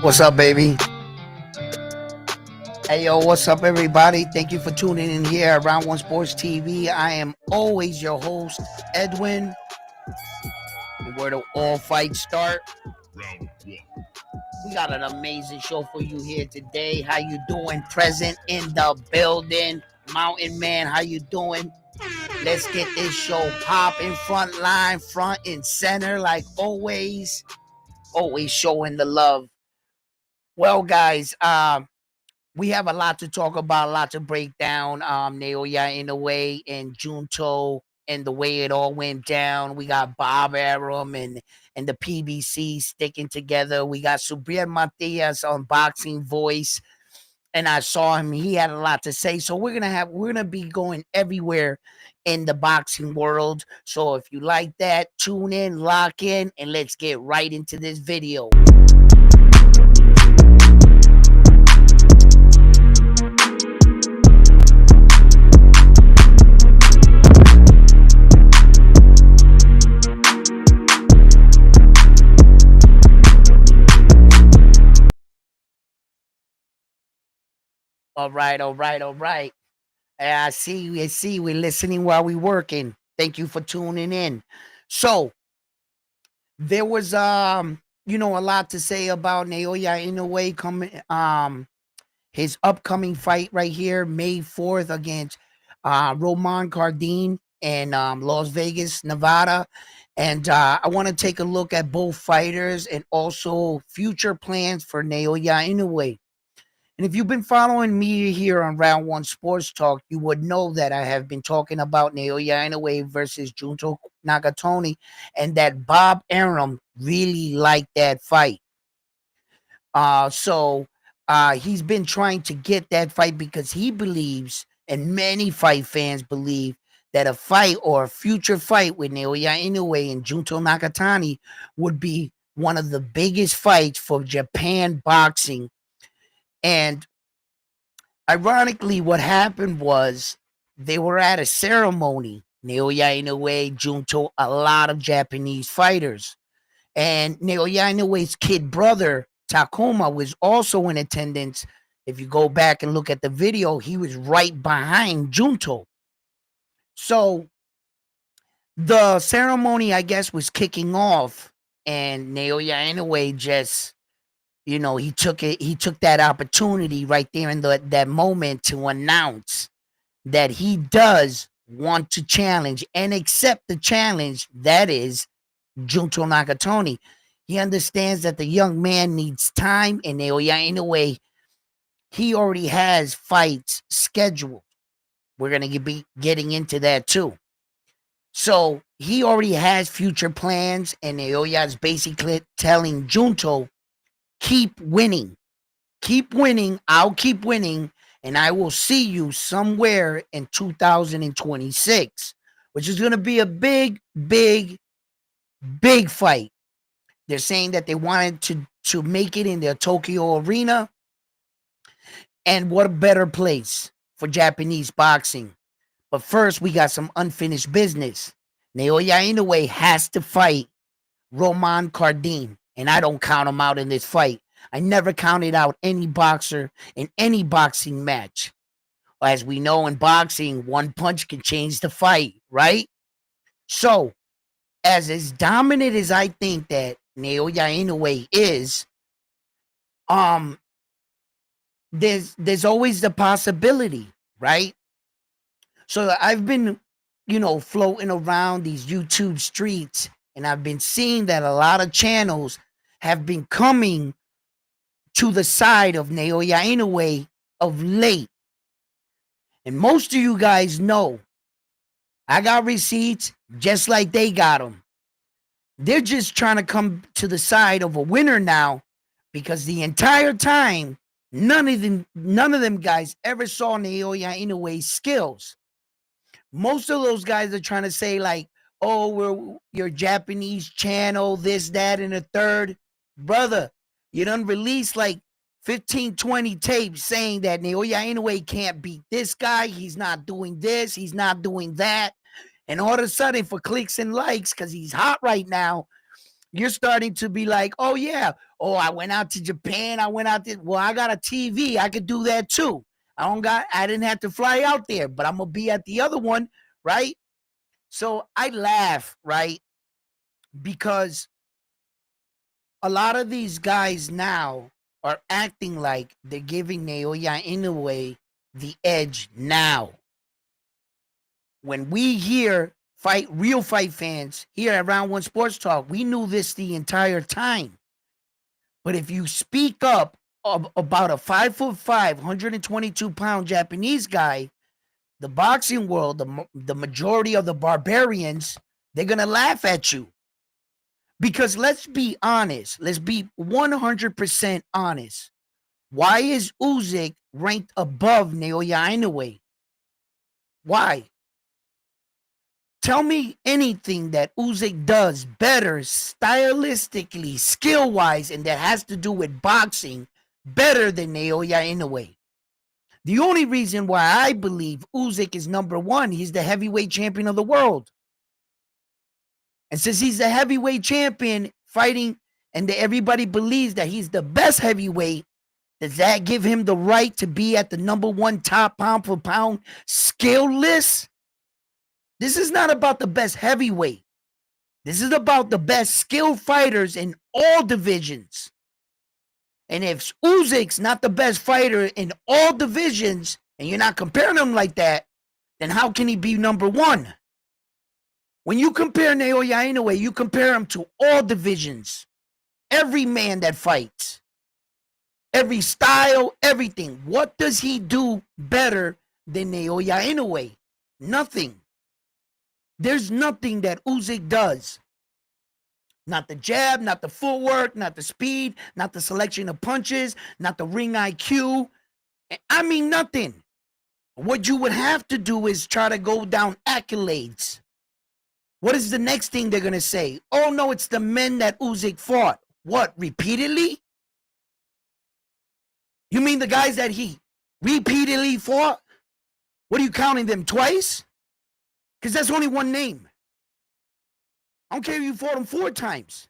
What's up, baby? Hey, yo, what's up, everybody? Thank you for tuning in here at Round One Sports TV. I am always your host, Edwin. And where do all fights start? Round one. We got an amazing show for you here today. How you doing? Present in the building. Mountain Man, how you doing? Let's get this show popping, front line, front and center, like always. Always showing the love. Well, guys, we have a lot to talk about, a lot to break down. Naoya Inoue and Junto and the way it all went down. We got Bob Arum and the PBC sticking together. We got Subriel Matias on Boxing Voice, and I saw him. He had a lot to say. So we're gonna be going everywhere in the boxing world. So if you like that, tune in, lock in, and let's get right into this video. All right. I see, we're listening while we working. Thank you for tuning in. So there was a lot to say about Naoya Inoue coming his upcoming fight right here, May 4th against Roman Cardin in Las Vegas, Nevada. And I want to take a look at both fighters and also future plans for Naoya Inoue. And if you've been following me here on Round One Sports Talk, you would know that I have been talking about Naoya Inoue versus Junto Nakatani, and that Bob Arum really liked that fight. So he's been trying to get that fight because he believes, and many fight fans believe, that a fight or a future fight with Naoya Inoue and Junto Nakatani would be one of the biggest fights for Japan boxing. And ironically, what happened was they were at a ceremony. Naoya Inoue, Junto, a lot of Japanese fighters. And Naoya Inoue's kid brother, Takuma, was also in attendance. If you go back and look at the video, he was right behind Junto. So the ceremony, I guess, was kicking off, and Naoya Inoue just, he took that opportunity right there in that moment to announce that he does want to challenge and accept the challenge that is Junto Nakatani. He understands that the young man needs time, and Naoya Inoue, he already has fights scheduled. We're going to be getting into that too. So he already has future plans, and Naoya is basically telling Junto, keep winning. Keep winning. I'll keep winning, and I will see you somewhere in 2026, which is going to be a big fight. They're saying that they wanted to make it in their Tokyo arena, and what a better place for Japanese boxing. But first, we got some unfinished business. Naoya Inoue has to fight Roman Cardin, and I don't count him out in this fight. I never counted out any boxer in any boxing match. As we know in boxing, one punch can change the fight, right? So, as dominant as I think that Naoya Inoue is, there's always the possibility, right? So I've been, floating around these YouTube streets, and I've been seeing that a lot of channels have been coming to the side of Naoya Inoue of late. And most of you guys know I got receipts just like they got them. They're just trying to come to the side of a winner now, because the entire time, none of them guys ever saw Naoya Inoue's skills. Most of those guys are trying to say, like, oh, we're your Japanese channel, this, that, and a third. Brother, you done released like 15, 20 tapes saying that Naoya Inoue can't beat this guy. He's not doing this. He's not doing that. And all of a sudden, for clicks and likes, because he's hot right now, You're starting to be like, oh yeah, oh, I went out to Japan, I went out there. Well, I got a TV, I could do that too. I didn't have to fly out there, but I'm gonna be at the other one, right? So I laugh, right? Because a lot of these guys now are acting like they're giving Naoya Inoue the edge now. When we hear real fight fans here at Round One Sports Talk, we knew this the entire time. But if you speak up about a 5'5", 122-pound Japanese guy, the boxing world, the majority of the barbarians, they're gonna laugh at you. Because let's be honest, let's be 100% honest. Why is Usyk ranked above Naoya Inoue? Why? Tell me anything that Usyk does better stylistically, skill-wise, and that has to do with boxing better than Naoya Inoue. The only reason why I believe Usyk is number one, he's the heavyweight champion of the world. And since he's the heavyweight champion fighting, and everybody believes that he's the best heavyweight, does that give him the right to be at the number one top pound for pound skill list? This is not about the best heavyweight. This is about the best skilled fighters in all divisions. And if Usyk's not the best fighter in all divisions, and you're not comparing him like that, then how can he be number one? When you compare Naoya Inoue, you compare him to all divisions. Every man that fights. Every style, everything. What does he do better than Naoya Inoue? Nothing. There's nothing that Usyk does. Not the jab, not the footwork, not the speed, not the selection of punches, not the ring IQ. I mean, nothing. What you would have to do is try to go down accolades. What is the next thing they're going to say? Oh, no, it's the men that Usyk fought. What, repeatedly? You mean the guys that he repeatedly fought? What are you counting them twice? Because that's only one name. I don't care if you fought him 4 times.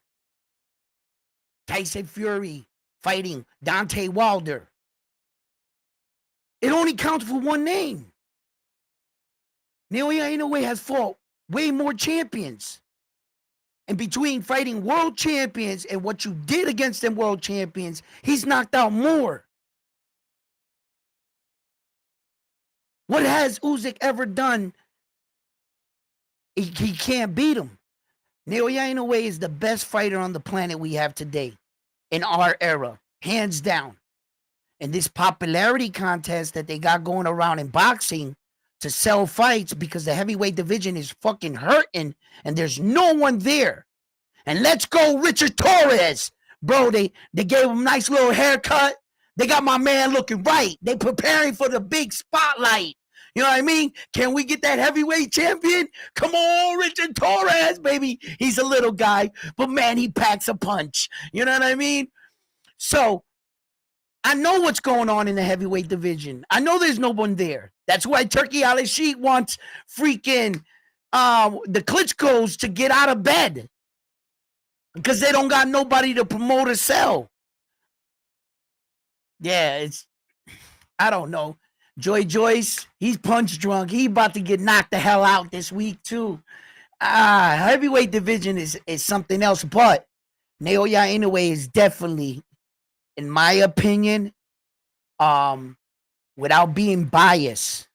Tyson Fury fighting Deontay Wilder. It only counts for one name. Naoya Inoue has fought way more champions. And between fighting world champions and what you did against them world champions, he's knocked out more. What has Usyk ever done? He can't beat him. Naoya Inoue is the best fighter on the planet we have today in our era, hands down. And this popularity contest that they got going around in boxing to sell fights because the heavyweight division is fucking hurting and there's no one there. And let's go Richard Torres. Bro, they gave him a nice little haircut. They got my man looking right. They preparing for the big spotlight. You know what I mean? Can we get that heavyweight champion? Come on, Richard Torres, baby. He's a little guy, but man, he packs a punch. You know what I mean? So I know what's going on in the heavyweight division. I know there's no one there. That's why Turkey Al-Sheikh wants freaking the Klitschko's to get out of bed because they don't got nobody to promote or sell. Yeah, I don't know. Joy Joyce, he's punch drunk. He about to get knocked the hell out this week too. Heavyweight division is something else, but Naoya Inoue is definitely, in my opinion, without being biased,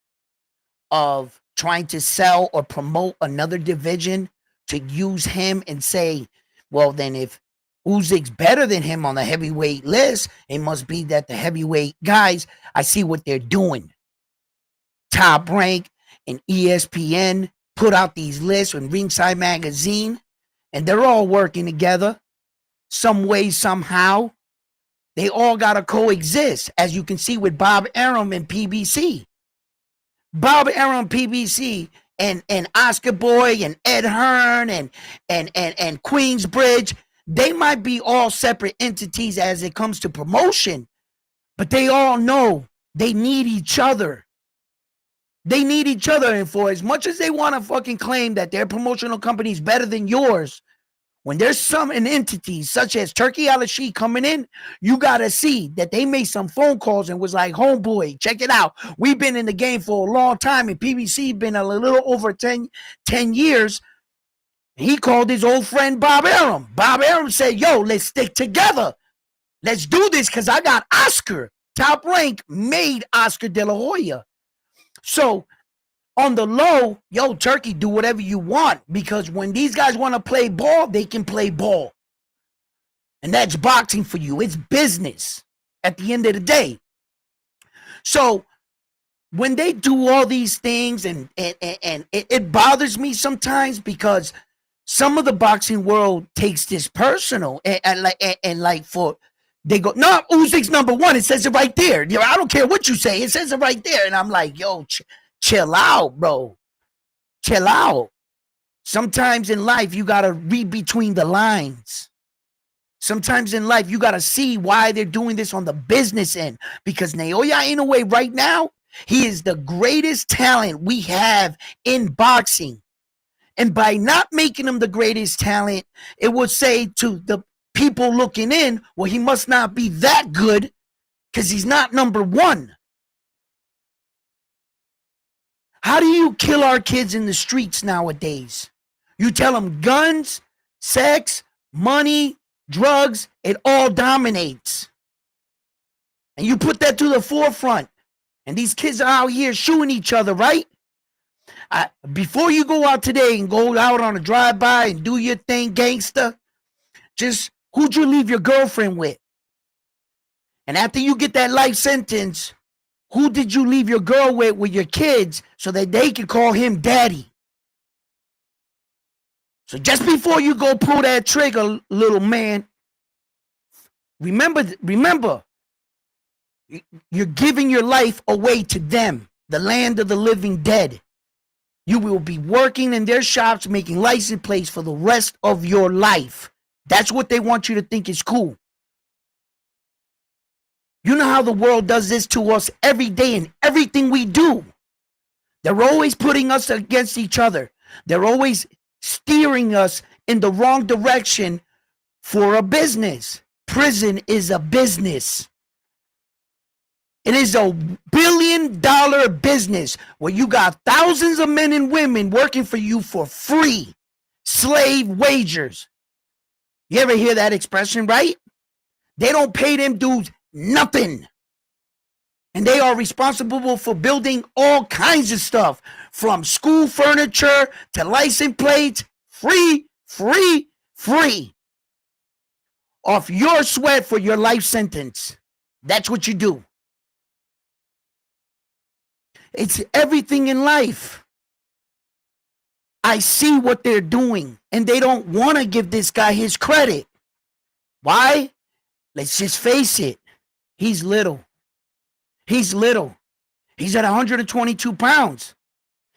of trying to sell or promote another division to use him and say, well, then if Usyk's better than him on the heavyweight list, it must be that the heavyweight guys, I see what they're doing. Top Rank and ESPN put out these lists in Ringside Magazine, and they're all working together some way, somehow. They all got to coexist, as you can see with Bob Arum and PBC. Bob Arum, PBC, and Oscar Boy and Ed Hearn and Queensbridge, they might be all separate entities as it comes to promotion, but they all know they need each other. They need each other, and for as much as they want to fucking claim that their promotional company is better than yours, When there's some an entity such as Turkey Al-Sheikh coming in, you gotta see that they made some phone calls and was like, homeboy, check it out. We've been in the game for a long time, and PBC been a little over 10 years. He called his old friend Bob Arum. Bob Arum said, yo, let's stick together. Let's do this because I got Oscar. Top Rank made Oscar De La Hoya. So on the low, yo, Turkey, do whatever you want, because when these guys want to play ball, they can play ball. And that's boxing for you. It's business at the end of the day. So when they do all these things, and it bothers me sometimes, because some of the boxing world takes this personal, and like for they go, no, Usyk's number one. It says it right there. You know, I don't care what you say. It says it right there. And I'm like, yo, chill out, bro. Chill out. Sometimes in life, you got to read between the lines. Sometimes in life, you got to see why they're doing this on the business end. Because Naoya Inoue right now, he is the greatest talent we have in boxing. And by not making him the greatest talent, it would say to the people looking in, well, he must not be that good because he's not number one. How do you kill our kids in the streets nowadays? You tell them guns, sex, money, drugs, it all dominates. And you put that to the forefront. And these kids are out here shooting each other, right? Before you go out today and go out on a drive-by and do your thing, gangster, just who'd you leave your girlfriend with? And after you get that life sentence, who did you leave your girl with your kids so that they can call him daddy? So just before you go pull that trigger, little man, remember, you're giving your life away to them, the land of the living dead. You will be working in their shops, making license plates for the rest of your life. That's what they want you to think is cool. You know how the world does this to us every day in everything we do. They're always putting us against each other. They're always steering us in the wrong direction for a business. Prison is a business. It is a billion-dollar business where you got thousands of men and women working for you for free. Slave wagers. You ever hear that expression, right? They don't pay them dudes nothing. And they are responsible for building all kinds of stuff, from school furniture to license plates. Free, free, free. Off your sweat for your life sentence. That's what you do. It's everything in life. I see what they're doing, and they don't want to give this guy his credit. Why? Let's just face it. He's little. He's little. He's at 122 pounds.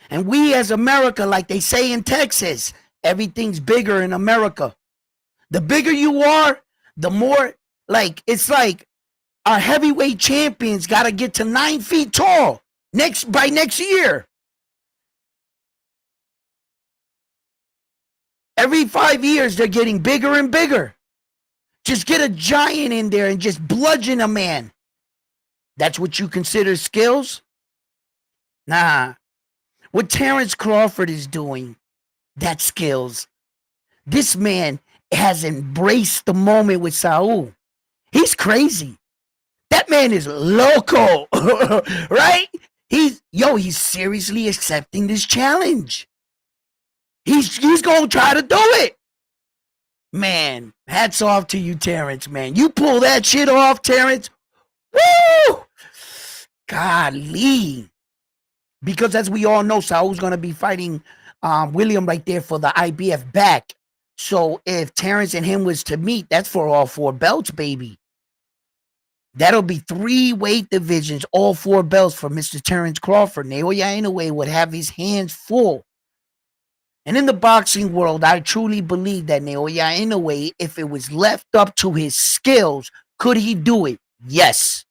And we as America, like they say in Texas, everything's bigger in America. The bigger you are, the more, it's like our heavyweight champions got to get to 9 feet tall by next year. Every 5 years, they're getting bigger and bigger. Just get a giant in there and just bludgeon a man. That's what you consider skills? Nah. What Terrence Crawford is doing, that's skills. This man has embraced the moment with Saul. He's crazy. That man is loco, right? He's seriously accepting this challenge. He's going to try to do it. Man, hats off to you, Terrence, man. You pull that shit off, Terrence. Woo! Golly. Because as we all know, Saul's going to be fighting William right there for the IBF back. So if Terrence and him was to meet, that's for all 4 belts, baby. That'll be 3 weight divisions, all 4 belts for Mr. Terrence Crawford. Naoya Inoue would have his hands full. And in the boxing world, I truly believe that Naoya Inoue, if it was left up to his skills, could he do it? Yes.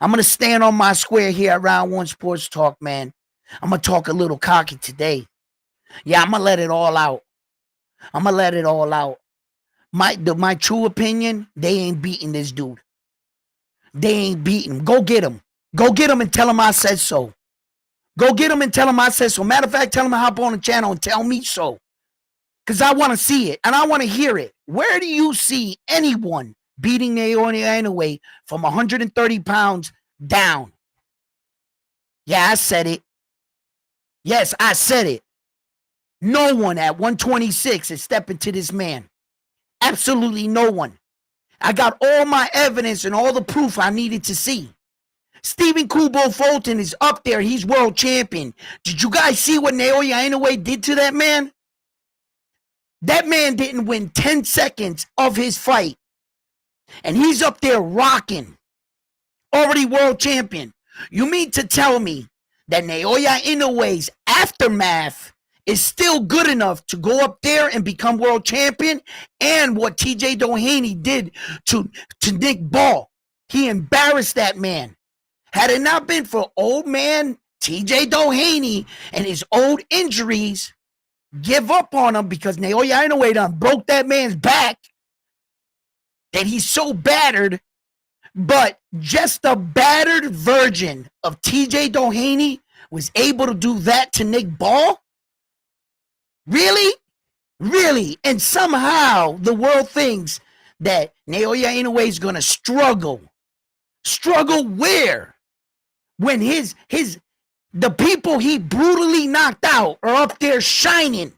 I'm going to stand on my square here at Round 1 Sports Talk, man. I'm going to talk a little cocky today. Yeah, I'm going to let it all out. my true opinion, they ain't beating this dude. They ain't beating him. Go get him. Go get him and tell him I said so. Go get him and tell him I said so. Matter of fact, tell him to hop on the channel and tell me so. Because I want to see it and I want to hear it. Where do you see anyone beating Naoya Inoue from 130 pounds down? Yeah, I said it. Yes, I said it. No one at 126 is stepping to this man. Absolutely no one. I got all my evidence and all the proof I needed to see. Stephen Kubo Fulton is up there. He's world champion. Did you guys see what Naoya Inoue did to that man? That man didn't win 10 seconds of his fight. And he's up there rocking. Already world champion. You mean to tell me that Naoya Inoue's aftermath is still good enough to go up there and become world champion? And what TJ Doheny did to Nick Ball, he embarrassed that man. Had it not been for old man TJ Doheny and his old injuries, give up on him because Naoya Inoue done broke that man's back, that he's so battered. But just a battered version of TJ Doheny was able to do that to Nick Ball? Really? Really? And somehow the world thinks that Naoya Inoue is going to struggle. Struggle where? When the people he brutally knocked out are up there shining.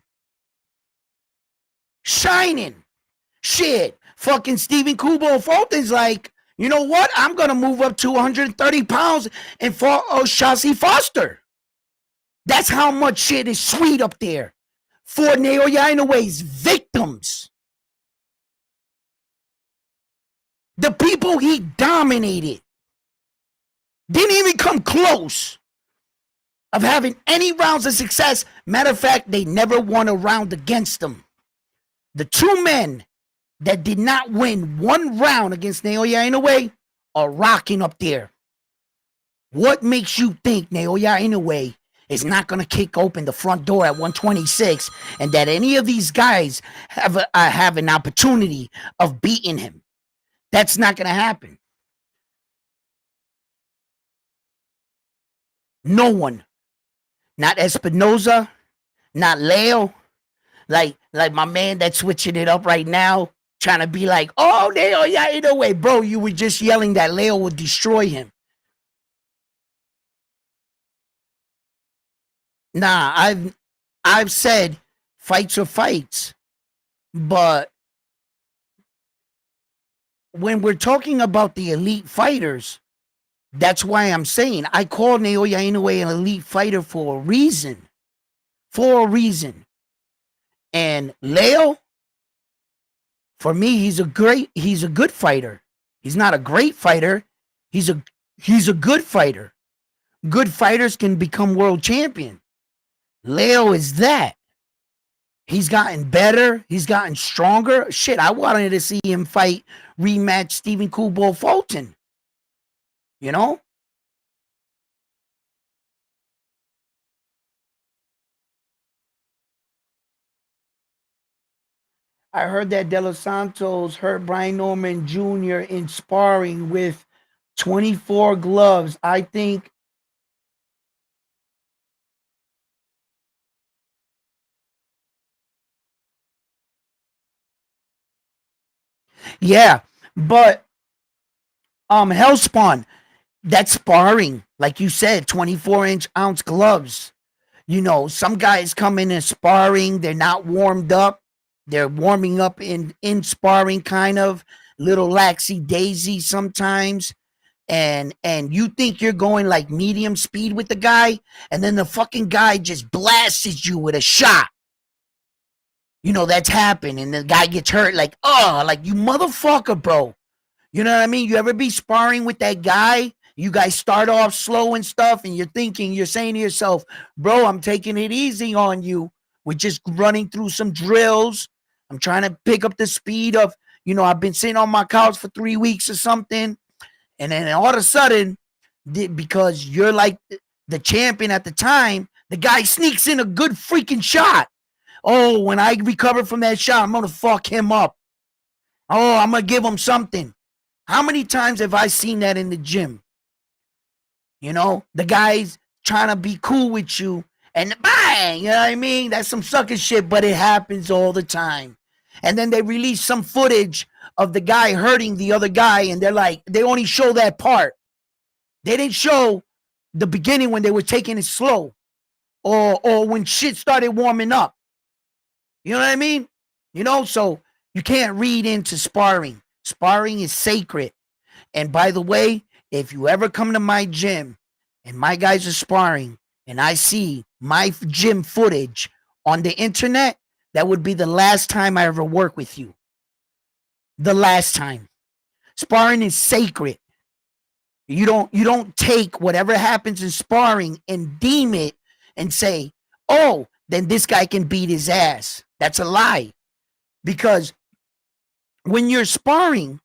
Shining. Shit. Fucking Stephen Kubo Fulton's like, you know what? I'm going to move up to 130 pounds and for Shasi Foster. That's how much shit is sweet up there for Naoya Inoue's victims. The people he dominated didn't even come close of having any rounds of success. Matter of fact, they never won a round against them. The two men that did not win one round against Naoya Inoue are rocking up there. What makes you think Naoya Inoue is not going to kick open the front door at 126 and that any of these guys have an opportunity of beating him? That's not going to happen. No one. Not Espinoza, not Leo, like my man that's switching it up right now, trying to be like, oh, Naoya Inoue. Bro, you were just yelling that Leo would destroy him. Nah, I've said fights are fights, but when we're talking about the elite fighters, that's why I'm saying I call Naoya Inoue an elite fighter for a reason. For a reason. And Leo, for me, he's a good fighter. He's not a great fighter. He's a good fighter. Good fighters can become world champion. Leo is that. He's gotten better. He's gotten stronger. Shit, I wanted to see him rematch Stephen Kubo Fulton. You know? I heard that De Los Santos hurt Brian Norman Jr. in sparring with 24 gloves. I think yeah, but Hellspawn, that's sparring. Like you said, 24-ounce gloves. You know, some guys come in and sparring, they're not warmed up. They're warming up in sparring, kind of little laxy daisy sometimes. And you think you're going like medium speed with the guy, and then the fucking guy just blasts you with a shot. You know, that's happened, and the guy gets hurt, like, oh, like, you motherfucker, bro. You know what I mean? You ever be sparring with that guy? You guys start off slow and stuff, and you're saying to yourself, bro, I'm taking it easy on you. We're just running through some drills. I'm trying to pick up the speed of, you know, I've been sitting on my couch for 3 weeks or something. And then all of a sudden, because you're like the champion at the time, the guy sneaks in a good freaking shot. Oh, when I recover from that shot, I'm going to fuck him up. Oh, I'm gonna give him something. How many times have I seen that in the gym? You know, the guy's trying to be cool with you, and bang, you know what I mean? That's some sucker shit, but it happens all the time. And then they release some footage of the guy hurting the other guy, and they're like, they only show that part. They didn't show the beginning when they were taking it slow, or when shit started warming up. You know what I mean? You know, so you can't read into sparring. Sparring is sacred. And by the way, if you ever come to my gym and my guys are sparring and I see my gym footage on the internet, that would be the last time I ever work with you. The last time. Sparring is sacred. You don't take whatever happens in sparring and deem it and say, "Oh, then this guy can beat his ass." That's a lie. Because when you're sparring,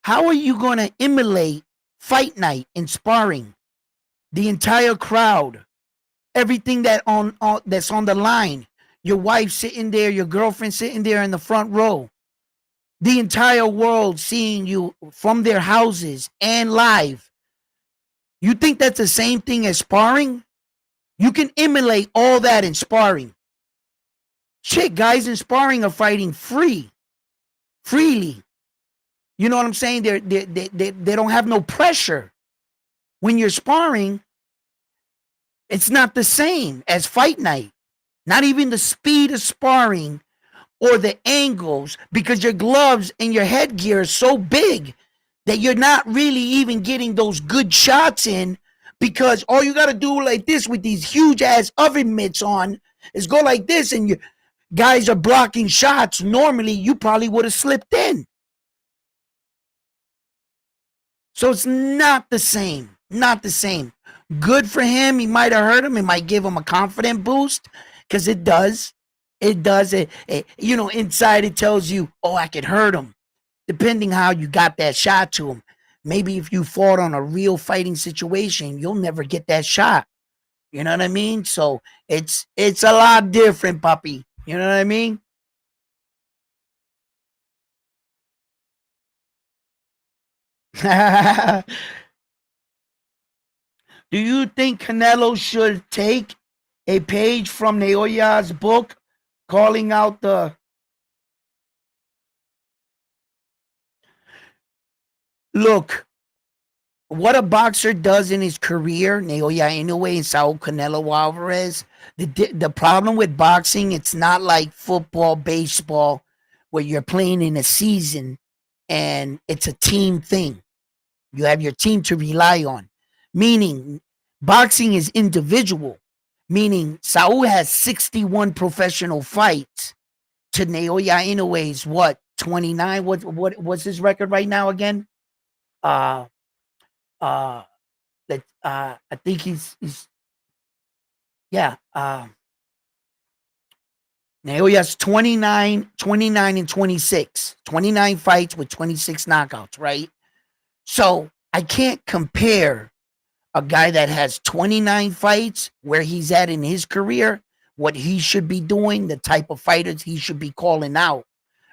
how are you going to emulate fight night in sparring? The entire crowd, everything that's on the line, your wife sitting there, your girlfriend sitting there in the front row, the entire world seeing you from their houses and live. You think that's the same thing as sparring? You can emulate all that in sparring. Shit, guys in sparring are fighting freely. You know what I'm saying? They don't have no pressure. When you're sparring, it's not the same as fight night. Not even the speed of sparring or the angles, because your gloves and your headgear are so big that you're not really even getting those good shots in, because all you got to do like this with these huge ass oven mitts on is go like this, and you guys are blocking shots. Normally, you probably would have slipped in. So it's not the same. Not the same. Good for him. He might have hurt him. It might give him a confident boost, because it does. It does. You know, inside it tells you, oh, I could hurt him. Depending how you got that shot to him. Maybe if you fought on a real fighting situation, you'll never get that shot. You know what I mean? So it's a lot different, puppy. You know what I mean? Do you think Canelo should take a page from Naoya's book, calling out the look? What a boxer does in his career, Naoya Inoue and Saul Canelo Alvarez. The problem with boxing, it's not like football, baseball, where you're playing in a season and it's a team thing. You have your team to rely on. Meaning, boxing is individual. Meaning, Saul has 61 professional fights to Naoya Inoue's what, 29? What's his record right now again? Uh uh that I think he's yeah. Naoya's 29 and 26. 29 fights with 26 knockouts, right? So I can't compare a guy that has 29 fights, where he's at in his career, what he should be doing, the type of fighters he should be calling out,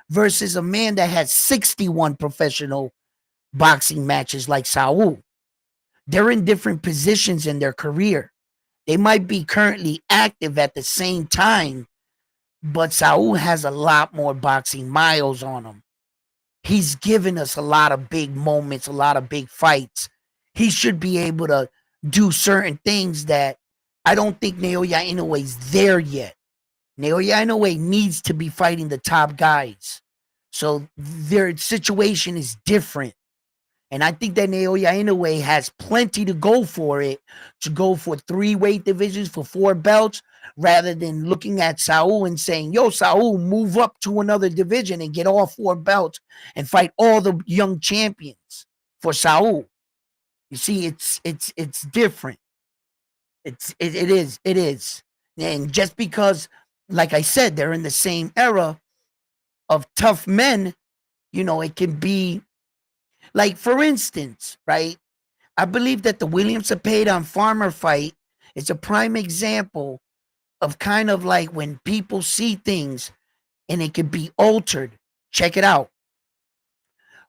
versus a man that has 61 professional boxing matches like Saul. They're in different positions in their career. They might be currently active at the same time, but Saul has a lot more boxing miles on him. He's given us a lot of big moments, a lot of big fights. He should be able to do certain things that I don't think Naoya Inoue's there yet. Naoya Inoue needs to be fighting the top guys. So their situation is different. And I think that Naoya Inoue has plenty to go for it, to go for 3 weight divisions, for 4 belts, rather than looking at Saul and saying, yo, Saul, move up to another division and get all 4 belts and fight all the young champions for Saul. You see, it's different. It is. And just because, like I said, they're in the same era of tough men, you know, it can be like, for instance, right? I believe that the William Cepeda and Farmer fight is a prime example of kind of like when people see things and it can be altered. Check it out.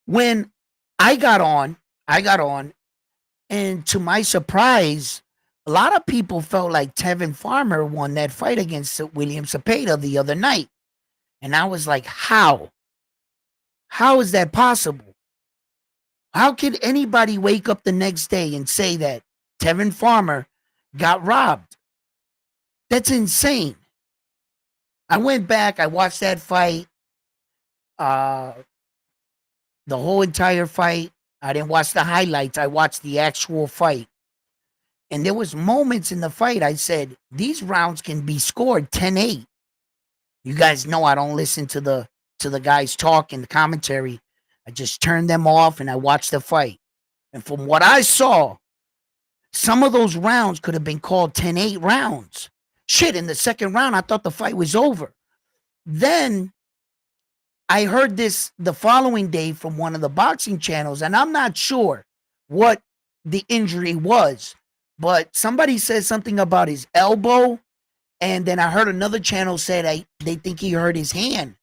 When I got on, I got on, and to my surprise, a lot of people felt like Tevin Farmer won that fight against William Cepeda the other night. And I was like, how? How is that possible? How could anybody wake up the next day and say that Tevin Farmer got robbed? That's insane. I went back, I watched that fight, uh, the whole entire fight. I didn't watch the highlights, I watched the actual fight. And there was moments in the fight I said, these rounds can be scored 10-8. You guys know I don't listen to the guys talk in the commentary. I just turned them off and I watched the fight. And from what I saw, some of those rounds could have been called 10-8 rounds. Shit, in the second round, I thought the fight was over. Then I heard this the following day from one of the boxing channels, and I'm not sure what the injury was, but somebody said something about his elbow, and then I heard another channel say they think he hurt his hand.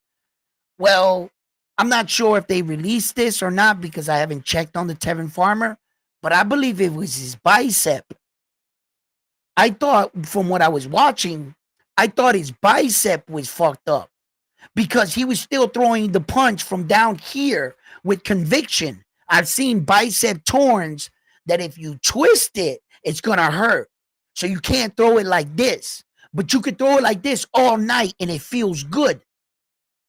Well, I'm not sure if they released this or not because I haven't checked on the Tevin Farmer, but I believe it was his bicep. I thought from what I was watching, I thought his bicep was fucked up because he was still throwing the punch from down here with conviction. I've seen bicep torns that if you twist it, it's going to hurt. So you can't throw it like this, but you could throw it like this all night and it feels good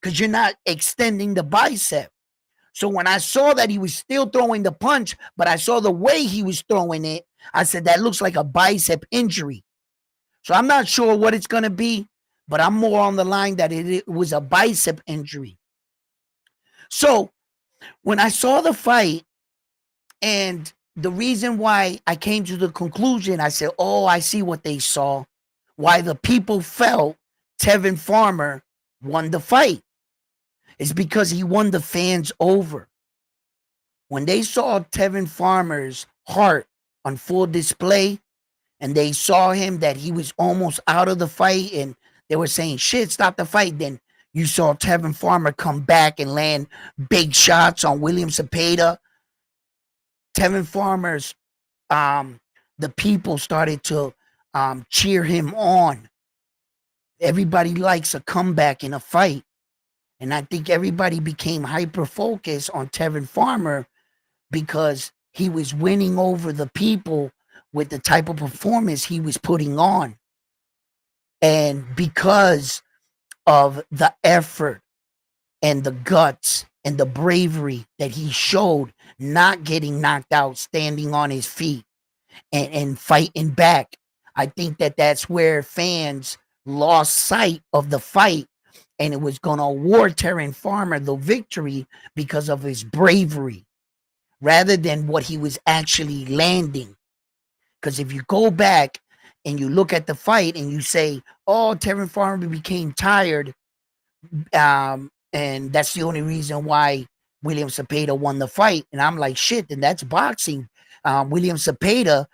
because you're not extending the bicep. So when I saw that he was still throwing the punch, but I saw the way he was throwing it, I said, that looks like a bicep injury. So I'm not sure what it's going to be, but I'm more on the line that it was a bicep injury. So when I saw the fight, and the reason why I came to the conclusion, I said, oh, I see what they saw, why the people felt Tevin Farmer won the fight. It's because he won the fans over. When they saw Tevin Farmer's heart on full display, and they saw him that he was almost out of the fight, and they were saying, shit, stop the fight. Then you saw Tevin Farmer come back and land big shots on William Cepeda. Tevin Farmer's, the people started to cheer him on. Everybody likes a comeback in a fight. And I think everybody became hyper-focused on Tevin Farmer because he was winning over the people with the type of performance he was putting on. And because of the effort and the guts and the bravery that he showed, not getting knocked out, standing on his feet and fighting back, I think that that's where fans lost sight of the fight, and it was going to award Tevin Farmer the victory because of his bravery rather than what he was actually landing. Because if you go back and you look at the fight and you say, oh, Tevin Farmer became tired, and that's the only reason why William Cepeda won the fight. And I'm like, shit, then that's boxing. William Cepeda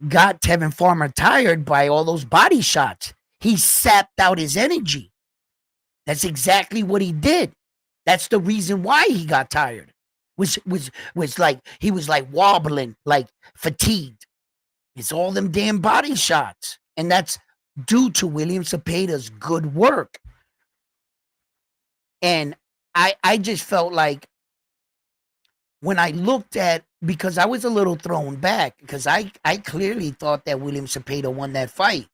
got Tevin Farmer tired by all those body shots. He sapped out his energy. That's exactly what he did. That's the reason why he got tired. Was like he was like wobbling, like fatigued. It's all them damn body shots. And that's due to William Cepeda's good work. And I just felt like when I looked at, because I was a little thrown back, because I clearly thought that William Cepeda won that fight.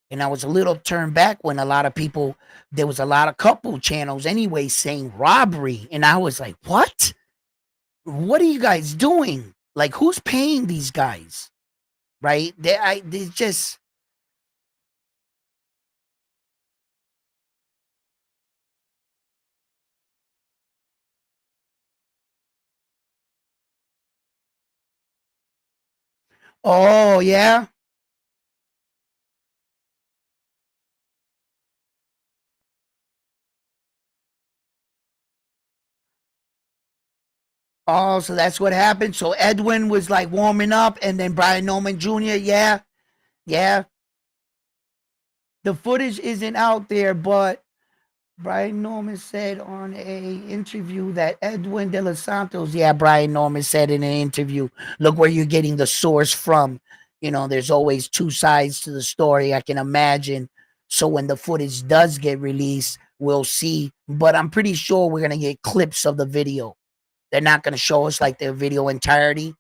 And I was a little turned back when a lot of people, there was a lot of couple channels anyway saying robbery. And I was like, what? What are you guys doing? Like, who's paying these guys? Right? They just. Oh, yeah. Oh, so that's what happened. So Edwin was like warming up, and then Brian Norman Jr. Yeah, yeah. The footage isn't out there, but Brian Norman said on a interview that Edwin De Los Santos, yeah, Brian Norman said in an interview, look where you're getting the source from. You know, there's always two sides to the story, I can imagine. So when the footage does get released, we'll see. But I'm pretty sure we're going to get clips of the video. They're not going to show us like the video entirety.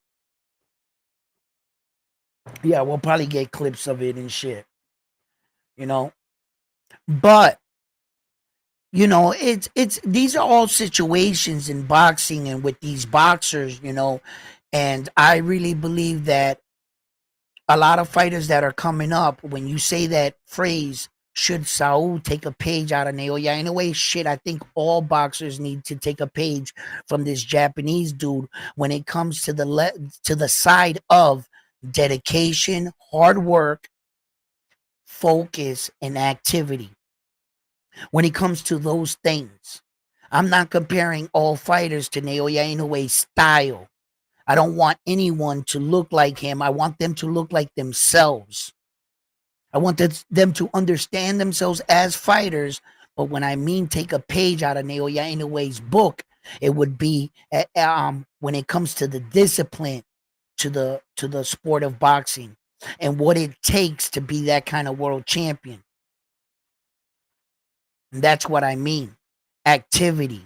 Yeah, we'll probably get clips of it and shit, you know. But it's these are all situations in boxing and with these boxers, and I really believe that a lot of fighters that are coming up, when you say that phrase, should Saul take a page out of Naoya? In a way, shit, I think all boxers need to take a page from this Japanese dude when it comes to to the side of dedication, hard work, focus, and activity. When it comes to those things, I'm not comparing all fighters to Naoya Inoue's style. I don't want anyone to look like him. I want them to look like themselves. I want them to understand themselves as fighters. But when I mean take a page out of Naoya Inoue's book, it would be when it comes to the discipline to the sport of boxing and what it takes to be that kind of world champion. And that's what I mean. Activity,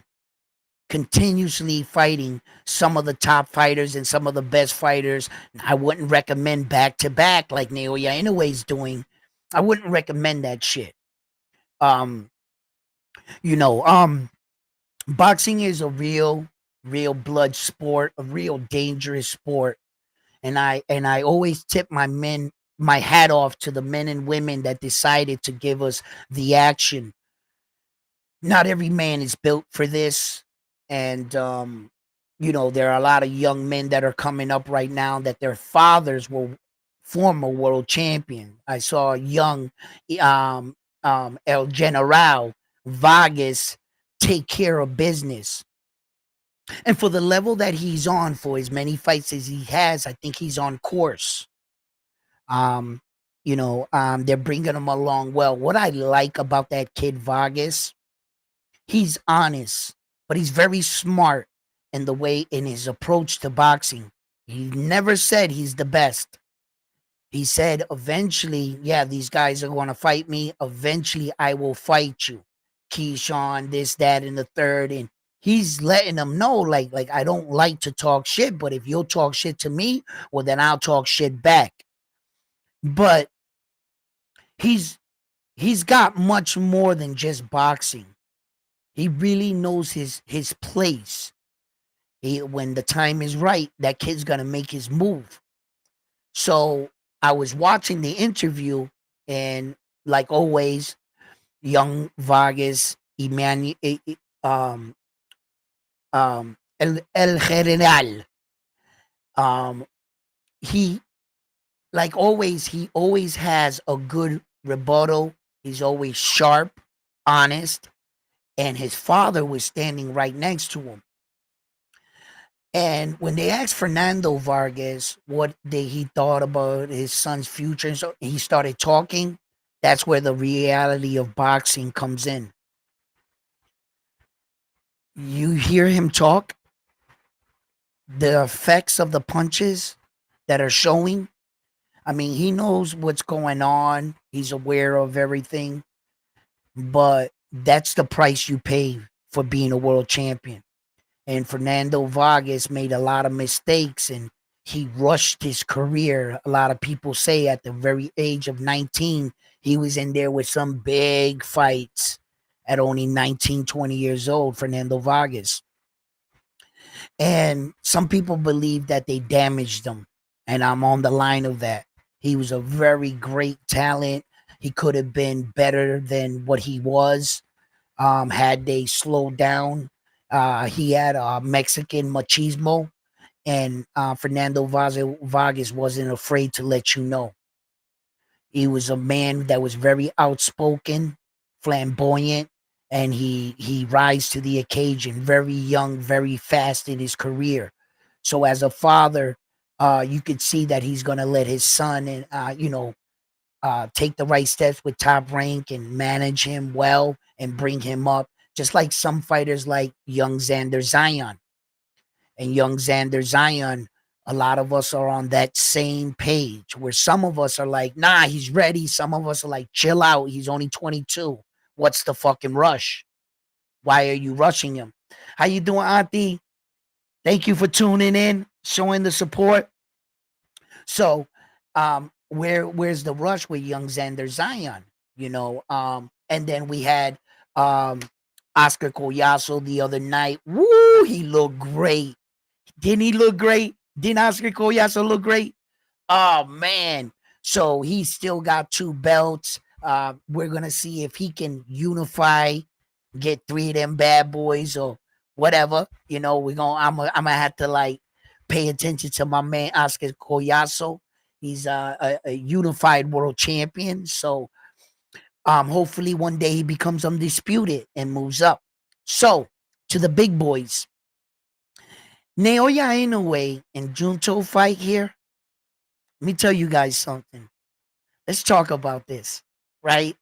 continuously fighting some of the top fighters and some of the best fighters. I wouldn't recommend back to back like Naoya Inoue's doing. I wouldn't recommend that shit. Um, you know, um, Boxing is a real blood sport, a real dangerous sport. And I always tip my hat off to the men and women that decided to give us the action. Not every man is built for this. And there are a lot of young men that are coming up right now that their fathers were former world champion. I saw a young um El General Vargas take care of business. And for the level that he's on, for as many fights as he has, I think he's on course. um they're bringing him along well. What I like about that kid Vargas, he's honest, but he's very smart in the way in his approach to boxing. He never said he's the best. He said eventually, yeah, these guys are going to fight me. Eventually, I will fight you. Keyshawn, this, that, and the third. And he's letting them know, like I don't like to talk shit, but if you'll talk shit to me, well, then I'll talk shit back. But he's he's got much more than just boxing. He really knows his place. When the time is right, that kid's gonna make his move. So I was watching the interview, and like always, young Vargas, Emmanuel, El General, um, he like always, he always has a good rebuttal. He's always sharp, honest, and his father was standing right next to him. And when they asked Fernando Vargas he thought about his son's future, and so he started talking, that's where the reality of boxing comes in. You hear him talk, the effects of the punches that are showing. I mean, he knows what's going on. He's aware of everything, but that's the price you pay for being a world champion. And Fernando Vargas made a lot of mistakes, and he rushed his career. A lot of people say at the very age of 19, he was in there with some big fights at only 19, 20 years old, Fernando Vargas. And some people believe that they damaged him, and I'm on the line of that. He was a very great talent. He could have been better than what he was, had they slowed down. He had Mexican machismo, and Fernando Vargas wasn't afraid to let you know. He was a man that was very outspoken, flamboyant, and he rise to the occasion. Very young, very fast in his career. So as a father, you could see that he's gonna let his son and take the right steps with Top Rank and manage him well and bring him up, just like some fighters like young Xander Zion. And young Xander Zion, a lot of us are on that same page where some of us are like, nah, he's ready. Some of us are like, chill out. He's only 22. What's the fucking rush? Why are you rushing him? How you doing, Auntie? Thank you for tuning in, showing the support. So, where's the rush with young Xander Zion? You know, and then we had Oscar Collazo the other night. Woo, he looked great. Didn't he look great? Didn't Oscar Collazo look great? Oh man. So he's still got 2 belts. We're gonna see if he can unify, get 3 of them bad boys or whatever. You know, I'm gonna have to like pay attention to my man Oscar Collazo. He's a unified world champion. So hopefully one day he becomes undisputed and moves up. So to the big boys. Naoya Inoue and Junto fight here. Let me tell you guys something. Let's talk about this, right?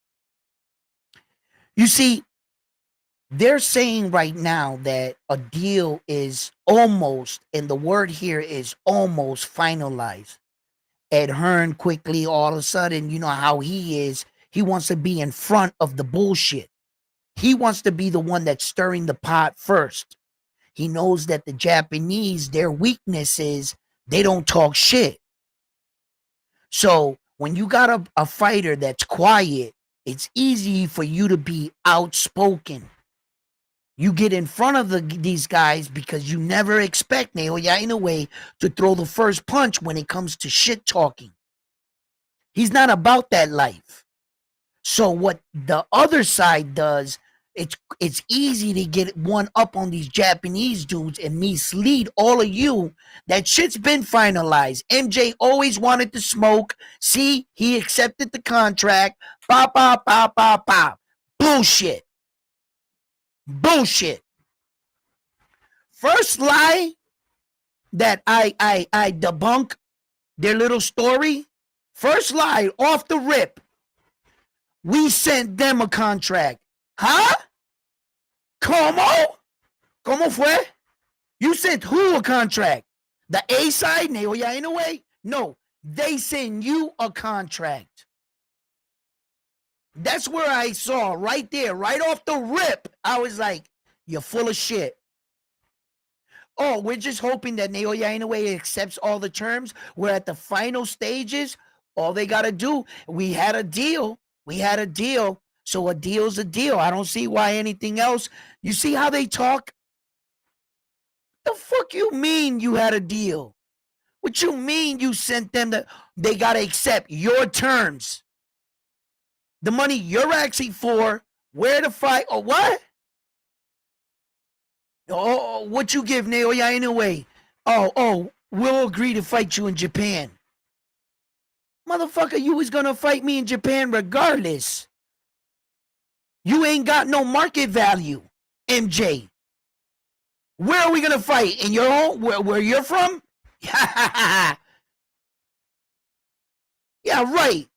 You see, they're saying right now that a deal is almost, and the word here is almost finalized. Ed Hearn quickly, all of a sudden, you know how he is. He wants to be in front of the bullshit. He wants to be the one that's stirring the pot first. He knows that the Japanese, their weakness is they don't talk shit. So when you got a fighter that's quiet, it's easy for you to be outspoken. You get in front of these guys because you never expect Naoya Inoue to throw the first punch when it comes to shit talking. He's not about that life. So what the other side does, it's easy to get one up on these Japanese dudes and mislead all of you that shit's been finalized. MJ always wanted to smoke. See, he accepted the contract. Pop, pop, pop, pop, pop. Bullshit. Bullshit. First lie that I debunk their little story. First lie off the rip. We sent them a contract. Huh? ¿Cómo? ¿Cómo fue? You sent who a contract? The A side, Naoya Inoue? No, they send you a contract. That's where I saw right there, right off the rip. I was like, you're full of shit. Oh, we're just hoping that Naoya Inoue accepts all the terms. We're at the final stages. All they got to do, we had a deal. We had a deal. So a deal's a deal. I don't see why anything else. You see how they talk? The fuck you mean you had a deal? What you mean you sent them that they got to accept your terms? The money you're asking for, where to fight, or what? Oh, what you give Naoya Inoue? Oh, we'll agree to fight you in Japan. Motherfucker, you was gonna fight me in Japan regardless. You ain't got no market value, MJ. Where are we gonna fight? In your home? Where you're from? Yeah, right.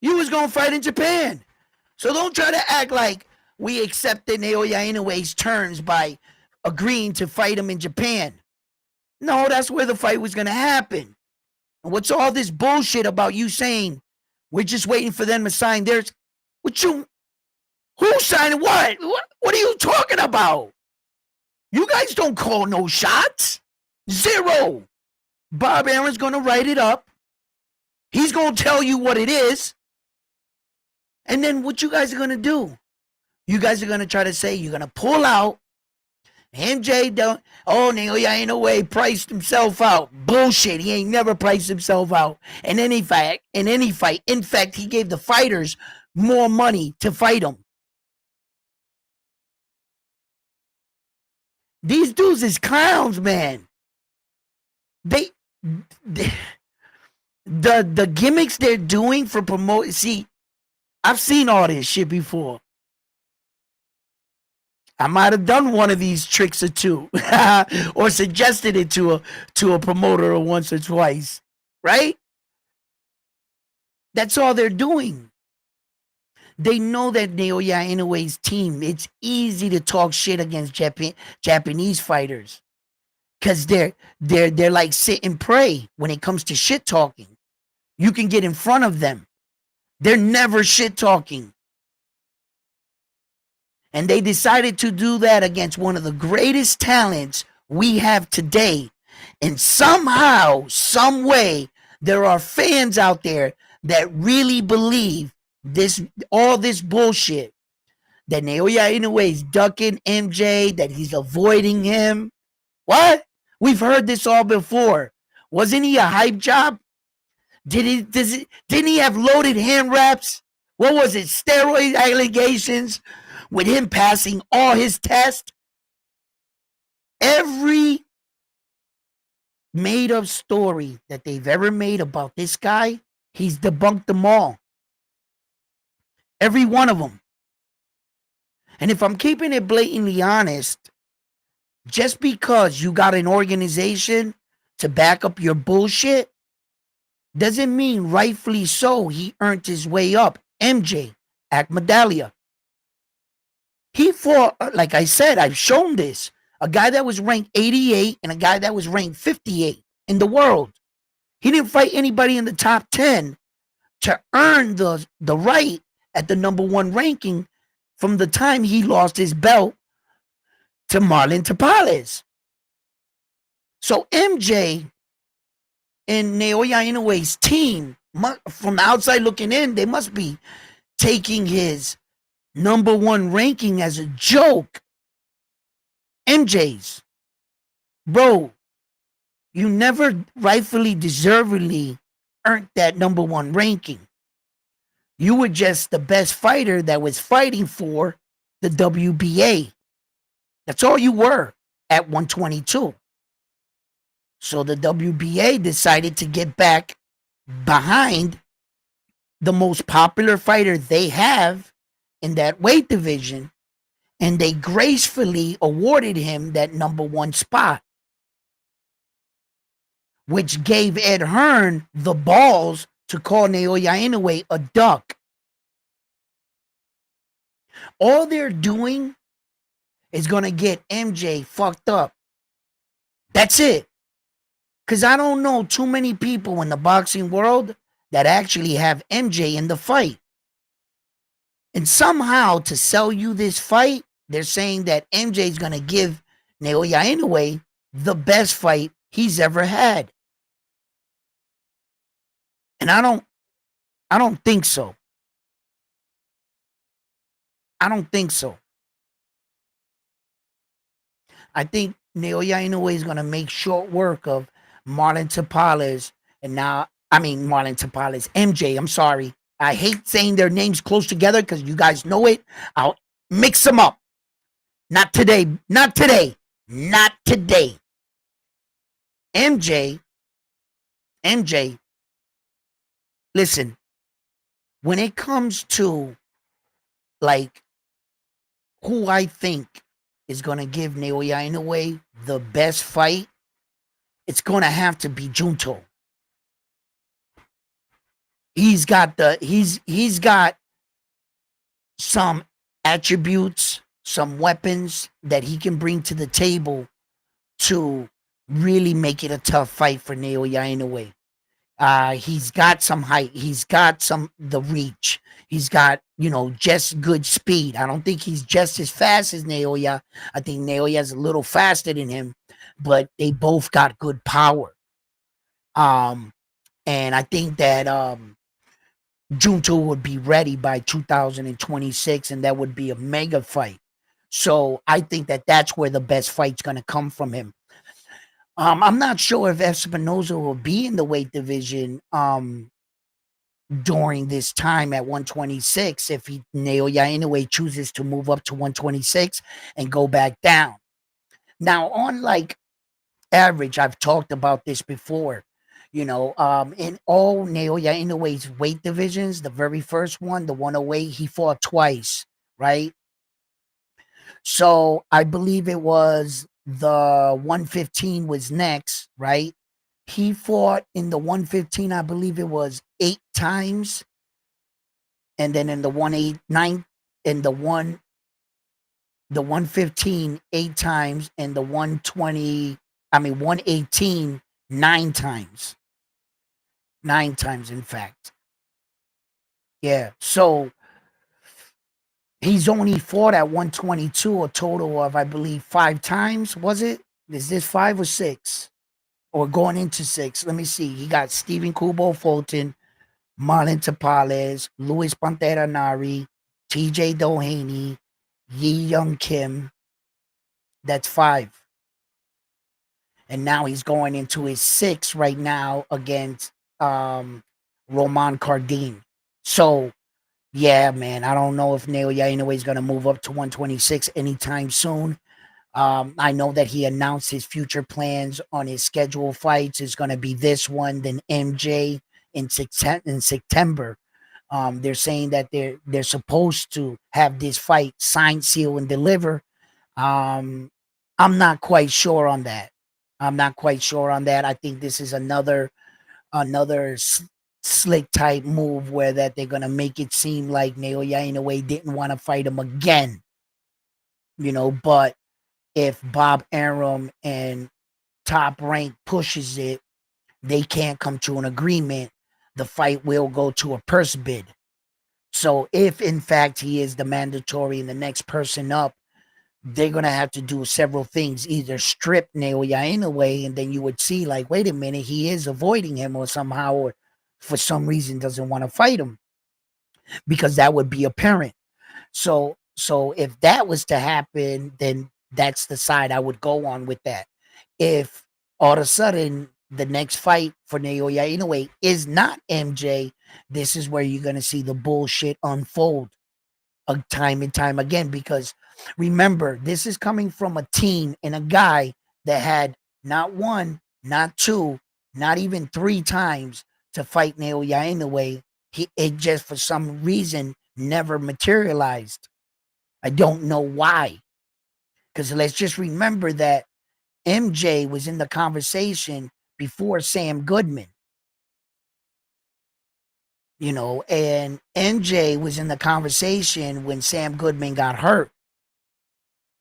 You was gonna fight in Japan. So don't try to act like we accepted Naoya Inoue's terms by agreeing to fight him in Japan. No, that's where the fight was gonna happen. And what's all this bullshit about you saying we're just waiting for them to sign theirs? Who signed what? What are you talking about? You guys don't call no shots. Zero. Bob Aaron's going to write it up. He's going to tell you what it is. And then what you guys are going to do? You guys are going to try to say you're going to pull out. MJ don't. Oh, Naoya Inoue priced himself out. Bullshit. He ain't never priced himself out. In any fact, in fact, he gave the fighters more money to fight him. These dudes is clowns, man. The gimmicks they're doing for promote. See, I've seen all this shit before. I might have done one of these tricks or two, or suggested it to a promoter once or twice, right? That's all they're doing. They know that Naoya Inoue's team, it's easy to talk shit against Japanese fighters because they're like sit and pray when it comes to shit talking. You can get in front of them. They're never shit talking. And they decided to do that against one of the greatest talents we have today. And somehow, some way, there are fans out there that really believe this, all this bullshit, that Naoya Inoue is ducking MJ, that he's avoiding him. What? We've heard this all before. Wasn't he a hype job? Didn't he have loaded hand wraps? What was it? Steroid allegations with him passing all his tests? Every made up story that they've ever made about this guy, he's debunked them all. Every one of them. And if I'm keeping it blatantly honest, just because you got an organization to back up your bullshit doesn't mean rightfully so he earned his way up. MJ, Akmadalia. He fought, like I said, I've shown this, a guy that was ranked 88 and a guy that was ranked 58 in the world. He didn't fight anybody in the top 10 to earn the right at the number one ranking from the time he lost his belt to Marlon Tapales. So MJ and Naoya Inoue's team, from the outside looking in, they must be taking his number one ranking as a joke. MJ's. Bro, you never rightfully, deservedly earned that number one ranking. You were just the best fighter that was fighting for the WBA. That's all you were at 122. So the WBA decided to get back behind the most popular fighter they have in that weight division, and they gracefully awarded him that number one spot, which gave Ed Hearn the balls to call Naoya Inoue a duck. All they're doing is going to get MJ fucked up. That's it. Because I don't know too many people in the boxing world that actually have MJ in the fight. And somehow, to sell you this fight, they're saying that MJ is going to give Naoya Inoue the best fight he's ever had. And I don't think so. I don't think so. I think Naoya Inoue is going to make short work of Marlon Tapales, and now, I mean, Marlon Tapales, MJ, I'm sorry. I hate saying their names close together because you guys know it. I'll mix them up. Not today. Not today. Not today. MJ, listen, when it comes to like who I think is going to give Naoya Inoue the best fight, it's going to have to be Junto. He's got some attributes, some weapons that he can bring to the table to really make it a tough fight for Naoya Inoue. He's got some height. He's got the reach. He's got, just good speed. I don't think he's just as fast as Naoya. I think Naoya's a little faster than him, but they both got good power. And I think that Junto would be ready by 2026, and that would be a mega fight. So I think that that's where the best fight's going to come from him. I'm not sure if Espinoza will be in the weight division during this time at 126 if Naoya Inoue chooses to move up to 126 and go back down. Now, on like average, I've talked about this before. In all Naoya Inoue's weight divisions, the very first one, the 108, he fought twice, right? So I believe it was the 115 was next, right? He fought in the 115, I believe it was 8 times, and then in the 189, in the 115 8 times, and the 120, I mean 118 9 times. 9 times, in fact. Yeah. So he's only fought at 122 a total of, I believe, 5 times. Was it? Is this 5 or 6? Or going into 6? Let me see. He got Stephen Kubo Fulton, Marlon Tapales, Luis Pantera Nari, TJ Doheny, Yi Young Kim. That's 5. And now he's going into his 6 right now against Roman Cardin. So yeah, man, I don't know if Naoya Inoue is going to move up to 126 anytime soon. I know that he announced his future plans on his scheduled fights is going to be this one, then MJ in September. They're saying that they're supposed to have this fight signed, seal, and deliver. Um, I'm not quite sure on that. I'm not quite sure on that. I think this is another slick type move where that they're gonna make it seem like Naoya Inoue didn't want to fight him again, But if Bob Arum and Top Rank pushes it, they can't come to an agreement. The fight will go to a purse bid. So if in fact he is the mandatory and the next person up, they're gonna have to do several things. Either strip Naoya Inoue, and then you would see like, wait a minute, he is avoiding him or somehow, or for some reason doesn't want to fight him, because that would be apparent. So if that was to happen, then that's the side I would go on with that. If all of a sudden the next fight for Naoya Inoue is not MJ, this is where you're gonna see the bullshit unfold time and time again. Because remember, this is coming from a team and a guy that had not one, not two, not even 3 times to fight Naoya Inoue. It just for some reason never materialized. I don't know why. Because let's just remember that MJ was in the conversation before Sam Goodman, and MJ was in the conversation when Sam Goodman got hurt.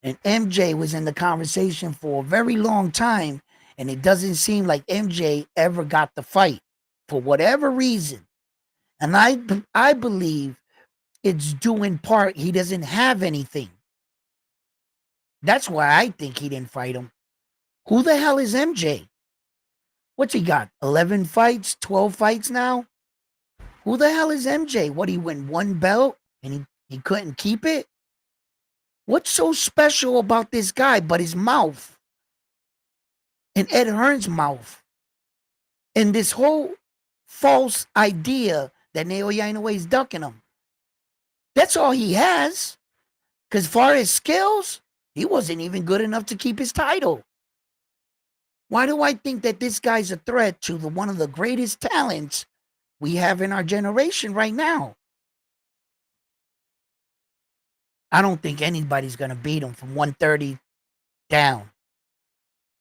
And MJ was in the conversation for a very long time, and it doesn't seem like MJ ever got the fight for whatever reason. And I believe it's due in part he doesn't have anything. That's why I think he didn't fight him. Who the hell is MJ? What's he got? 11 fights, 12 fights now? Who the hell is MJ? What, he win one belt and he couldn't keep it? What's so special about this guy but his mouth? And Ed Hearn's mouth? And this whole false idea that Naoya Inoue is ducking him. That's all he has. Because as far as skills, he wasn't even good enough to keep his title. Why do I think that this guy's a threat to one of the greatest talents we have in our generation right now? I don't think anybody's going to beat him from 130 down.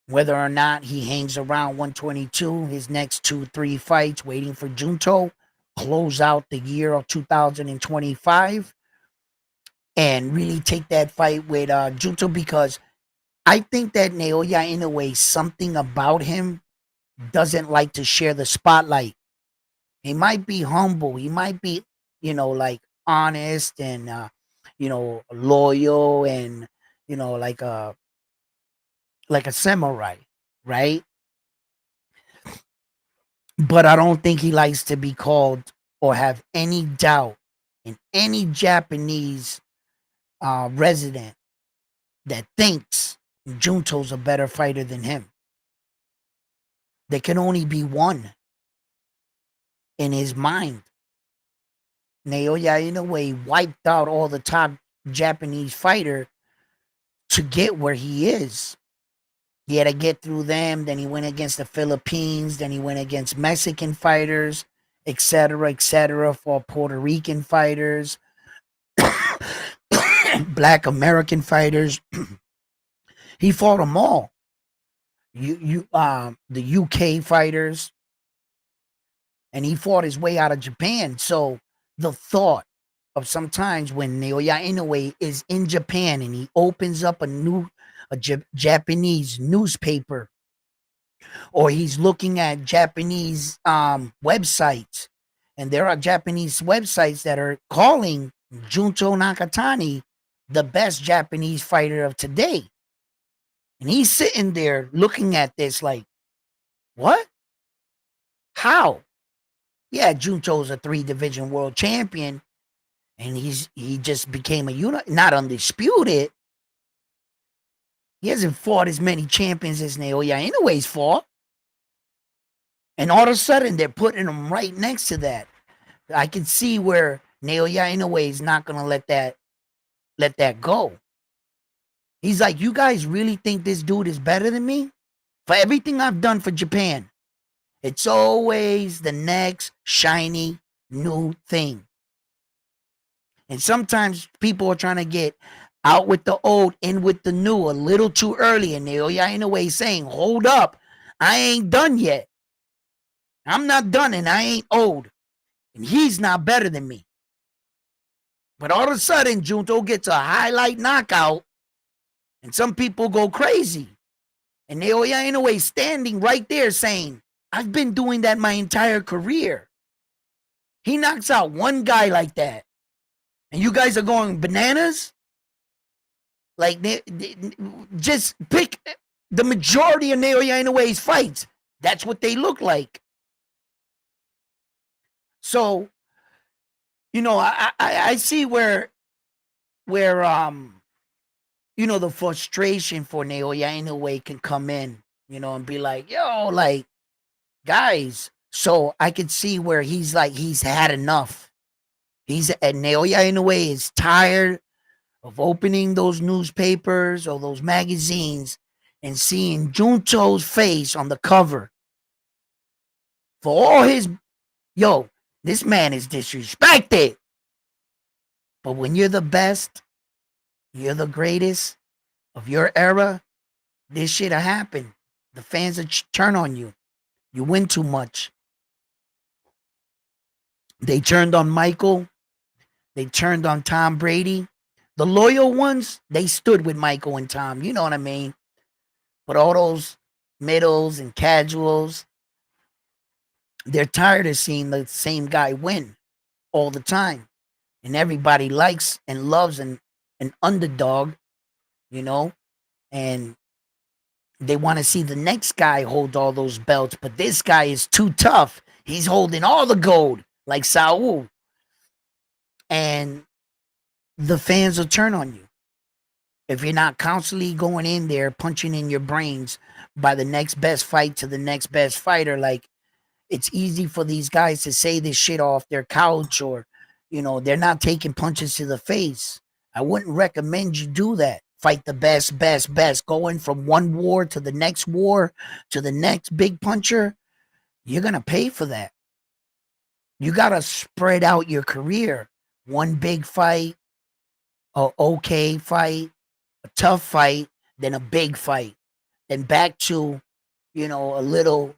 Whether or not he hangs around 122, his next 2-3 fights, waiting for Junto, close out the year of 2025, and really take that fight with Junto, because I think that Naoya Inoue, something about him doesn't like to share the spotlight. He might be humble. He might be, like honest and, loyal and, like a samurai, right? But I don't think he likes to be called or have any doubt in any Japanese resident that thinks Junto's a better fighter than him. There can only be one in his mind. Naoya Inoue wiped out all the top Japanese fighter to get where he is. He had to get through them. Then he went against the Philippines. Then he went against Mexican fighters, etc., for Puerto Rican fighters, Black American fighters. He fought them all. the UK fighters, and he fought his way out of Japan. So the thought of sometimes when Naoya Inoue is in Japan and he opens up a Japanese newspaper, or he's looking at Japanese websites, and there are Japanese websites that are calling Junto Nakatani the best Japanese fighter of today. And he's sitting there looking at this like, what? How? Yeah, Junto's a 3-division world champion, and he just became not undisputed. He hasn't fought as many champions as Naoya Inoue's fought. And all of a sudden, they're putting him right next to that. I can see where Naoya Inoue is not going to let that go. He's like, you guys really think this dude is better than me? For everything I've done for Japan, it's always the next shiny new thing. And sometimes people are trying to get out with the old, in with the new a little too early. And Naoya Inoue saying, hold up, I ain't done yet. I'm not done, and I ain't old. And he's not better than me. But all of a sudden, Junto gets a highlight knockout, and some people go crazy. And Naoya Inoue standing right there saying, I've been doing that my entire career. He knocks out one guy like that, and you guys are going bananas? Like, just pick the majority of Naoya Inoue's fights. That's what they look like. So, I see where the frustration for Naoya Inoue can come in, and be like, yo, like, guys. So I can see where he's had enough. Naoya Inoue is tired of opening those newspapers or those magazines and seeing Junto's face on the cover. For all his, this man is disrespected. But when you're the best, you're the greatest of your era, this shit'll happen. The fans will turn on you. You win too much. They turned on Michael. They turned on Tom Brady. The loyal ones, they stood with Michael and Tom. You know what I mean? But all those middles and casuals, they're tired of seeing the same guy win all the time. And everybody likes and loves an underdog, and they want to see the next guy hold all those belts. But this guy is too tough. He's holding all the gold, like Saul. And the fans will turn on you. If you're not constantly going in there, punching in your brains by the next best fight to the next best fighter, like, it's easy for these guys to say this shit off their couch, or, they're not taking punches to the face. I wouldn't recommend you do that. Fight the best. Going from one war to the next big puncher, you're going to pay for that. You got to spread out your career. One big fight, a okay fight, a tough fight, then a big fight. Then back to, a little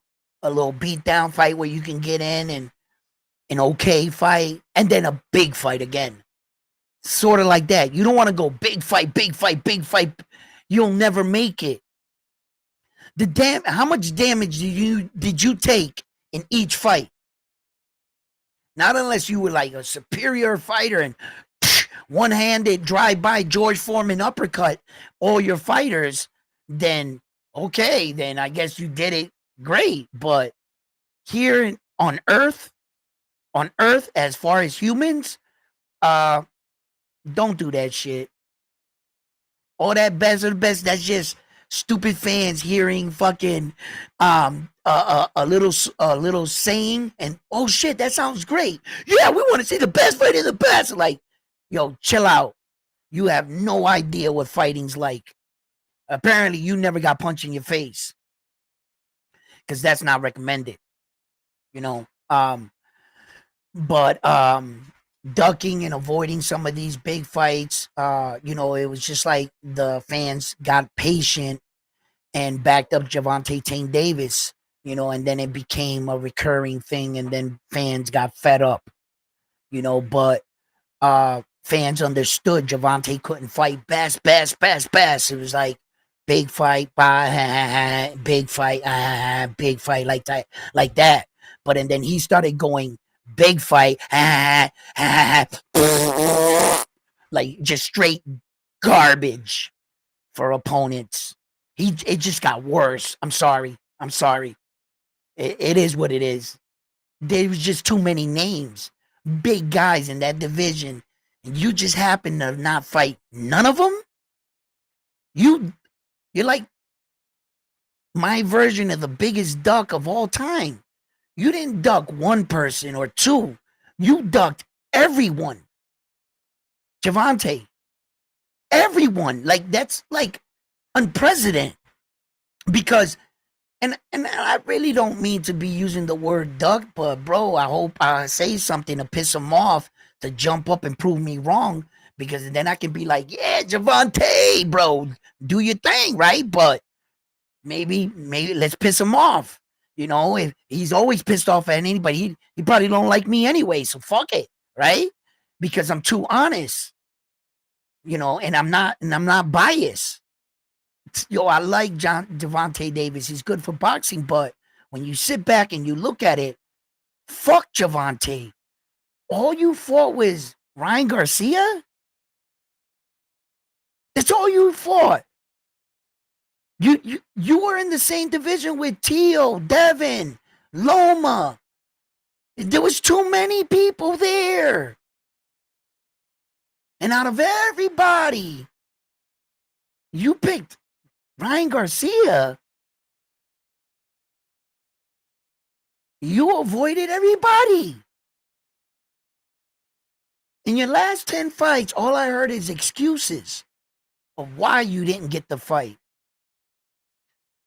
beat down fight where you can get in, and an okay fight, and then a big fight again. Sort of like that. You don't want to go big fight. You'll never make it. How much damage did you take in each fight? Not unless you were like a superior fighter and one-handed drive-by George Foreman uppercut all your fighters, then okay, then I guess you did it great. But here on Earth, as far as humans, don't do that shit. All that best of the best, that's just stupid fans hearing fucking a little saying, and oh shit, that sounds great. Yeah, we want to see the best fight of the best. Like, yo, chill out. You have no idea what fighting's like. Apparently, you never got punched in your face, because that's not recommended. But ducking and avoiding some of these big fights, it was just like the fans got patient and backed up Gervonta Tank Davis, and then it became a recurring thing, and then fans got fed up, but fans understood Gervonta couldn't fight best. It was like big fight, big fight, big fight, like that. But and then he started going big fight, like just straight garbage for opponents. It just got worse. I'm sorry. It is what it is. There was just too many names, big guys in that division, and you just happen to not fight none of them. You're like my version of the biggest duck of all time. You didn't duck one person or two. You ducked everyone. Gervonta, everyone. Like that's like unprecedented. Because and I really don't mean to be using the word duck, but bro, I hope I say something to piss him off to jump up and prove me wrong, because then I can be like, yeah, Gervonta, bro, do your thing, right? But maybe let's piss him off. If he's always pissed off at anybody, he probably don't like me anyway, so fuck it, right? Because I'm too honest, and I'm not biased. I like Gervonta Davis. He's good for boxing, but when you sit back and you look at it, fuck Gervonta. All you fought was Ryan Garcia? That's all you fought. You were in the same division with Teal, Devin, Loma. There was too many people there. And out of everybody, you picked Ryan Garcia. You avoided everybody. In your last 10 fights, all I heard is excuses of why you didn't get the fight.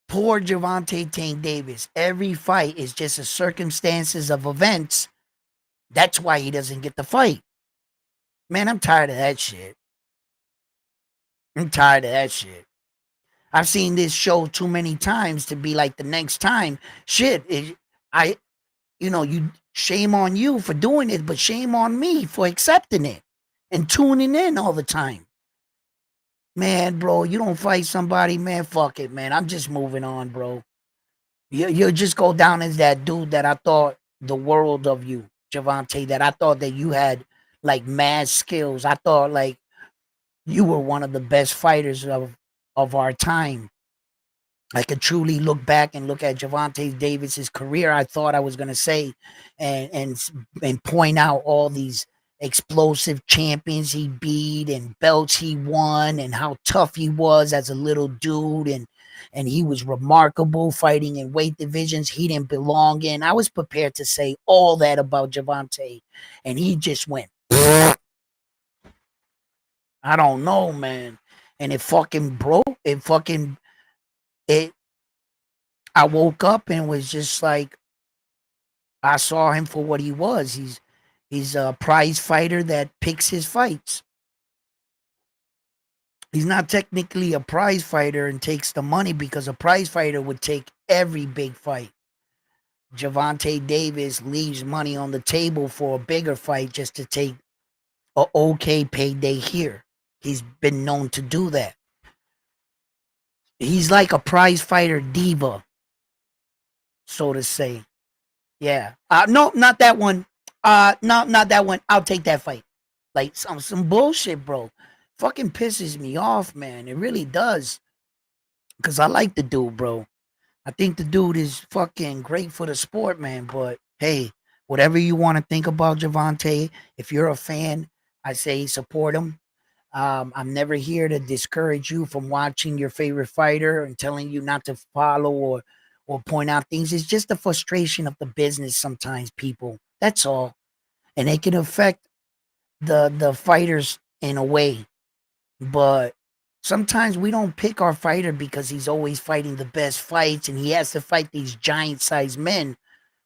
Poor Gervonta Tank Davis. Every fight is just the circumstances of events. That's why he doesn't get the fight. Man, I'm tired of that shit. I've seen this show too many times to be like the next time. Shit, you shame on you for doing it, but shame on me for accepting it and tuning in all the time. Man, bro, you don't fight somebody, man, fuck it, man. I'm just moving on, bro. You'll just go down as that dude that I thought the world of you, Gervonta, that I thought that you had like mad skills. I thought like you were one of the best fighters of our time. I could truly look back and look at Gervonta Davis's career. I thought I was gonna say, and point out all these explosive champions he beat and belts he won and how tough he was as a little dude, and he was remarkable fighting in weight divisions he didn't belong in. I was prepared to say all that about Gervonta, and he just went. I don't know, man, and it fucking broke. It. I woke up and was just like, I saw him for what he was. He's a prize fighter that picks his fights. He's not technically a prize fighter and takes the money, because a prize fighter would take every big fight. Gervonta Davis leaves money on the table for a bigger fight just to take a okay payday here. He's been known to do that. He's like a prize fighter diva, so to say. Yeah. No, not that one. No, not that one. I'll take that fight. Like some bullshit, bro. Fucking pisses me off, man. It really does. Cause I like the dude, bro. I think the dude is fucking great for the sport, man. But hey, whatever you want to think about Gervonta, if you're a fan, I say support him. I'm never here to discourage you from watching your favorite fighter and telling you not to follow or point out things. It's just the frustration of the business sometimes, people. That's all. And it can affect the fighters in a way. But sometimes we don't pick our fighter because he's always fighting the best fights and he has to fight these giant sized men.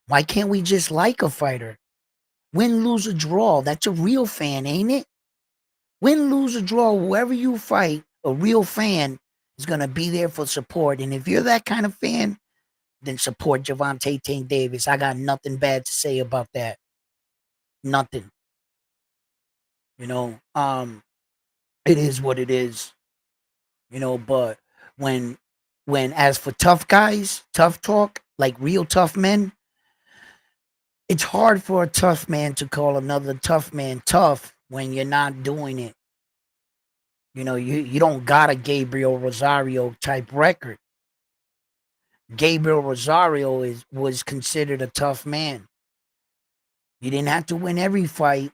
Why can't we just like a fighter? Win, lose, or draw. That's a real fan, ain't it? Win, lose, or draw, whoever you fight, a real fan is gonna be there for support. And if you're that kind of fan, then support Gervonta Tank Davis. I got nothing bad to say about that. Nothing. You know, it is what it is. You know, but when as for tough guys, tough talk, like real tough men, it's hard for a tough man to call another tough man tough when you're not doing it. You know, you don't got a Gabriel Rosario type record. Gabriel Rosario was considered a tough man. He didn't have to win every fight,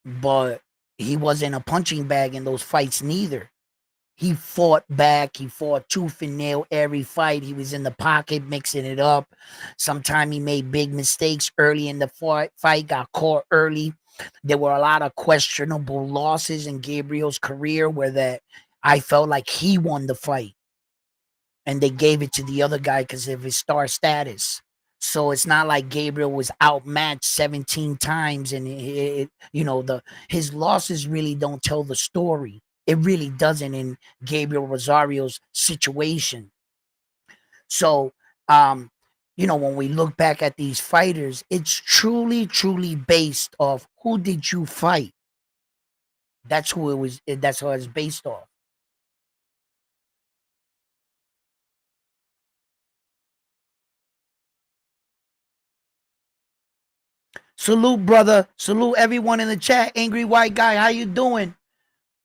but he wasn't a punching bag in those fights neither. He fought back. He fought tooth and nail every fight. He was in the pocket, mixing it up. Sometimes he made big mistakes early in the fight, got caught early. There were a lot of questionable losses in Gabriel's career where that I felt like he won the fight. And they gave it to the other guy because of his star status. So it's not like Gabriel was outmatched 17 times, and his losses really don't tell the story. It really doesn't in Gabriel Rosario's situation. So, when we look back at these fighters, it's truly, truly based off who did you fight. That's who it was. That's how it's based off. Salute, brother. Salute everyone in the chat. Angry white guy, how you doing?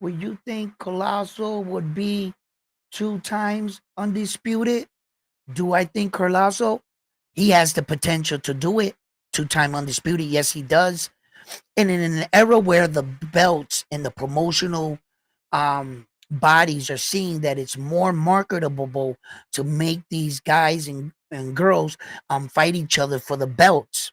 Would you think Colossal would be 2 times undisputed? Do I think Colossal? He has the potential to do it. 2-time undisputed. Yes, he does. And in an era where the belts and the promotional bodies are seeing that it's more marketable to make these guys and girls fight each other for the belts.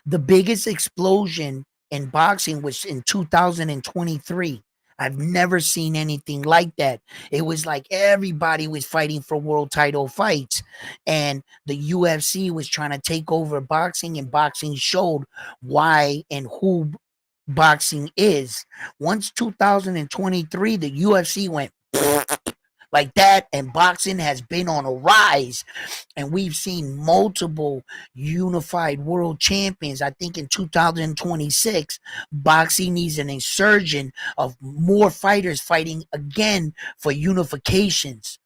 The biggest explosion in boxing was in 2023. I've never seen anything like that. It was like everybody was fighting for world title fights, and the UFC was trying to take over boxing, and boxing showed why and who boxing is. Once 2023, the UFC went like that, and boxing has been on a rise, and we've seen multiple unified world champions. I think in 2026 boxing needs an insurgent of more fighters fighting again for unifications.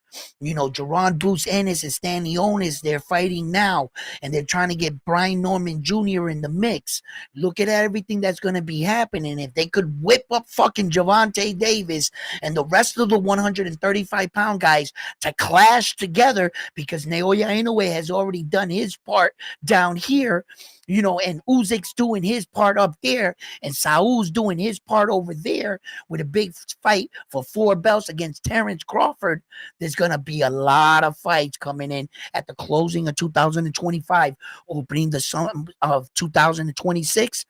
Jerron Bruce Ennis and Stanley Onis, they're fighting now, and they're trying to get Brian Norman Jr. in the mix. Look at everything that's going to be happening. If they could whip up fucking Gervonta Davis and the rest of the 135-pound guys to clash together, because Naoya Inoue has already done his part down here, and Uzyk's doing his part up there, and Saul's doing his part over there with a big fight for 4 belts against Terrence Crawford. There's going to be a lot of fights coming in at the closing of 2025, opening the summer of 2026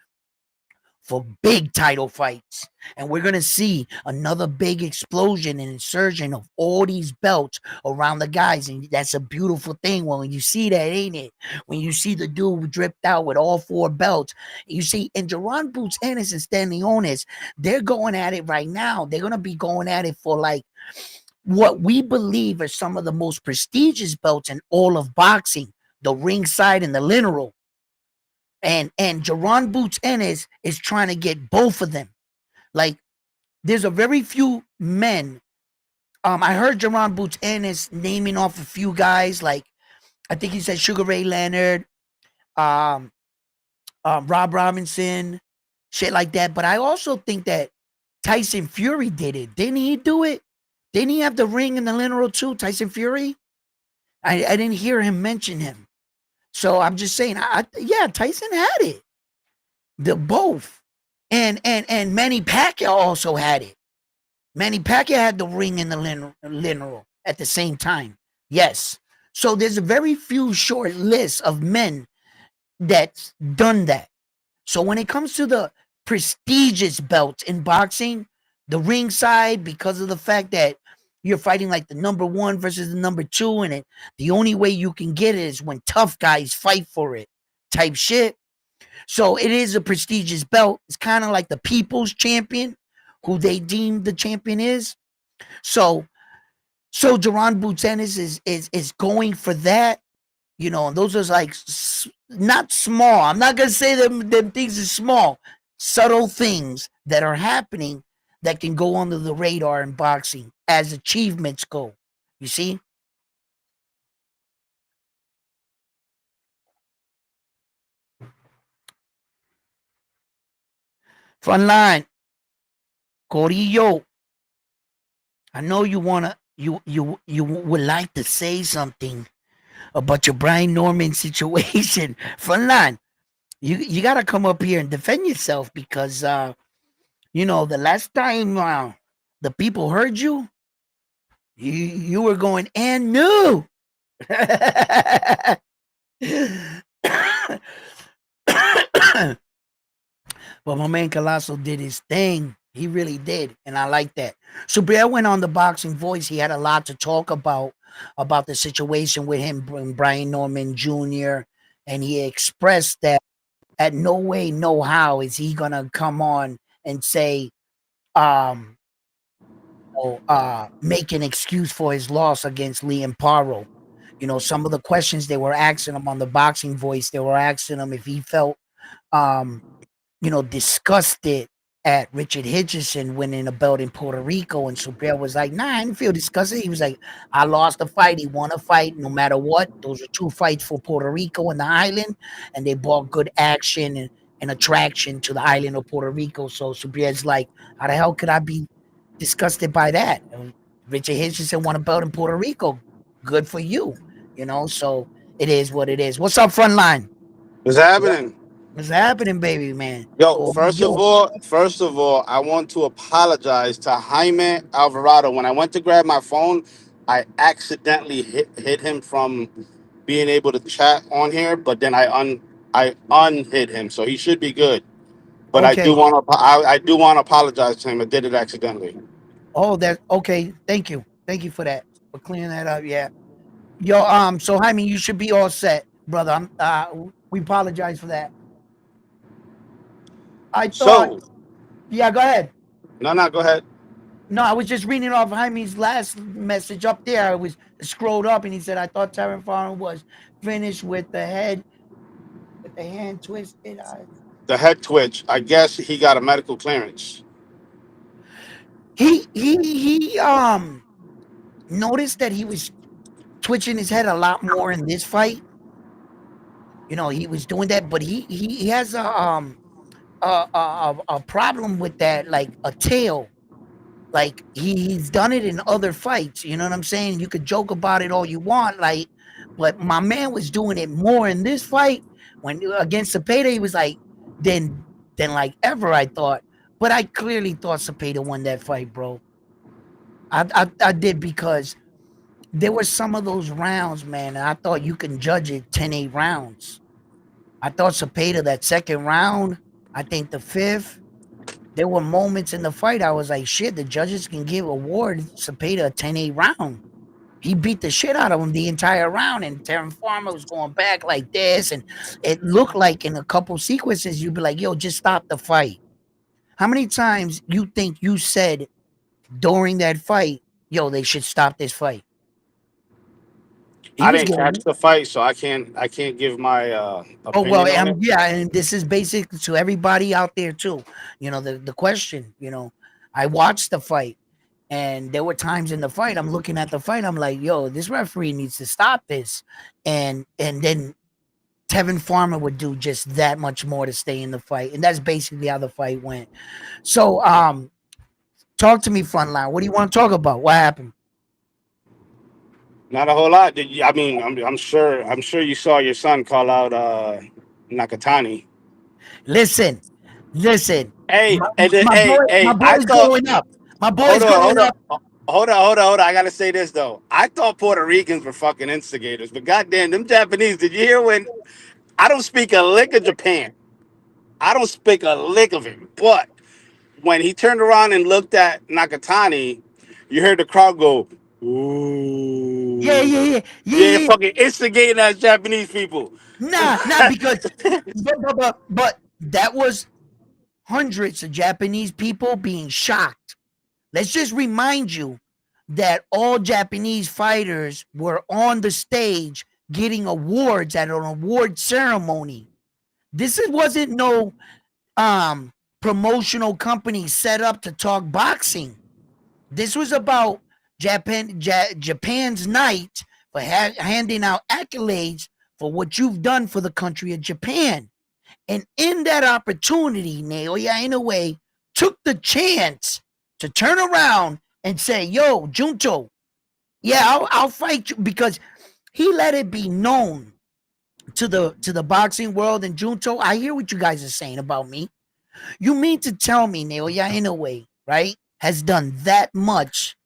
for big title fights. And we're going to see another big explosion and insurgence of all these belts around the guys. And that's a beautiful thing when you see that, ain't it? When you see the dude dripped out with all 4 belts. You see, and Jerron Boots Ennis and Stanley Onis, they're going at it right now. They're going to be going at it for like what we believe are some of the most prestigious belts in all of boxing, the ringside and the lineal. And Jerron Boots Ennis is trying to get both of them. Like, there's a very few men. I heard Jerron Boots Ennis naming off a few guys. Like, I think he said Sugar Ray Leonard, Rob Robinson, shit like that. But I also think that Tyson Fury did it. Didn't he do it? Didn't he have the ring and the lineal too, Tyson Fury? I didn't hear him mention him. So I'm just saying, yeah, Tyson had it. The both. And Manny Pacquiao also had it. Manny Pacquiao had the ring and the lineal at the same time. Yes. So there's a very few short lists of men that's done that. So when it comes to the prestigious belts in boxing, the ringside, because of the fact that you're fighting like the number 1 versus the number 2, and the only way you can get it is when tough guys fight for it, type shit. So it is a prestigious belt. It's kind of like the people's champion, who they deem the champion is. So So Duran Butenis is going for that, and those are like not small. I'm not gonna say them things are small, subtle things that are happening that can go under the radar in boxing as achievements go. You see, front line, Corillo. I know you wanna you would like to say something about your Brian Norman situation. Frontline, you gotta come up here and defend yourself because the last time the people heard you, you were going and new. But my man Colosso did his thing. He really did, and I like that. So Brielle went on the Boxing Voice. He had a lot to talk about the situation with him and Brian Norman Jr. And he expressed that at no way, no how is he gonna come on and say, um, make an excuse for his loss against Liam Paro. Some of the questions they were asking him on the Boxing Voice, they were asking him if he felt um disgusted at Richard Hitchison winning a belt in Puerto Rico. And Subriel was like, nah, I didn't feel disgusted. He was like, I lost a fight. He won a fight no matter what. Those are two fights for Puerto Rico and the island. And they brought good action and attraction to the island of Puerto Rico. So Subriel's like, how the hell could I be disgusted by that? And Richard Hitchison won a belt in Puerto Rico. Good for you. So it is what it is. What's up, Frontline? What's happening? What's happening, baby, man? Yo, Oh, first of all, I want to apologize to Jaime Alvarado. When I went to grab my phone, I accidentally hit him from being able to chat on here, but then I unhit him, so he should be good. But okay. I do want to apologize to him. I did it accidentally. Oh, that okay. Thank you. Thank you for that. For clearing that up. Yeah. Yo, so Jaime, you should be all set, brother. We apologize for that. I thought, So, yeah, go ahead. no, no, go ahead. No, I was just reading off Jaime's last message up there. I was scrolled up and he said, I thought Terran Farmer was finished with the hand twisted. The head twitch. I guess he got a medical clearance. He noticed that he was twitching his head a lot more in this fight. He was doing that, but he has a problem with that, like a tail. Like he's done it in other fights. You know what I'm saying? You could joke about it all you want, like, but my man was doing it more in this fight when against Cepeda. He was like, than like ever. I thought, but I clearly thought Cepeda won that fight, bro. I did because there were some of those rounds, man, and I thought you can judge it 10-8 rounds. I thought Cepeda that second round, I think the fifth, there were moments in the fight I was like, shit, the judges can give award Cepeda a 10-8 round. He beat the shit out of him the entire round, and Terran Farmer was going back like this, and it looked like in a couple sequences you'd be like, yo, just stop the fight. How many times you think you said during that fight, yo, they should stop this fight? He I was didn't catch getting. the fight, so I can't give my Oh well, opinion on it. yeah, and this is basic to everybody out there too. The question. I watched the fight, and there were times in the fight I'm looking at the fight, I'm like, yo, this referee needs to stop this, and then Tevin Farmer would do just that much more to stay in the fight, and that's basically how the fight went. So, talk to me, frontline. What do you want to talk about? What happened? Not a whole lot. Did you, I mean, I'm sure you saw your son call out Nakatani. Listen, listen. Hey, My, and then, my boy, hey, my I boy's thought. growing up. My Hold boy's on, hold growing on, up. hold on. I gotta say this though. I thought Puerto Ricans were fucking instigators, but goddamn, them Japanese. Did you hear when? I don't speak a lick of Japan. I don't speak a lick of it. But when he turned around and looked at Nakatani, you heard the crowd go, Yeah, "Ooh, yeah, yeah, yeah, yeah, yeah. fucking instigating as Japanese people." Nah, because but that was hundreds of Japanese people being shocked. Let's just remind you that all Japanese fighters were on the stage getting awards at an award ceremony. Wasn't no promotional company set up to talk boxing. This was about Japan's night for handing out accolades for what you've done for the country of Japan. And in that opportunity, Naoya Inoue took the chance to turn around and say, "Yo, Junto, yeah, I'll fight you," because he let it be known to the boxing world. And Junto, I hear what you guys are saying about me. You mean to tell me Naoya Inoue, right, has done that much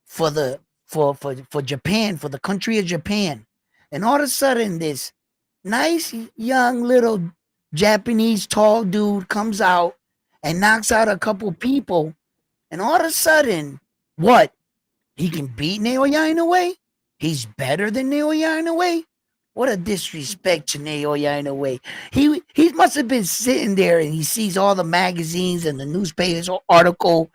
for the for Japan, for the country of Japan, and all of a sudden this nice young little Japanese tall dude comes out and knocks out a couple people, and all of a sudden, what? He can beat Naoya in a way? He's better than Naoya in a way? What a disrespect to Naoya in a way. He must have been sitting there and he sees all the magazines and the newspapers article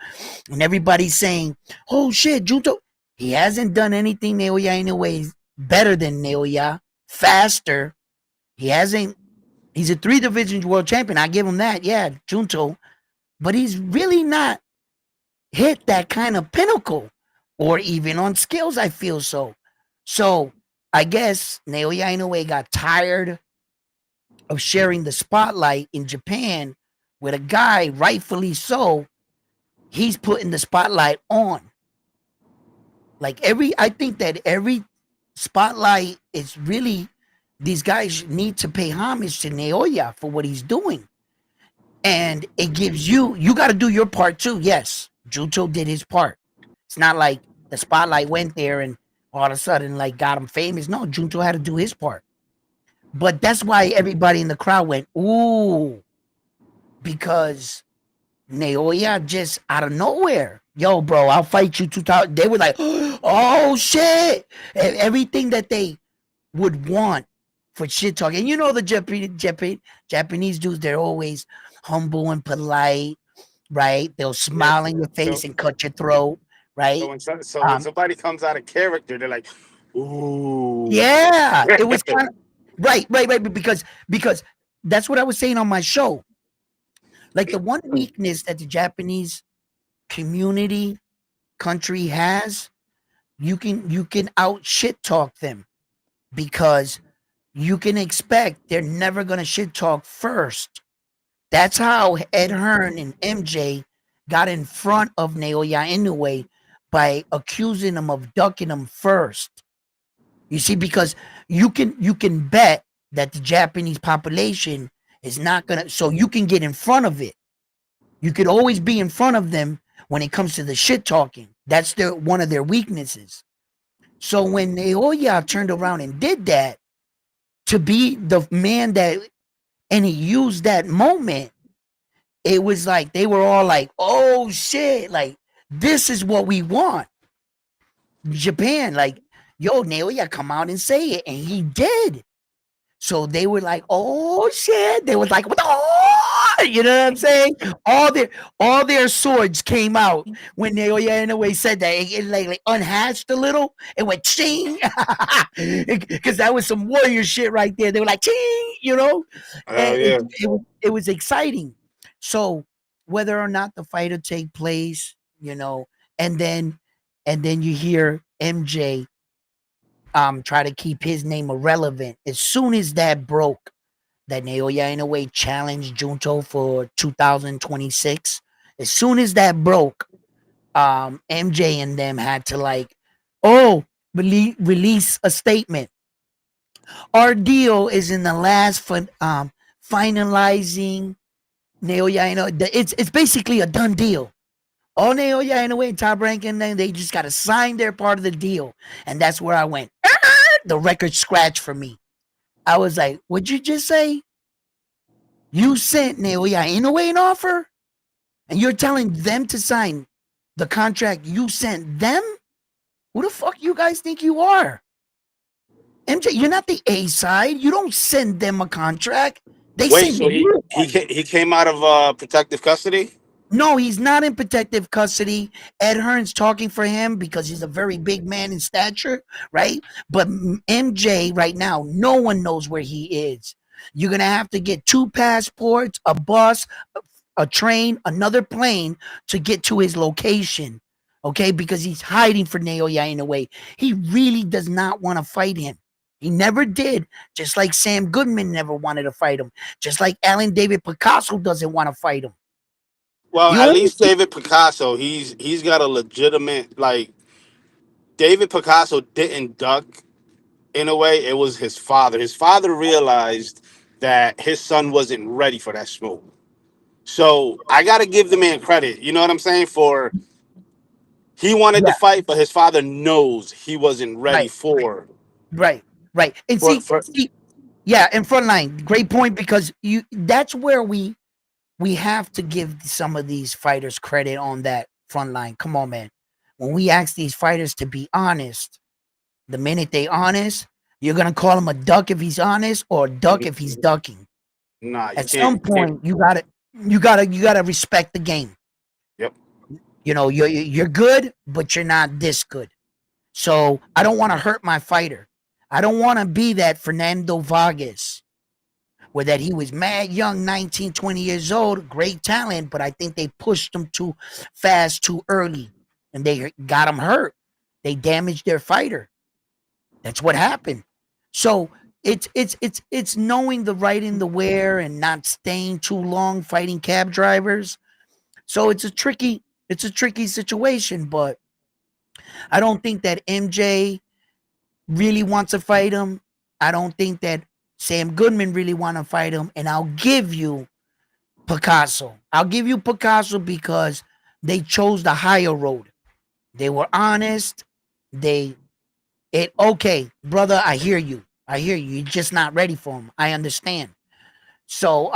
and everybody's saying, "Oh shit, Junto, he hasn't done anything Naoya in a way better than Naoya, faster. He hasn't. He's a 3 divisions world champion. I give him that. Yeah, Junto, but he's really not hit that kind of pinnacle, or even on skills. I feel so. So I guess Naoya Inoue got tired of sharing the spotlight in Japan with a guy, rightfully so. He's putting the spotlight on. I think that every spotlight is really, these guys need to pay homage to Naoya for what he's doing. And it gives you got to do your part too. Yes, Junto did his part. It's not like the spotlight went there and all of a sudden like got him famous. No, Junto had to do his part. But that's why everybody in the crowd went, ooh, because Naoya just out of nowhere. Yo, bro, I'll fight you 2000. They were like, oh shit. Everything that they would want for shit talking. And you know the Japanese dudes, they're always humble and polite, right? They'll Yeah. smile in your face So and cut your throat, right? when Um, somebody comes out of character, they're like, ooh. yeah, it was kind of right, because that's what I was saying on my show. Like the one weakness that the Japanese community country has, you can out shit talk them because you can expect they're never gonna shit talk first. That's how Ed Hearn and MJ got in front of Naoya Inoue by accusing him of ducking him first. You see, because you can bet that the Japanese population is not gonna, so you can get in front of it. You could always be in front of them when it comes to the shit talking. That's their one of their weaknesses. So when Naoya turned around and did that to be the man that, and he used that moment, it was like they were all like, "Oh shit! Like this is what we want." Japan, like, yo, Naoya, come out and say it, and he did. So they were like, "Oh shit!" They was like, "What the?" You know what I'm saying? All their swords came out when Naoya Inoue said that. It like unhatched a little. It went ching, because that was some warrior shit right there. They were like ching, Oh and it, yeah. it was it was exciting. So whether or not the fight will take place, and then you hear MJ try to keep his name irrelevant. As soon as that broke, that Naoya Inoue challenged Junto for 2026. As soon as that broke, MJ and them had to like, oh, release a statement. Our deal is in the last for finalizing Naoya Inoue. It's basically a done deal. All Naoya Inoue and Top Rank, and then they just got to sign their part of the deal, and that's where I went. The record scratch for me. I was like, "What'd you just say? You sent Naoya Inoue an offer, and you're telling them to sign the contract you sent them? Who the fuck you guys think you are? MJ, you're not the A side. You don't send them a contract. They Wait, send so you one. he came out of protective custody? No, he's not in protective custody. Ed Hearn's talking for him because he's a very big man in stature, right? But MJ right now, no one knows where he is. You're gonna have to get two passports, a bus, a train, another plane to get to his location. Okay, because he's hiding for Naoya in a way. He really does not want to fight him. He never did. Just like Sam Goodman never wanted to fight him. Just like Alan David Picasso doesn't want to fight him. Well, The at only least David Picasso, he's got a legitimate like David Picasso didn't duck in a way. It was his father. His father realized that his son wasn't ready for that smoke. So I got to give the man credit. You know what I'm saying? For he wanted to yeah, fight, but his father knows he wasn't ready right, right, right. And for see, yeah, in front line, great point because you that's where we have to give some of these fighters credit on that front line. Come on, man. When we ask these fighters to be honest, the minute they honest, you're gonna call him a duck if he's honest or a duck if he's ducking. nah. You At some can't. Can't. point, you gotta respect the game. Yep. You know, you're good, but you're not this good. So I don't want to hurt my fighter. I don't want to be that Fernando Vargas where that he was mad young, 19, 20 years old, great talent, but I think they pushed him too fast, too early, and they got him hurt. They damaged their fighter. That's what happened. So it's knowing the right and the where and not staying too long fighting cab drivers. So it's a tricky situation, but I don't think that MJ really wants to fight him. I don't think that Sam Goodman really want to fight him. And I'll give you Picasso. I'll give you Picasso because they chose the higher road. They were honest. They it okay, brother. I hear you. I hear you. You're just not ready for him. I understand. So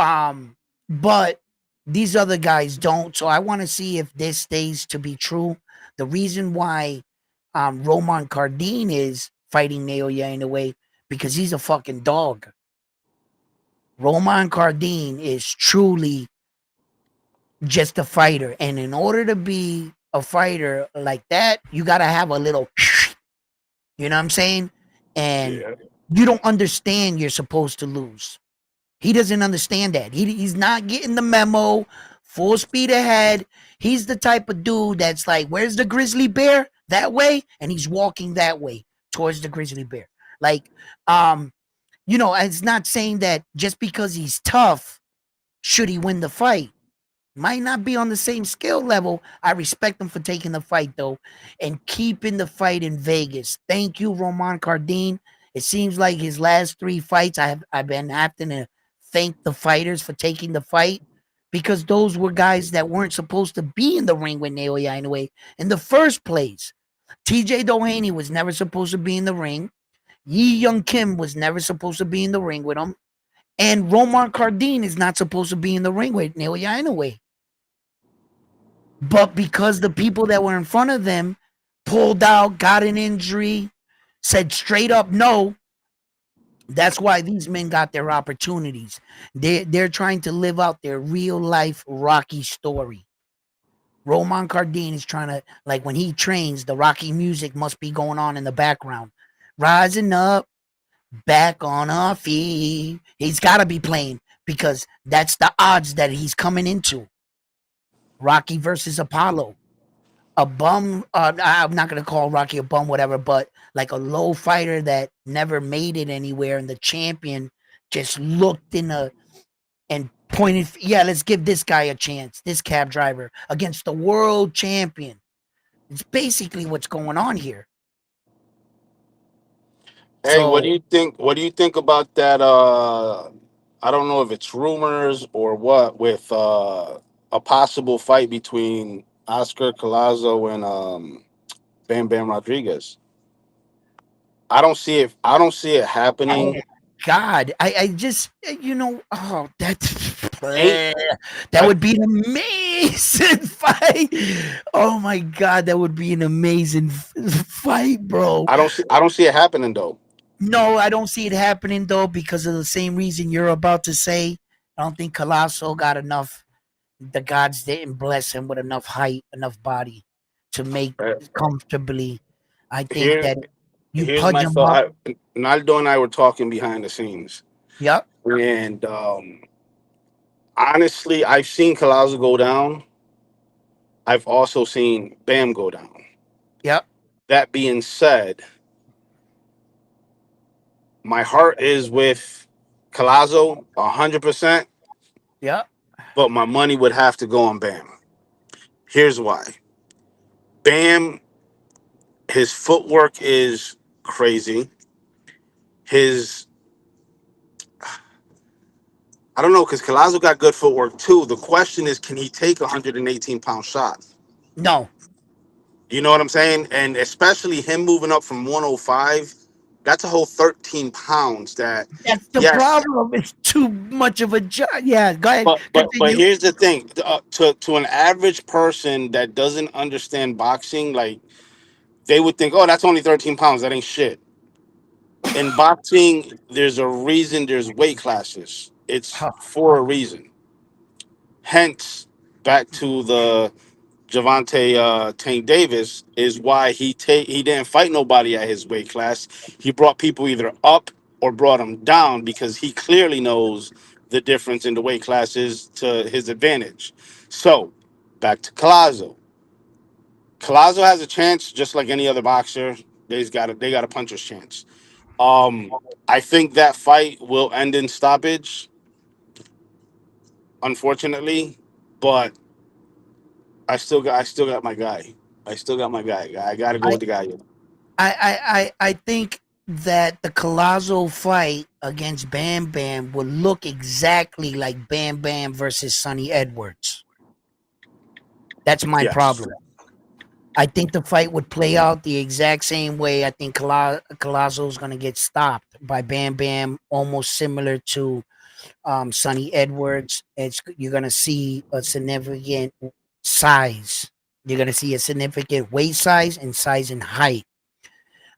but these other guys don't. So I want to see if this stays to be true. The reason why Roman Cardine is fighting Naoya in a way because he's a fucking dog. Roman Cardine is truly just a fighter. And in order to be a fighter like that, you got to have a little, you know what I'm saying? And Yeah. you don't understand you're supposed to lose. He doesn't understand that. He's not getting the memo. Full speed ahead. He's the type of dude that's like, where's the grizzly bear? That way. And he's walking that way towards the grizzly bear. Like, it's not saying that just because he's tough, should he win the fight? Might not be on the same skill level. I respect him for taking the fight though and keeping the fight in Vegas. Thank you, Roman Cardine. It seems like his last three fights, I've been having to thank the fighters for taking the fight because those were guys that weren't supposed to be in the ring with Naoya Inoue in the first place. TJ Doheny was never supposed to be in the ring. Yi Young Kim was never supposed to be in the ring with him. And Roman Cardine is not supposed to be in the ring with Naoya Inoue. But because the people that were in front of them pulled out, got an injury, said straight up no, that's why these men got their opportunities. They're trying to live out their real life Rocky story. Roman Cardine is trying to, like, when he trains, the Rocky music must be going on in the background. Rising up, back on our feet. He's got to be playing because that's the odds that he's coming into. Rocky versus Apollo. A bum, I'm not going to call Rocky a bum, whatever, but like a low fighter that never made it anywhere and the champion just looked in a and pointed, yeah, let's give this guy a chance, this cab driver against the world champion. It's basically what's going on here. Hey, what do So you think? What do you think about that? I don't know if it's rumors or what with a possible fight between Oscar Collazo and Bam Bam Rodriguez. I don't see it oh happening. God, I just oh that's Ain't that I, would be an amazing fight. Oh my God, that would be an amazing fight, bro. I don't see it happening though. No, I don't see it happening though because of the same reason you're about to say. I don't think Colosso got enough. the gods didn't bless him with enough height, enough body to make Uh, comfortably. I think Here, that you here's pudge my him up. thought. Naldo and I were talking behind the scenes, Yep, and honestly, I've seen Collazo go down. I've also seen Bam go down. yep, That being said, my heart is with Collazo 100%, yep. but my money would have to go on Bam. Here's why. Bam, his footwork is crazy. His, I don't know, because Collazo got good footwork too. The question is, can he take a 118-pound shot? No, You know what I'm saying? And especially him moving up from 105, that's a whole 13 pounds that, that's the yes. problem. It's too much of a job. Yeah, go ahead, But continue. here's the thing: to an average person that doesn't understand boxing, like they would think, "Oh, that's only 13 pounds. That ain't shit." In boxing, there's a reason. There's weight classes. It's Huh. for a reason. Hence, back to the Javante Tank Davis is why he didn't fight nobody at his weight class. He brought people either up or brought them down because he clearly knows the difference in the weight classes to his advantage. So back to Collazo. Collazo has a chance just like any other boxer. They got a puncher's chance. I think that fight will end in stoppage, unfortunately, but I still got my guy. I still got my guy. I got to go I, with the guy. I think that the Colossal fight against Bam Bam would look exactly like Bam Bam versus Sonny Edwards. That's my Yes. problem. I think the fight would play out the exact same way. I think Colossal is going to get stopped by Bam Bam, almost similar to Sonny Edwards. You're going to see a significant size. You're going to see a significant weight size and size and height.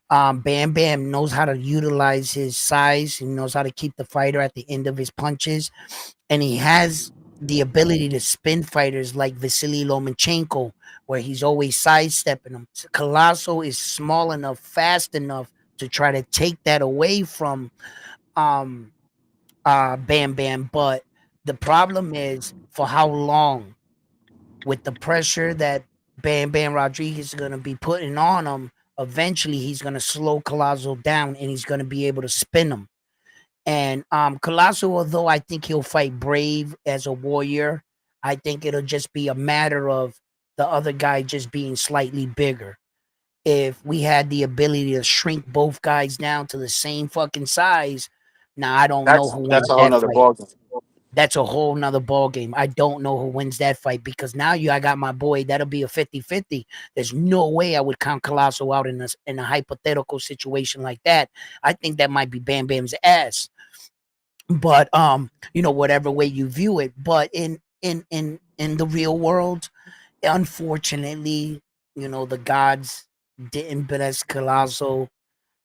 Bam Bam knows how to utilize his size. He knows how to keep the fighter at the end of his punches, and he has the ability to spin fighters like Vasily Lomachenko, where he's always sidestepping them. Colossal is small enough, fast enough to try to take that away from um Bam Bam. But the problem is for how long, with the pressure that Bam Bam Rodriguez is going to be putting on him, eventually he's going to slow Colossal down and he's going to be able to spin him. And Colossal, although I think he'll fight brave as a warrior, I think it'll just be a matter of the other guy just being slightly bigger. If we had the ability to shrink both guys down to the same fucking size, now I don't know That's who that's wins a whole that nother fight. ballgame. That's a whole nother ball game. I don't know who wins that fight because now I got my boy. That'll be a 50-50. There's no way I would count Colossal out in a hypothetical situation like that. I think that might be Bam Bam's ass. But whatever way you view it. But in the real world, unfortunately, the gods didn't bless Colossal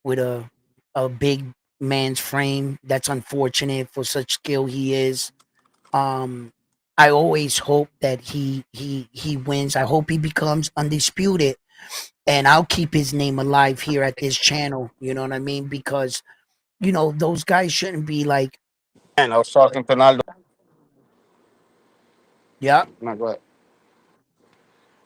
with a big man's frame. That's unfortunate for such skill he is. um, I always hope that he wins. I hope he becomes undisputed, and I'll keep his name alive here at this channel. You know what I mean? Because those guys shouldn't be like, And I was talking to Naldo. yeah, No, go ahead.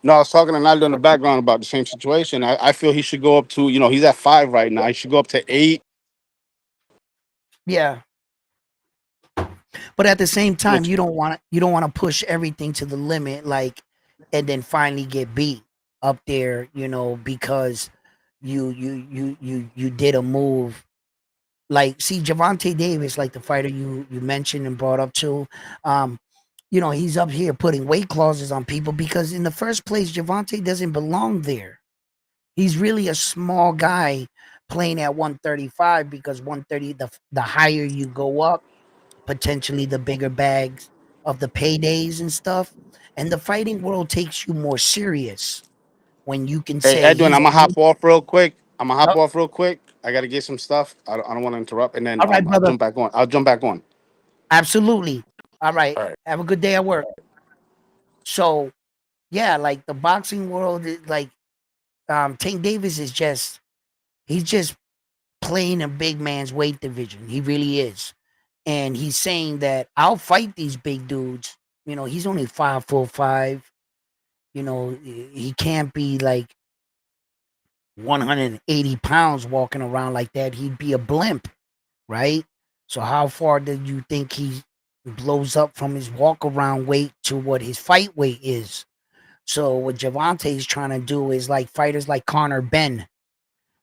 No, I was talking to Naldo in the background about the same situation. I feel he should go up to, he's at 5 right now. He should go up to 8. yeah. But at the same time, Which, you don't want to push everything to the limit, like, and then finally get beat up there, because you did a move. Like, see, Javante Davis, like the fighter you mentioned and brought up too, he's up here putting weight clauses on people because in the first place, Javante doesn't belong there. He's really a small guy playing at 135 because 130, the higher you go up, potentially the bigger bags of the paydays and stuff. And the fighting world takes you more serious when you can hey, say Edwin, he's I'm a going to hop good. off real quick. I'm going to hop Yep. off real quick. I got to get some stuff. I don't want to interrupt. And then All right, I'll brother. jump back on. I'll jump back on. Absolutely. All right. All right. Have a good day at work. So yeah, like the boxing world, like Tank Davis is just he's just playing a big man's weight division. He really is. And he's saying that I'll fight these big dudes. You know, he's only 5'5". You know, he can't be like 180 pounds walking around like that. He'd be a blimp, right? So how far do you think he blows up from his walk around weight to what his fight weight is? So what Javante's trying to do is like fighters like Connor Ben.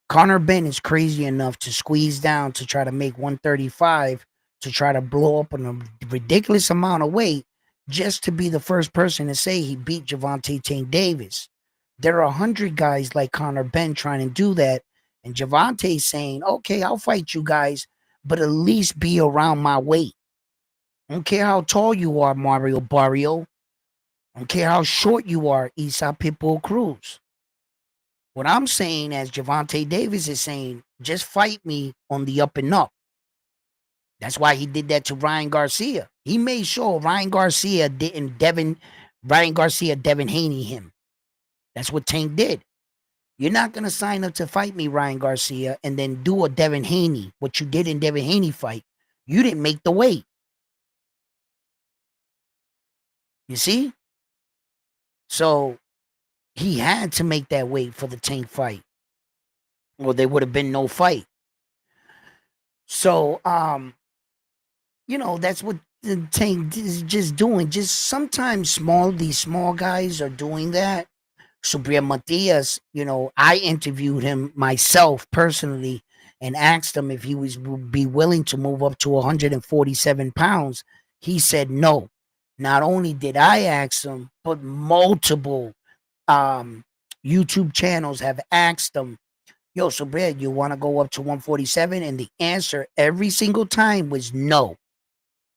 Connor Ben is crazy enough to squeeze down to try to make 135 to try to blow up on a ridiculous amount of weight just to be the first person to say he beat Javante Tank Davis. There are 100 guys like Connor Ben trying to do that. And Javante's saying, okay, I'll fight you guys, but at least be around my weight. I don't care how tall you are, Mario Barrio. I don't care how short you are, Isa Pitbull Cruz. What I'm saying, as Javante Davis is saying, just fight me on the up and up. That's why he did that to Ryan Garcia. He made sure Ryan Garcia Devin Haney him. That's what Tank did. You're not gonna sign up to fight me, Ryan Garcia, and then do a Devin Haney. What you did in Devin Haney fight, you didn't make the weight. You see? So he had to make that weight for the Tank fight, or there would have been no fight. So, you know, that's what the Tank is just doing. Just sometimes these small guys are doing that. Subriel Matias, you know, I interviewed him myself personally and asked him if he would be willing to move up to 147 pounds. He said no. Not only did I ask him, but multiple YouTube channels have asked him, yo, Subriel, you want to go up to 147? And the answer every single time was no.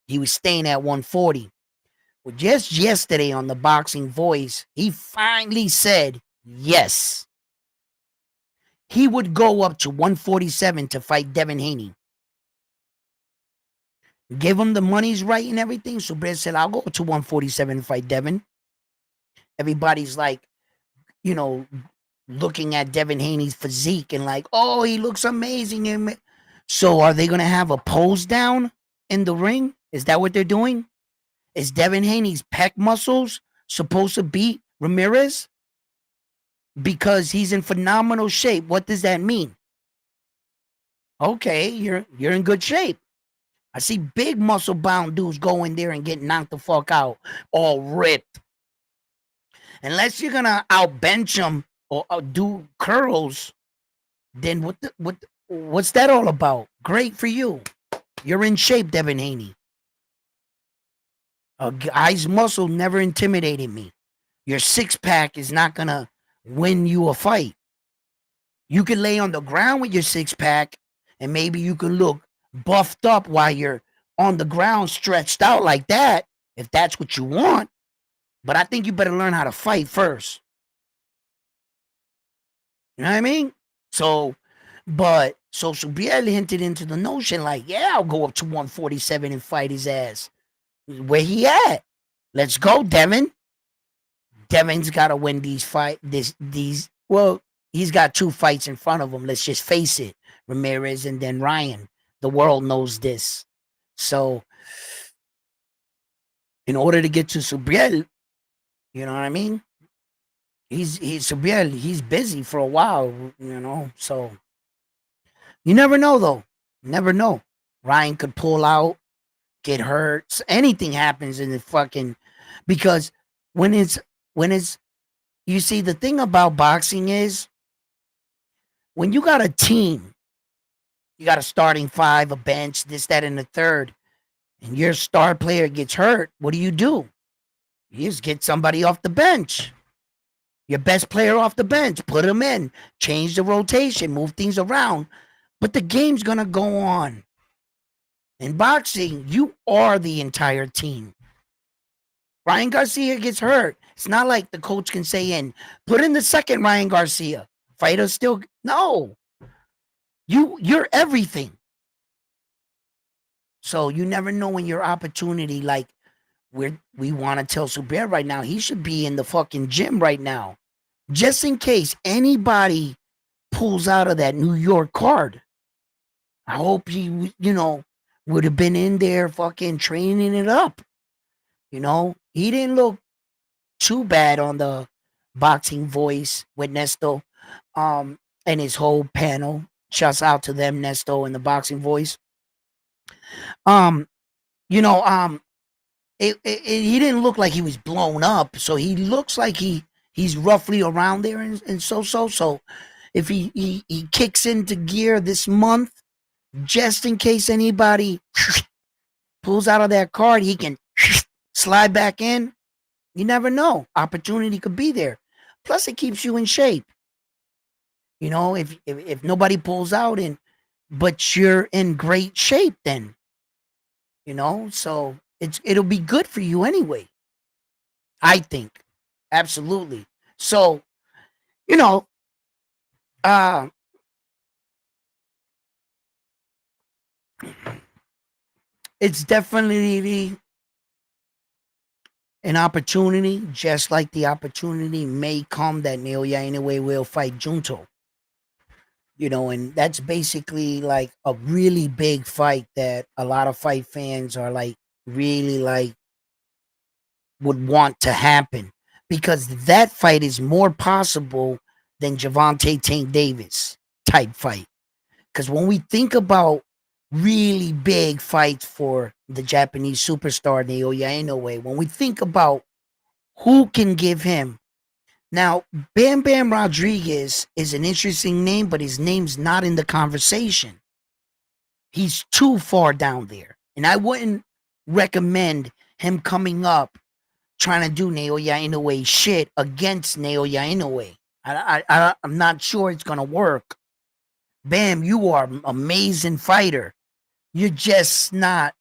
He was staying at 140. Well, just yesterday on the Boxing Voice, he finally said yes. He would go up to 147 to fight Devin Haney. Give him the money's right and everything. So Brad said, I'll go to 147 and fight Devin. Everybody's like, you know, looking at Devin Haney's physique and like, oh, he looks amazing. So are they going to have a pose down in the ring? Is that what they're doing? Is Devin Haney's pec muscles supposed to beat Ramirez? Because he's in phenomenal shape. What does that mean? Okay, you're in good shape. I see big muscle bound dudes go in there and get knocked the fuck out, all ripped. Unless you're gonna outbench them or do curls, then what's that all about? Great for you. You're in shape, Devin Haney. A guy's muscle never intimidated me. Your six pack is not gonna win you a fight. You can lay on the ground with your six pack, and maybe you can look buffed up while you're on the ground, stretched out like that, if that's what you want. But I think you better learn how to fight first. You know what I mean? So Subriel hinted into the notion like, yeah, I'll go up to 147 and fight his ass. Where he at? Let's go, Devin. Devin's got to win these well, he's got two fights in front of him. Let's just face it. Ramirez and then Ryan. The world knows this. So in order to get to Subriel, you know what I mean? He's Subriel, he's busy for a while, you know. So you never know though. Never know. Ryan could pull out, get hurt. Anything happens in the fucking because when it's you see the thing about boxing is when you got a team, you got a starting five, a bench, this, that, and the third, and your star player gets hurt, what do? You just get somebody off the bench. Your best player off the bench, put him in, change the rotation, move things around. But the game's going to go on. In boxing, you are the entire team. Ryan Garcia gets hurt. It's not like the coach can say put in the second Ryan Garcia. Fighter still, no. You're everything. So you never know when your opportunity, like we want to tell Subir right now he should be in the fucking gym right now, just in case anybody pulls out of that New York card. I hope he, would have been in there fucking training it up. He didn't look too bad on the boxing voice with Nesto, and his whole panel. Shouts out to them, Nesto, and the boxing voice. Um, you know, he didn't look like he was blown up, so he looks like he's roughly around there, and so. If he kicks into gear this month, just in case anybody pulls out of that card, he can slide back in. You never know. Opportunity could be there. Plus, it keeps you in shape. If nobody pulls out and but you're in great shape, then so it'll be good for you anyway. I think absolutely. So you know, uh, it's definitely an opportunity, just like the opportunity may come that Naoya Inoue will fight Junto. And that's basically like a really big fight that a lot of fight fans are like really like would want to happen because that fight is more possible than Javante Tank Davis type fight. Because when we think about really big fights for the Japanese superstar Naoya Inoue, when we think about who can give him now, Bam Bam Rodriguez is an interesting name, but his name's not in the conversation. He's too far down there. And I wouldn't recommend him coming up trying to do Naoya Inoue shit against Naoya Inoue. I'm not sure it's going to work. Bam, you are an amazing fighter. You're just not,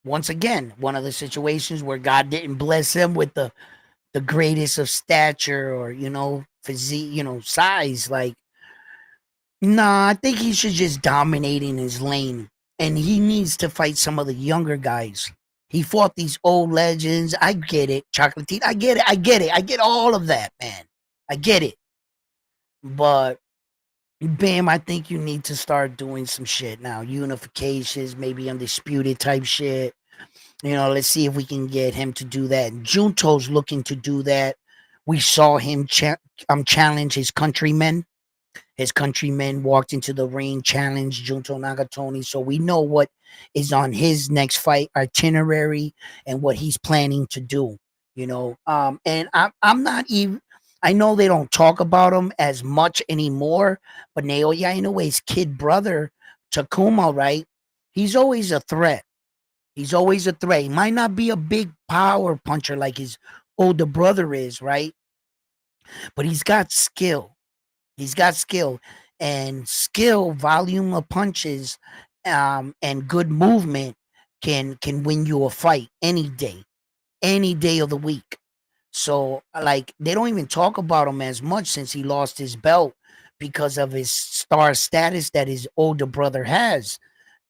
once again, one of the situations where God didn't bless him with the greatest of stature or physique, size. Like, nah, I think he should just dominate in his lane, and he needs to fight some of the younger guys. He fought these old legends. I get it, Chocolatine. I get it. I get it. I get all of that, man. I get it. But Bam, I think you need to start doing some shit now. Unifications, maybe undisputed type shit. Let's see if we can get him to do that. Junto's looking to do that. We saw him challenge his countrymen. His countrymen walked into the ring, challenged Junto Nakatani. So we know what is on his next fight itinerary and what he's planning to do. And I'm not even. I know they don't talk about him as much anymore, but Naoya Inoue's kid brother Takuma, right? He's always a threat. He's always a threat. He might not be a big power puncher like his older brother is, right? But he's got skill. He's got skill, and skill, volume of punches, and good movement can win you a fight any day of the week. So like they don't even talk about him as much since he lost his belt because of his star status that his older brother has.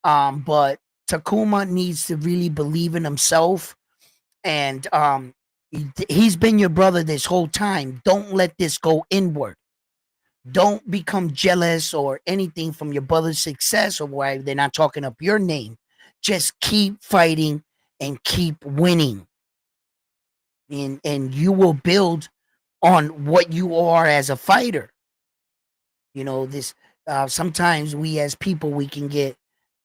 But Takuma needs to really believe in himself, and he's been your brother this whole time. Don't let this go inward. Don't become jealous or anything from your brother's success or why they're not talking up your name. Just keep fighting and keep winning. And you will build on what you are as a fighter. This sometimes we as people we can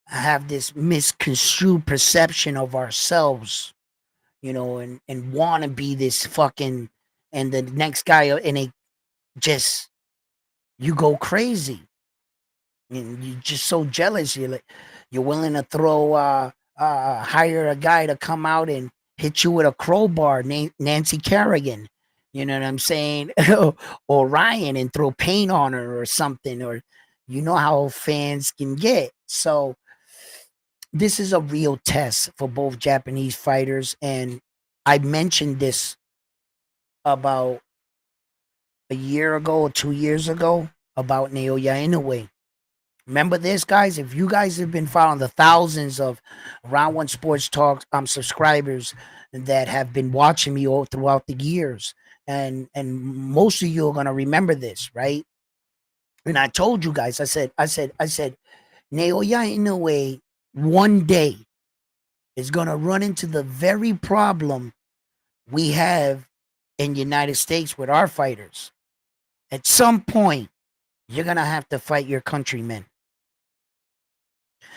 have this misconstrued perception of ourselves, and want to be this fucking and the next guy and it just you go crazy. And you're just so jealous. You're willing to hire a guy to come out and hit you with a crowbar, Nancy Kerrigan. You know what I'm saying? Or Ryan and throw paint on her or something. Or you know how fans can get. So this is a real test for both Japanese fighters. And I mentioned this about a year ago or 2 years ago about Naoya Inoue. Remember this, guys. If you guys have been following the thousands of Round One Sports Talk subscribers that have been watching me all throughout the years, and most of you are gonna remember this, right? And I told you guys, I said, Naoya Inoue one day is gonna run into the very problem we have in United States with our fighters. At some point, you're gonna have to fight your countrymen.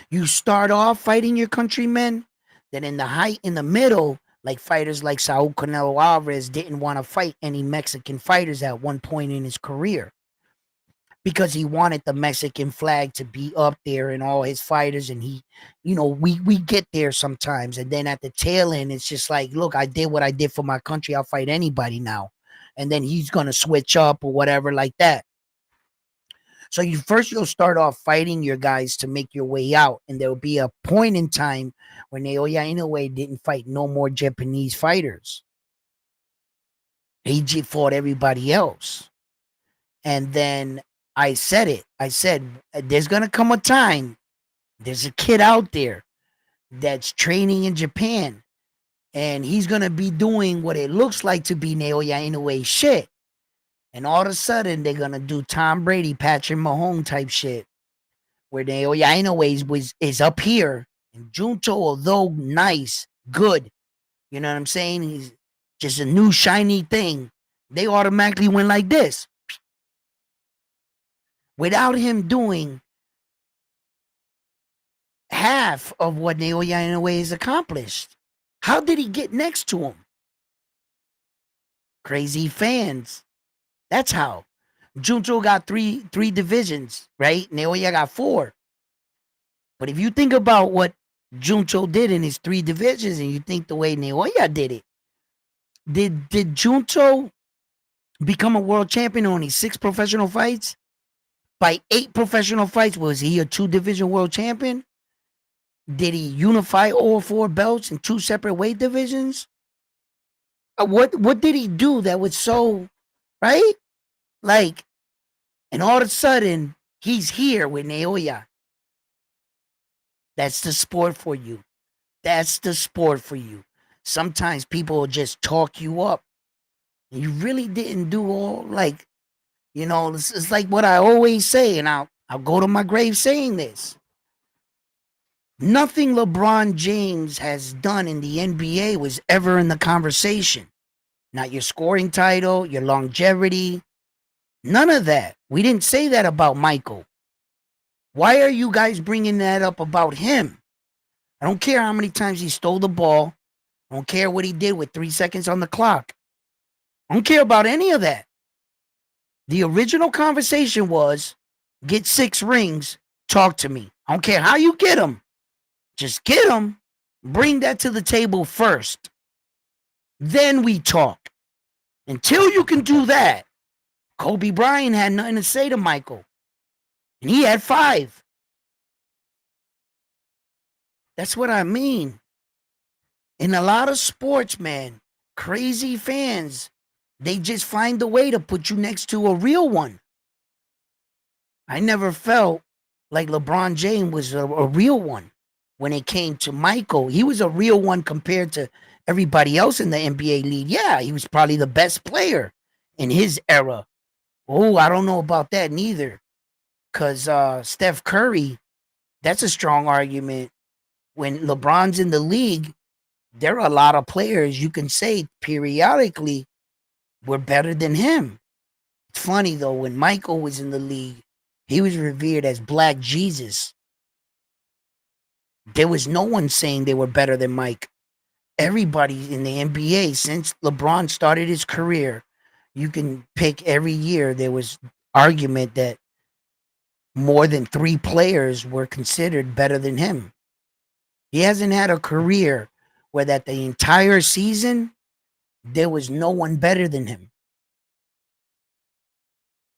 You start off fighting your countrymen, then in the middle, like fighters like Saul Canelo Alvarez didn't want to fight any Mexican fighters at one point in his career because he wanted the Mexican flag to be up there and all his fighters. And he, we get there sometimes, and then at the tail end, it's just like, look, I did what I did for my country. I'll fight anybody now, and then he's gonna switch up or whatever like that. So you'll start off fighting your guys to make your way out, and there will be a point in time when Naoya Inoue didn't fight no more Japanese fighters. He fought everybody else, and then I said it. I said there's gonna come a time. There's a kid out there that's training in Japan, and he's gonna be doing what it looks like to be Naoya Inoue shit. And all of a sudden, they're gonna do Tom Brady, Patrick Mahomes type shit, where Naoya Inoue is up here, and Junto, although nice, good, you know what I'm saying? He's just a new shiny thing. They automatically went like this, without him doing half of what Naoya Inoue has accomplished. How did he get next to him? Crazy fans. That's how. Junto got three divisions, right? Naoya got 4. But if you think about what Junto did in his 3 divisions, and you think the way Naoya did it, did Junto become a world champion on his 6 professional fights? By 8 professional fights, was he a 2-division world champion? Did he unify all 4 belts in 2 separate weight divisions? What did he do that was so, right? Like, and all of a sudden, he's here with Naoya. That's the sport for you. That's the sport for you. Sometimes people will just talk you up. You really didn't do all, like, it's like what I always say, and I'll go to my grave saying this. Nothing LeBron James has done in the NBA was ever in the conversation. Not your scoring title, your longevity, none of that. We didn't say that about Michael. Why are you guys bringing that up about him? I don't care how many times he stole the ball. I don't care what he did with 3 seconds on the clock. I don't care about any of that. The original conversation was, get 6 rings, talk to me. I don't care how you get them. Just get them. Bring that to the table first. Then we talk. Until you can do that, Kobe Bryant had nothing to say to Michael. And he had 5. That's what I mean. In a lot of sports, man, crazy fans, they just find a way to put you next to a real one. I never felt like LeBron James was a real one when it came to Michael. He was a real one compared to everybody else in the NBA league. Yeah, he was probably the best player in his era. Oh, I don't know about that neither. Because Steph Curry, that's a strong argument. When LeBron's in the league, there are a lot of players you can say periodically were better than him. It's funny, though, when Michael was in the league, he was revered as Black Jesus. There was no one saying they were better than Mike. Everybody in the NBA, since LeBron started his career, you can pick every year, there was argument that more than 3 players were considered better than him. He hasn't had a career where that the entire season, there was no one better than him.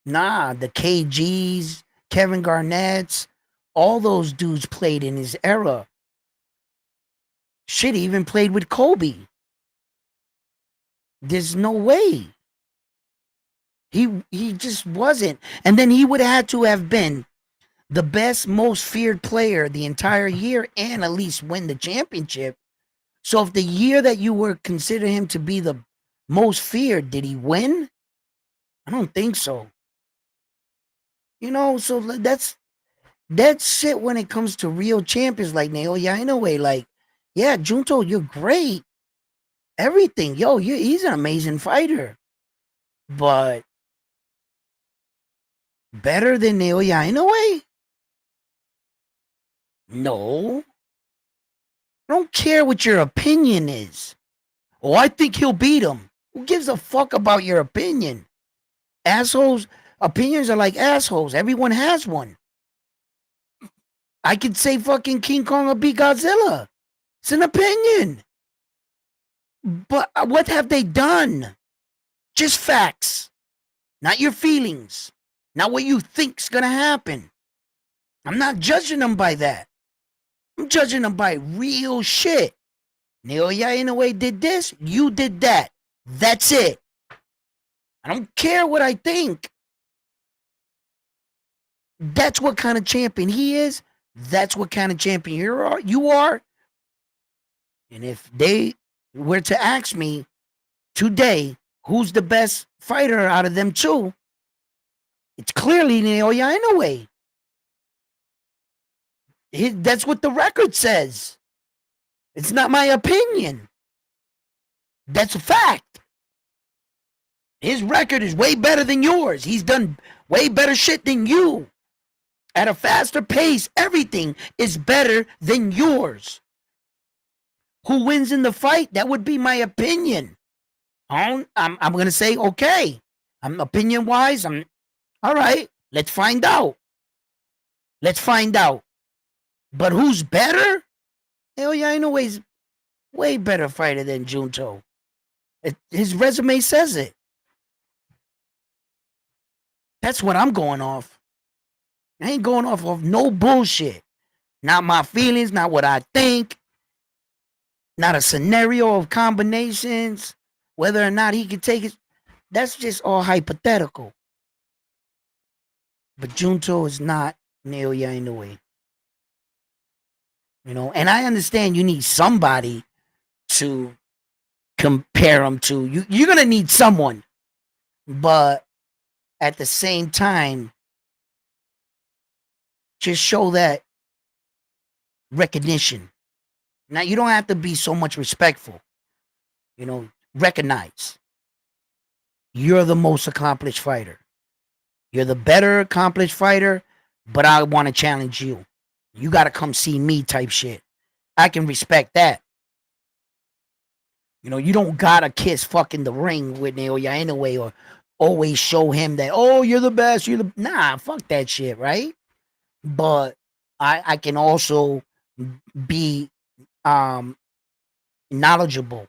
Nah, the KGs, Kevin Garnett's, all those dudes played in his era. Shit, he even played with Kobe. There's no way. He just wasn't. And then he would have had to have been the best, most feared player the entire year and at least win the championship. So if the year that you were considering him to be the most feared, did he win? I don't think so. So that's shit when it comes to real champions like Naoya Inoue. Like, yeah, Junto, you're great. Everything. Yo, he's an amazing fighter. But better than Naoya Inoue? No. I don't care what your opinion is. Oh, I think he'll beat him. Who gives a fuck about your opinion? Assholes, opinions are like assholes. Everyone has one. I could say fucking King Kong will beat Godzilla. It's an opinion. But what have they done? Just facts. Not your feelings. Not what you think's gonna happen. I'm not judging them by that. I'm judging them by real shit. Naoya Inoue did this, you did that. That's it. I don't care what I think. That's what kind of champion he is. That's what kind of champion you are. And if they were to ask me today, who's the best fighter out of them two, it's clearly Naoya Inoue. That's what the record says. It's not my opinion. That's a fact. His record is way better than yours. He's done way better shit than you. At a faster pace, everything is better than yours. Who wins in the fight? That would be my opinion. I'm going to say, okay. I'm opinion-wise, all right. Let's find out. But who's better? Naoya Inoue's way better fighter than Junto. His resume says it. That's what I'm going off. I ain't going off of no bullshit. Not my feelings, not what I think. Not a scenario of combinations. Whether or not he can take it. That's just all hypothetical. But Junto is not Naoya Inoue. And I understand you need somebody to compare him to. You're going to need someone. But at the same time, just show that recognition. Now, you don't have to be so much respectful. Recognize. You're the most accomplished fighter. You're the better accomplished fighter, but I want to challenge you. You got to come see me type shit. I can respect that. You don't got to kiss fucking the ring with Naoya Inoue or always show him that, oh, you're the best. Nah, fuck that shit, right? But I can also be knowledgeable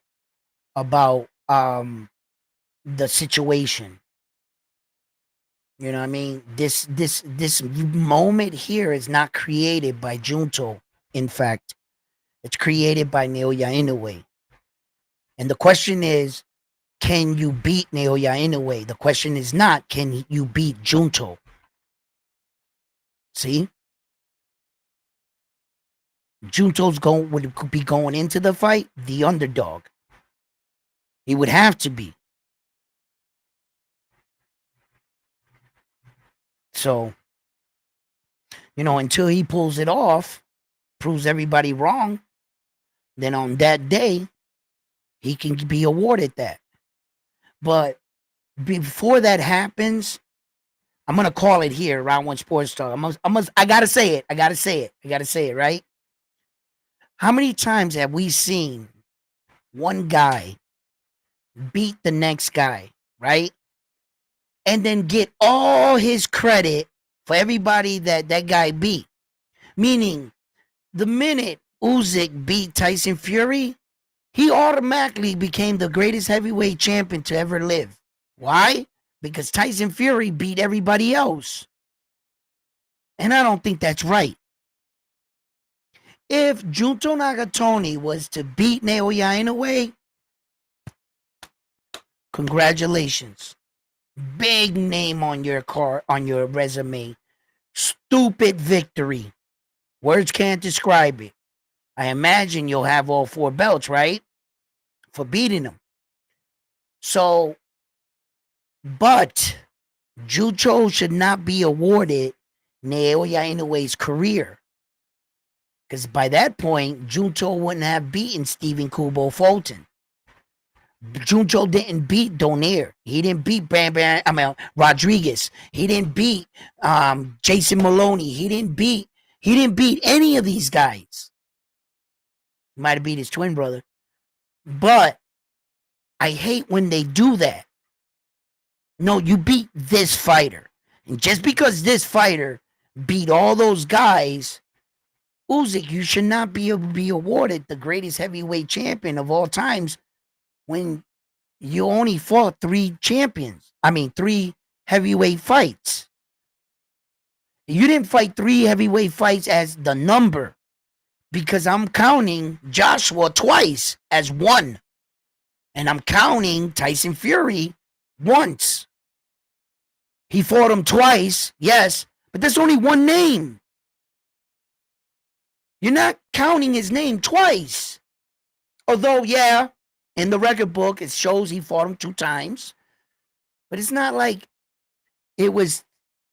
about the situation. You know what I mean? This moment here is not created by Junto. In fact, it's created by Naoya Inoue. And the question is, can you beat Naoya Inoue? The question is not, can you beat Junto? See? Junto's would be going into the fight the underdog. He would have to be. So, until he pulls it off, proves everybody wrong, then on that day, he can be awarded that. But before that happens, I'm gonna call it here, Round One Sports Talk. I gotta say it, right? How many times have we seen one guy beat the next guy, right? And then get all his credit for everybody that guy beat. Meaning, the minute Usyk beat Tyson Fury, he automatically became the greatest heavyweight champion to ever live. Why? Because Tyson Fury beat everybody else. And I don't think that's right. If Junto Nakatani was to beat Naoya Inoue, congratulations. Big name on your resume. Stupid victory. Words can't describe it. I imagine you'll have all 4 belts, right? For beating him. So, but Jucho should not be awarded Naoya Inoue's career. Because by that point, Junto wouldn't have beaten Stephen Kubo Fulton. Junto didn't beat Donaire. He didn't beat Rodriguez. He didn't beat Jason Maloney. He didn't beat any of these guys. He might have beat his twin brother. But I hate when they do that. No, you beat this fighter. And just because this fighter beat all those guys, Usyk, you should not be able to be awarded the greatest heavyweight champion of all times when you only fought 3 champions. I mean, 3 heavyweight fights. You didn't fight 3 heavyweight fights as the number because I'm counting Joshua twice as 1. And I'm counting Tyson Fury once. He fought him twice, yes, but there's only 1 name. You're not counting his name twice. Although, yeah, in the record book, it shows he fought him 2 times. But it's not like it was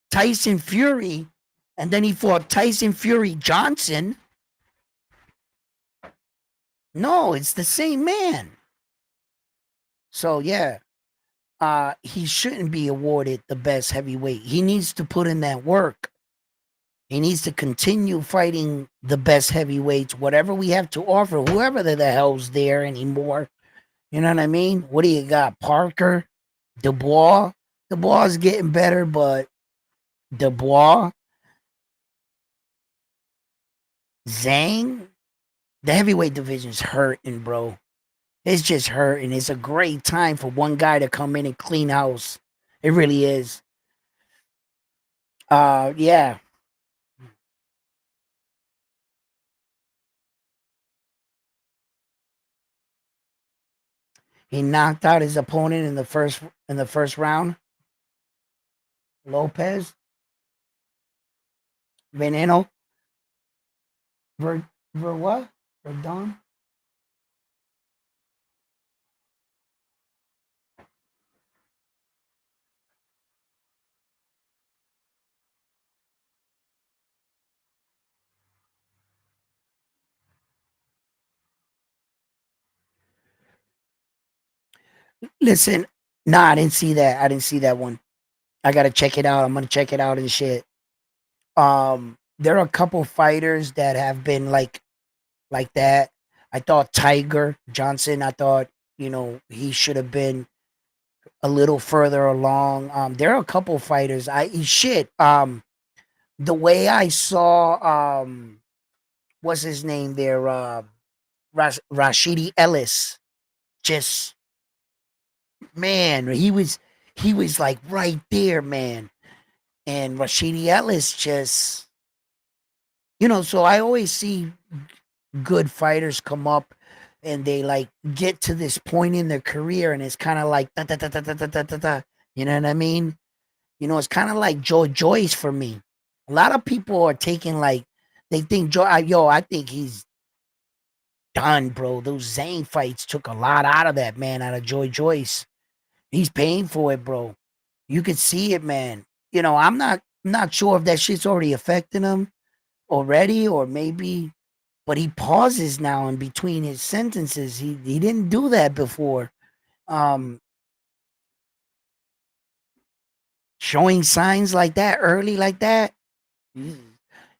Tyson Fury and then he fought Tyson Fury Johnson. No, it's the same man. So, yeah, he shouldn't be awarded the best heavyweight. He needs to put in that work. He needs to continue fighting the best heavyweights, whatever we have to offer, whoever the hell's there anymore. You know what I mean? What do you got? Parker, Dubois. Dubois is getting better, but Dubois, Zhang, the heavyweight division's hurting, bro. It's just hurting. It's a great time for one guy to come in and clean house. It really is. Yeah. He knocked out his opponent in the first round. Lopez, Veneno, Ver what? Verdon. Listen, nah, I didn't see that. I didn't see that one. I gotta check it out. I'm gonna check it out and shit. There are a couple fighters that have been like that. I thought Tiger Johnson. I thought he should have been a little further along. There are a couple fighters. Shit. The way I saw what's his name there? Rashidi Ellis. Just man, he was like right there, man. And Rashidi Ellis just so I always see good fighters come up and they like get to this point in their career and it's kind of like da, da, da, da, da, da, da, da, da. You know what I mean? It's kind of like Joe Joyce for me. A lot of people are taking like they think I think he's done, bro. Those Zane fights took a lot out of that man, out of Joy Joyce. He's paying for it, bro. You could see it, man. I'm not sure if that shit's already affecting him already, or maybe, but he pauses now in between his sentences. He didn't do that before. Um, Showing signs like that early, like that.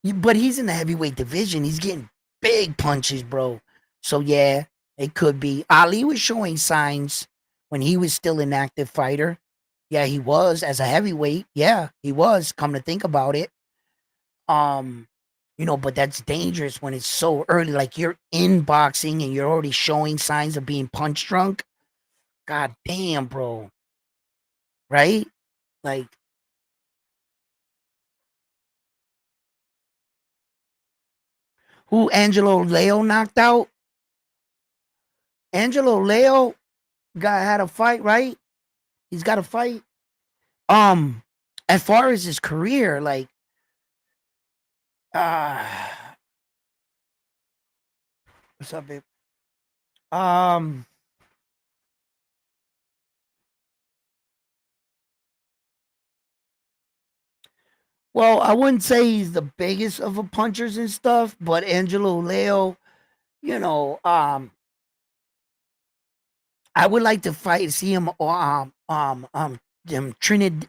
But he's in the heavyweight division. He's getting big punches, bro. So yeah, it could be. Ali was showing signs when he was still an active fighter. Yeah, he was as a heavyweight. Yeah, he was. Come to think about it. Um, but that's dangerous when it's so early. Like you're in boxing and you're already showing signs of being punch drunk. God damn, bro. Right? Like, who Angelo Leo knocked out? Angelo Leo had a fight, right? He's got a fight. Um, as far as his career, like Uh, what's up, babe? Um, well, I wouldn't say he's the biggest of a punchers and stuff, but Angelo Leo, you know, I would like to fight, see him, Trinidad.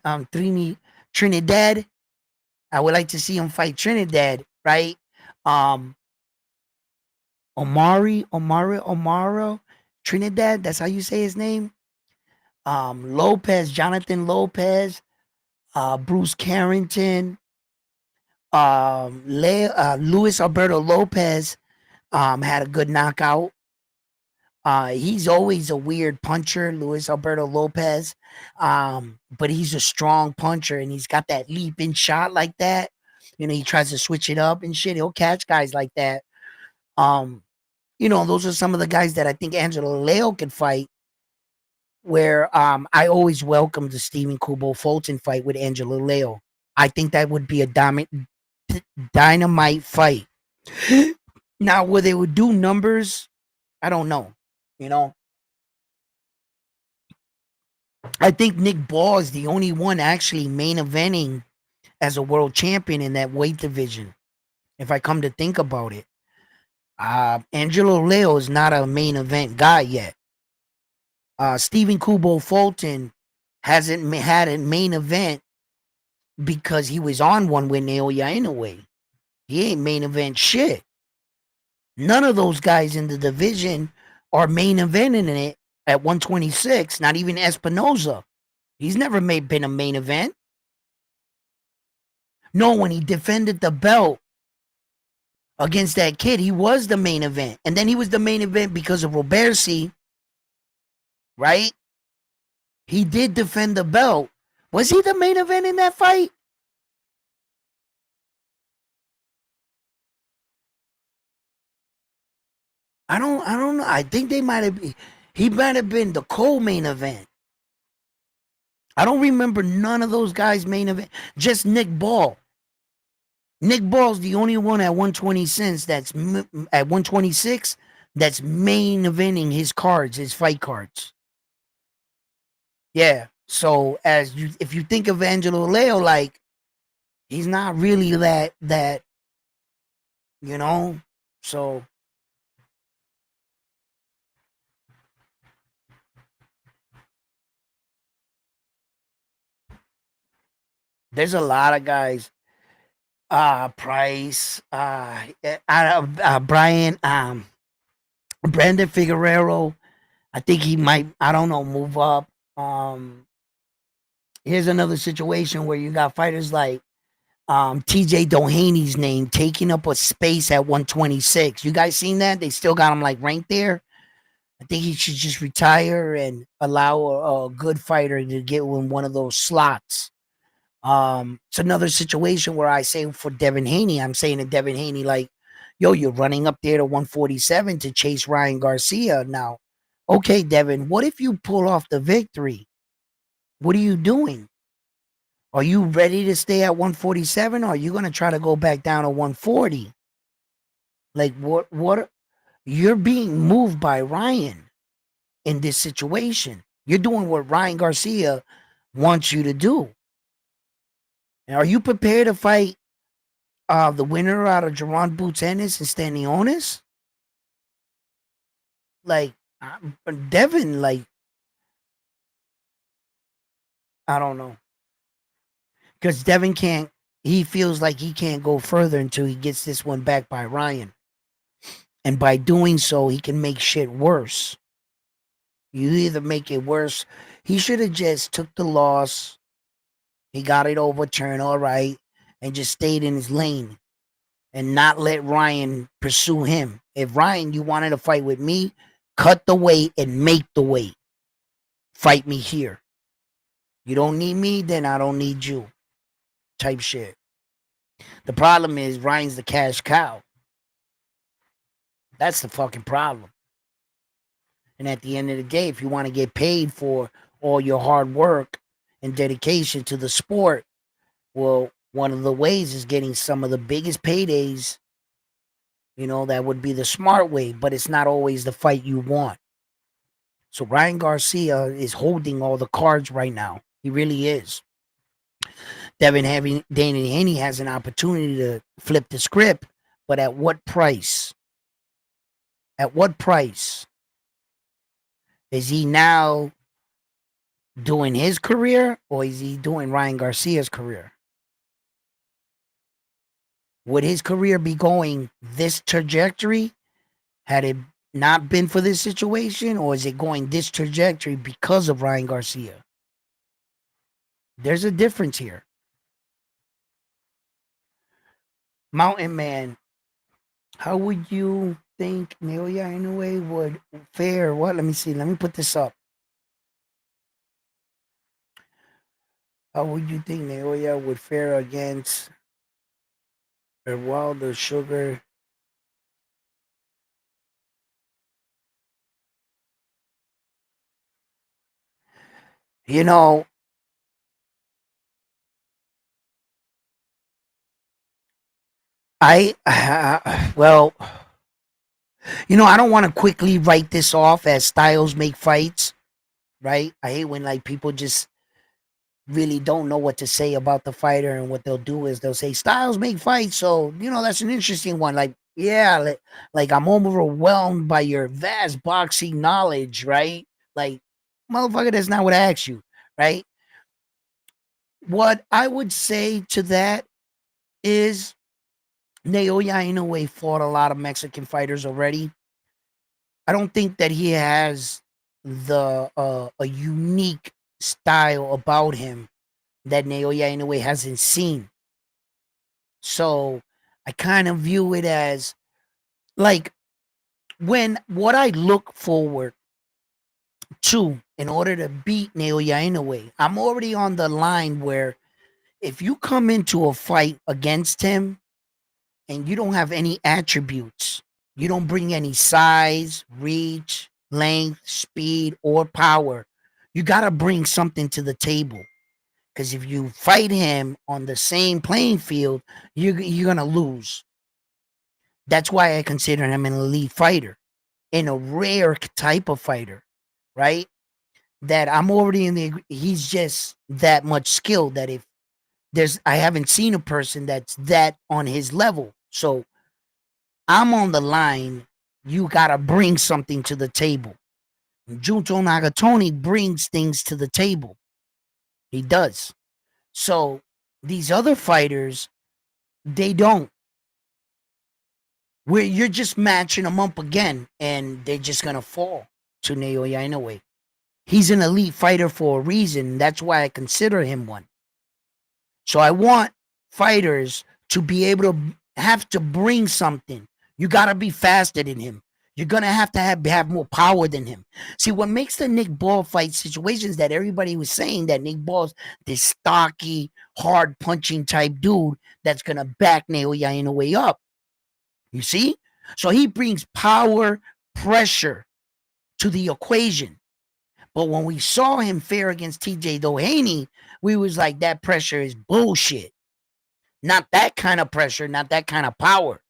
I would like to see him fight Trinidad, right? Um, Omaro, Trinidad. That's how you say his name. Lopez, Jonathan Lopez, Bruce Carrington, Luis Alberto Lopez, had a good knockout. He's always a weird puncher, Luis Alberto Lopez. But he's a strong puncher and he's got that leaping shot like that. You know, he tries to switch it up and shit. He'll catch guys like that. Um, those are some of the guys that I think Angelo Leo could fight. Where I always welcome the Stephen Kubo Fulton fight with Angelo Leo. I think that would be a dynamite fight. Now, where they would do numbers, I don't know. You know, I think Nick Ball is the only one actually main eventing as a world champion in that weight division. If I come to think about it, Angelo Leo is not a main event guy yet. Stephen Kubo Fulton hasn't had a main event because he was on one with Naoya Inoue. He ain't main event shit. None of those guys in the division are main eventing in it at 126. Not even Espinoza. He's never been a main event. No, when he defended the belt against that kid, he was the main event. And then he was the main event because of Robersi, right? He did defend the belt. Was he the main event in that fight? I don't know. I think they might have been, he might have been the co-main event. I don't remember none of those guys main event. Just Nick Ball. Nick Ball's the only one at 120 cents that's at 126 that's main eventing his cards, his fight cards. Yeah. So if you think of Angelo Leo, like he's not really that, you know. So there's a lot of guys. Price, Brian, Brandon Figueroa. I think he might, I don't know, move up. Um, Here's another situation where you got fighters like TJ Dohany's name taking up a space at 126. You guys seen that? They still got him like ranked there. I think he should just retire and allow a good fighter to get in one of those slots. It's another situation where I say for Devin Haney, I'm saying to Devin Haney, like, yo, you're running up there to 147 to chase Ryan Garcia now. Okay, Devin, what if you pull off the victory? What are you doing? Are you ready to stay at 147 or are you going to try to go back down to 140? Like, what, you're being moved by Ryan in this situation. You're doing what Ryan Garcia wants you to do. And are you prepared to fight the winner out of Jerron Boots Ennis and Stanionis? Like, Devin, like, I don't know. Because Devin can't, he feels like he can't go further until he gets this one back by Ryan. And by doing so, he can make shit worse. You either make it worse. He should have just took the loss. He got it overturned, all right, and just stayed in his lane and not let Ryan pursue him. If Ryan, you wanted to fight with me, cut the weight and make the weight. Fight me here. You don't need me, then I don't need you. Type shit. The problem is Ryan's the cash cow. That's the fucking problem. And at the end of the day, if you want to get paid for all your hard work and dedication to the sport, well, One of the ways is getting some of the biggest paydays. That would be the smart way, but it's not always the fight you want. So Ryan Garcia is holding all the cards right now. He really is. Dana Haney has an opportunity to flip the script, but at what price? At what price? Is he now doing his career or is he doing Ryan Garcia's career? Would his career be going this trajectory had it not been for this situation, or is it going this trajectory because of Ryan Garcia? There's a difference here. Mountain Man, how would you think Naoya Inoue would fare? What? Let me see. Let me put this up. How would you think Naoya would fare against Wilder Sugar? You know, well, I don't want to quickly write this off as styles make fights, right? I hate when like people just really don't know what to say about the fighter, and what they'll do is they'll say styles make fights. So that's an interesting one. Like, yeah, like I'm overwhelmed by your vast boxing knowledge, right? Like, motherfucker, that's not what I asked you, right? What I would say to that is Naoya Inoue fought a lot of Mexican fighters already. I don't think that he has the a unique style about him that Naoya Inoue hasn't seen. So I kind of view it as like when what I look forward to in order to beat Naoya Inoue, I'm already on the line where if you come into a fight against him and you don't have any attributes, you don't bring any size, reach, length, speed, or power, you got to bring something to the table. Because if you fight him on the same playing field, you're going to lose. That's why I consider him an elite fighter and a rare type of fighter, right? That I'm already he's just that much skill that if I haven't seen a person that's that on his level. So I'm on the line. You got to bring something to the table. Junto Nakatani brings things to the table. He does. So these other fighters, they don't. Where you're just matching them up again, and they're just gonna fall to Naoya Inoue. He's an elite fighter for a reason. That's why I consider him one. So I want fighters to be able to have to bring something. You gotta be faster than him. You're gonna have more power than him. See, what makes the Nick Ball fight situations that everybody was saying that Nick Ball's this stocky, hard punching type dude that's gonna back Naoya Inoue up. You see? So he brings power, pressure to the equation. But when we saw him fare against TJ Doheny, we was like, that pressure is bullshit. Not that kind of pressure, not that kind of power.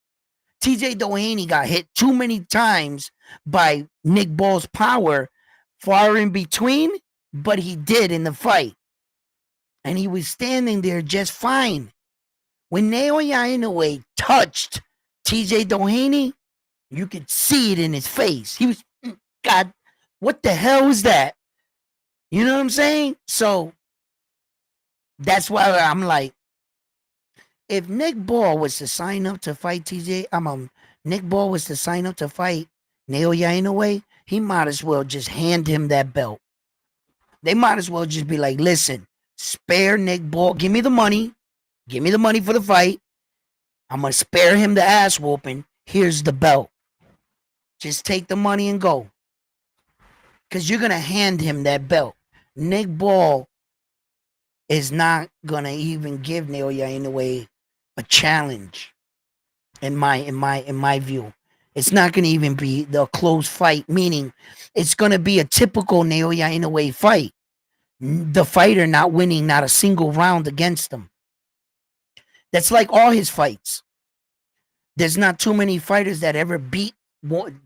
TJ Doheny got hit too many times by Nick Ball's power, far in between, but he did in the fight. And he was standing there just fine. When Naoya Inoue touched TJ Doheny, you could see it in his face. He was, God, what the hell was that? You know what I'm saying? So that's why I'm like, if Nick Ball was to sign up to fight Nick Ball was to sign up to fight Naoya Inoue, he might as well just hand him that belt. They might as well just be like, listen, spare Nick Ball, give me the money for the fight. I'm gonna spare him the ass whooping. Here's the belt. Just take the money and go. Because you're gonna hand him that belt. Nick Ball is not gonna even give Naoya Inoue a challenge. In my view, it's not gonna even be the close fight. Meaning, it's gonna be a typical Naoya Inoue fight. The fighter not winning not a single round against him. That's like all his fights. There's not too many fighters that ever beat one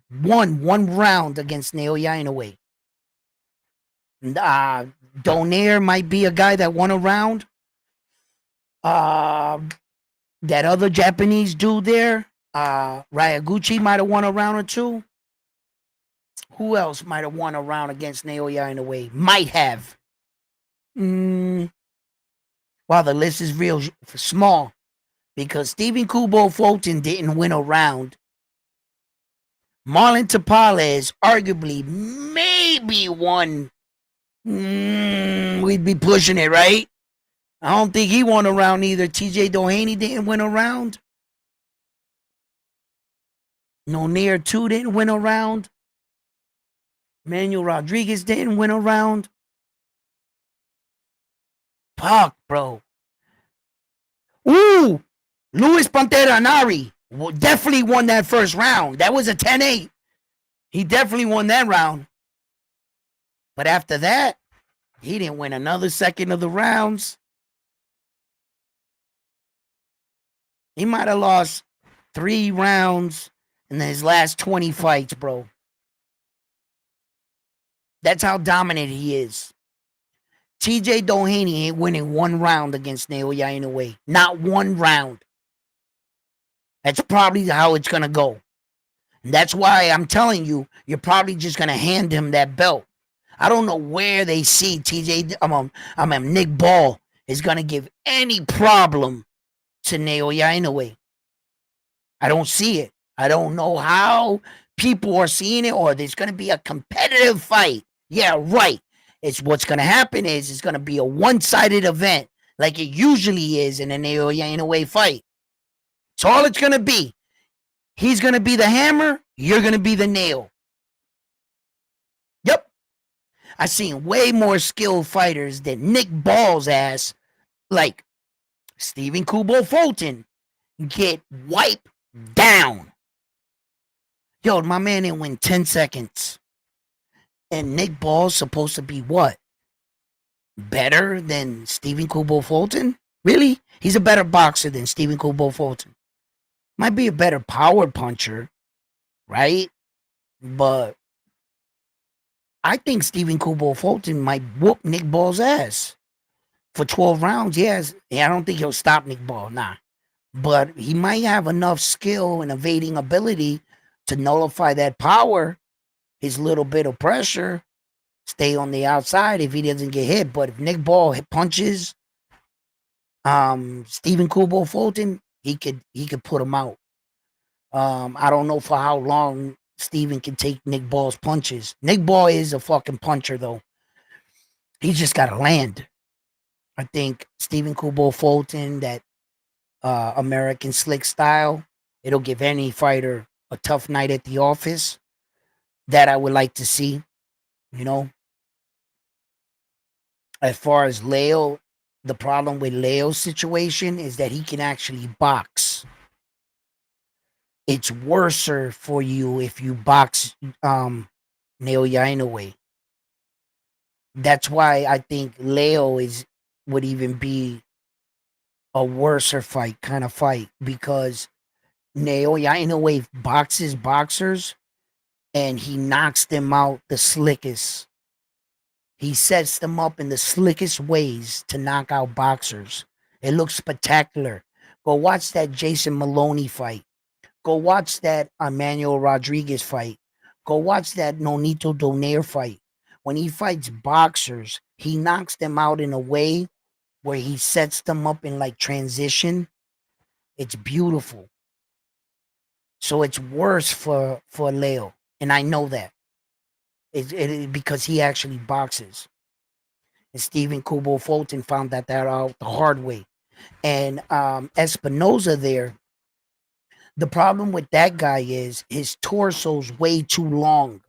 round against Naoya Inoue. Donaire might be a guy that won a round. Uh, that other Japanese dude there, Ryaguchi might have won a round or two. Who else might have won a round against Naoya Inoue? Might have. Wow, the list is real small because Stephen Kubo Fulton didn't win a round. Marlon Tapales arguably maybe won. We'd be pushing it, right? I don't think he won a round either. TJ Doheny didn't win a round. No Near 2 didn't win a round. Manuel Rodriguez didn't win a round. Fuck, bro. Ooh, Luis Pantera Nari definitely won that first round. That was a 10-8. He definitely won that round. But after that, he didn't win another second of the rounds. He might have lost 3 rounds in his last 20 fights, bro. That's how dominant he is. TJ Doheny ain't winning 1 round against Naoya Inoue. Not 1 round. That's probably how it's going to go. And that's why I'm telling you, you're probably just going to hand him that belt. I don't know where they see Nick Ball is going to give any problem to Naoya Inoue. I don't see it. I don't know how people are seeing it, or there's going to be a competitive fight. Yeah, right. It's what's going to happen is it's going to be a one-sided event like it usually is in a Naoya Inoue fight. It's all it's going to be. He's going to be the hammer. You're going to be the nail. Yep. I've seen way more skilled fighters than Nick Ball's ass, like Stephen Kubo Fulton, get wiped down. Yo, my man didn't win 10 seconds. And Nick Ball's supposed to be what? Better than Stephen Kubo Fulton? Really? He's a better boxer than Stephen Kubo Fulton. Might be a better power puncher, right? But I think Stephen Kubo Fulton might whoop Nick Ball's ass for 12 rounds. Yes. Yeah, I don't think he'll stop Nick Ball. Nah. But he might have enough skill and evading ability to nullify that power, his little bit of pressure, stay on the outside if he doesn't get hit. But if Nick Ball punches Stephen Kubo Fulton, he could put him out. I don't know for how long Stephen can take Nick Ball's punches. Nick Ball is a fucking puncher, though. He just got to land. I think Stephen Kubo Fulton, that American slick style, it'll give any fighter a tough night at the office. That I would like to see, you know. As far as Leo, the problem with Leo's situation is that he can actually box. It's worse for you if you box Naoya Inoue. That's why I think Leo would even be a worser kind of fight, because Naoya Inoue boxes boxers and he knocks them out the slickest. He sets them up in the slickest ways to knock out boxers. It looks spectacular. Go watch that Jason Maloney fight. Go watch that Emmanuel Rodriguez fight. Go watch that Nonito Donaire fight. When he fights boxers, he knocks them out in a way where he sets them up in like transition. It's beautiful. So it's worse for Leo. And I know that. Because he actually boxes. And Stephen Kubo Fulton found that out the hard way. And Espinoza there, the problem with that guy is his torso's way too long.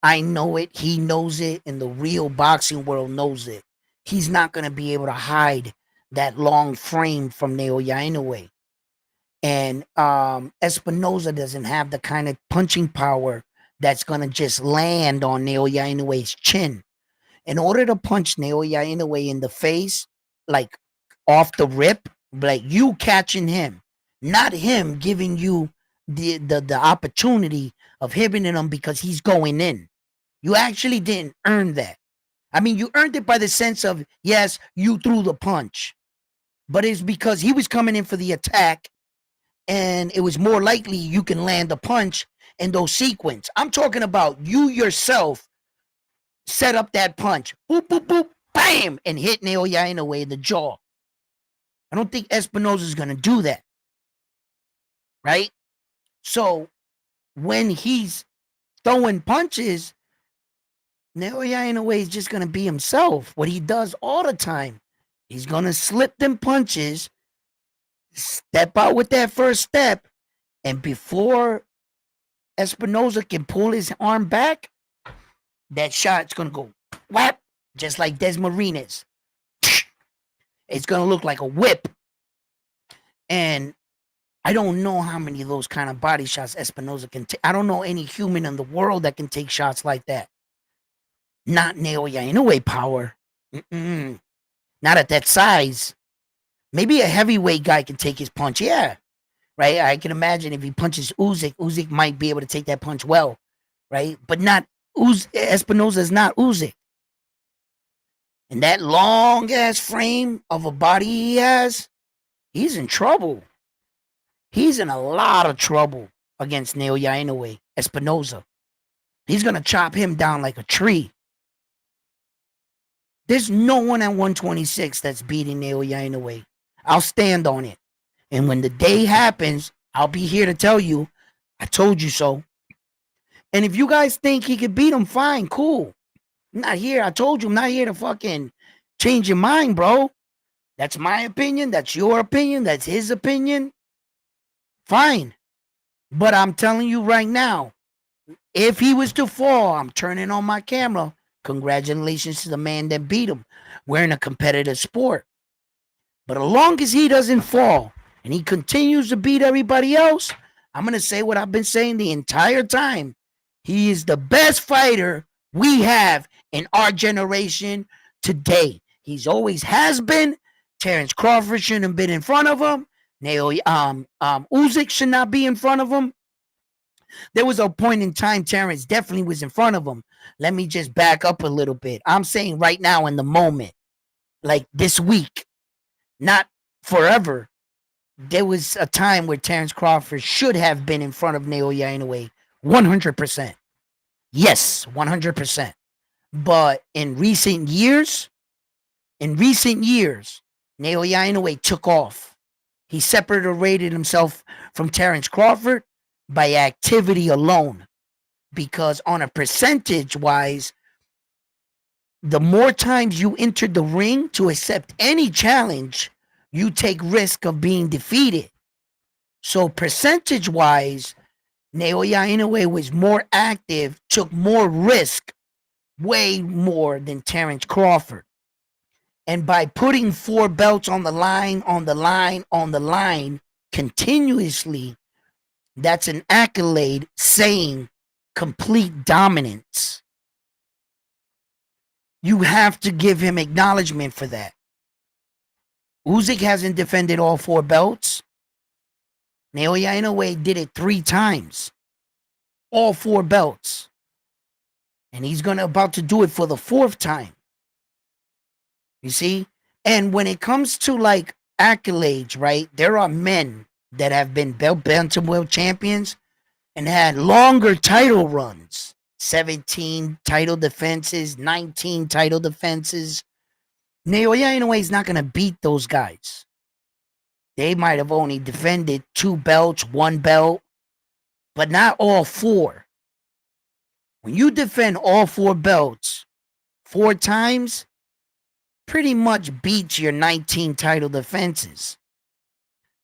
I know it. He knows it. And the real boxing world knows it. He's not going to be able to hide that long frame from Naoya Inoue. And Espinoza doesn't have the kind of punching power that's going to just land on Naoya Inoue's chin. In order to punch Naoya Inoue in the face, like off the rip, Like you catching him, not him giving you the opportunity of hitting him because he's going in. You actually didn't earn that. I mean, you earned it by the sense of, yes, you threw the punch, but it's because he was coming in for the attack, and it was more likely you can land a punch in those sequence. I'm talking about you yourself set up that punch, boop, boop, boop, bam, and hit Naoya Inoue in the jaw. I don't think Espinosa is going to do that, right? So when he's throwing punches, Naoya Inoue is just going to be himself, what he does all the time. He's going to slip them punches, step out with that first step, and before Espinosa can pull his arm back, that shot's going to go whap, just like Desmarines. It's going to look like a whip. And I don't know how many of those kind of body shots Espinosa can take. I don't know any human in the world that can take shots like that. Not Naoya Inoue power. Mm-mm. Not at that size. Maybe a heavyweight guy can take his punch. Yeah, right. I can imagine if he punches Usyk, Usyk might be able to take that punch well, right? But not Espinosa is not Usyk. And that long ass frame of a body he has, he's in trouble. He's in a lot of trouble against Naoya Inoue, Espinosa. He's gonna chop him down like a tree. There's no one at 126 that's beating Naoya Inoue. I'll stand on it. And when the day happens, I'll be here to tell you, I told you so. And if you guys think he could beat him, fine, cool. I'm not here. I told you I'm not here to fucking change your mind, bro. That's my opinion. That's your opinion. That's his opinion. Fine. But I'm telling you right now, if he was to fall, I'm turning on my camera. Congratulations to the man that beat him. We're in a competitive sport. But as long as he doesn't fall and he continues to beat everybody else, I'm going to say what I've been saying the entire time. He is the best fighter we have in our generation today. He's always has been. Terrence Crawford shouldn't have been in front of him. Usyk should not be in front of him. There was a point in time Terrence definitely was in front of him. Let me just back up a little bit. I'm saying right now in the moment, like this week, not forever. There was a time where Terrence Crawford should have been in front of Naoya Inoue 100%. Yes, 100%. But in recent years, Naoya Inoue took off. He separated himself from Terrence Crawford by activity alone. Because on a percentage wise, the more times you enter the ring to accept any challenge, you take risk of being defeated. So percentage wise, Naoya Inoue was more active, took more risk, way more than Terrence Crawford. And by putting 4 belts on the line, continuously, that's an accolade saying complete dominance. You have to give him acknowledgement for that. Usyk hasn't defended all 4 belts. Naoya Inoue did it 3 times. All 4 belts. And he's about to do it for the 4th time. You see? And when it comes to like accolades, right? There are men that have been bantamweight champions and had longer title runs. 17 title defenses, 19 title defenses. Naoya Inoue is not going to beat those guys. They might have only defended 2 belts, 1 belt, but not all 4. When you defend all 4 belts 4 times, pretty much beats your 19 title defenses.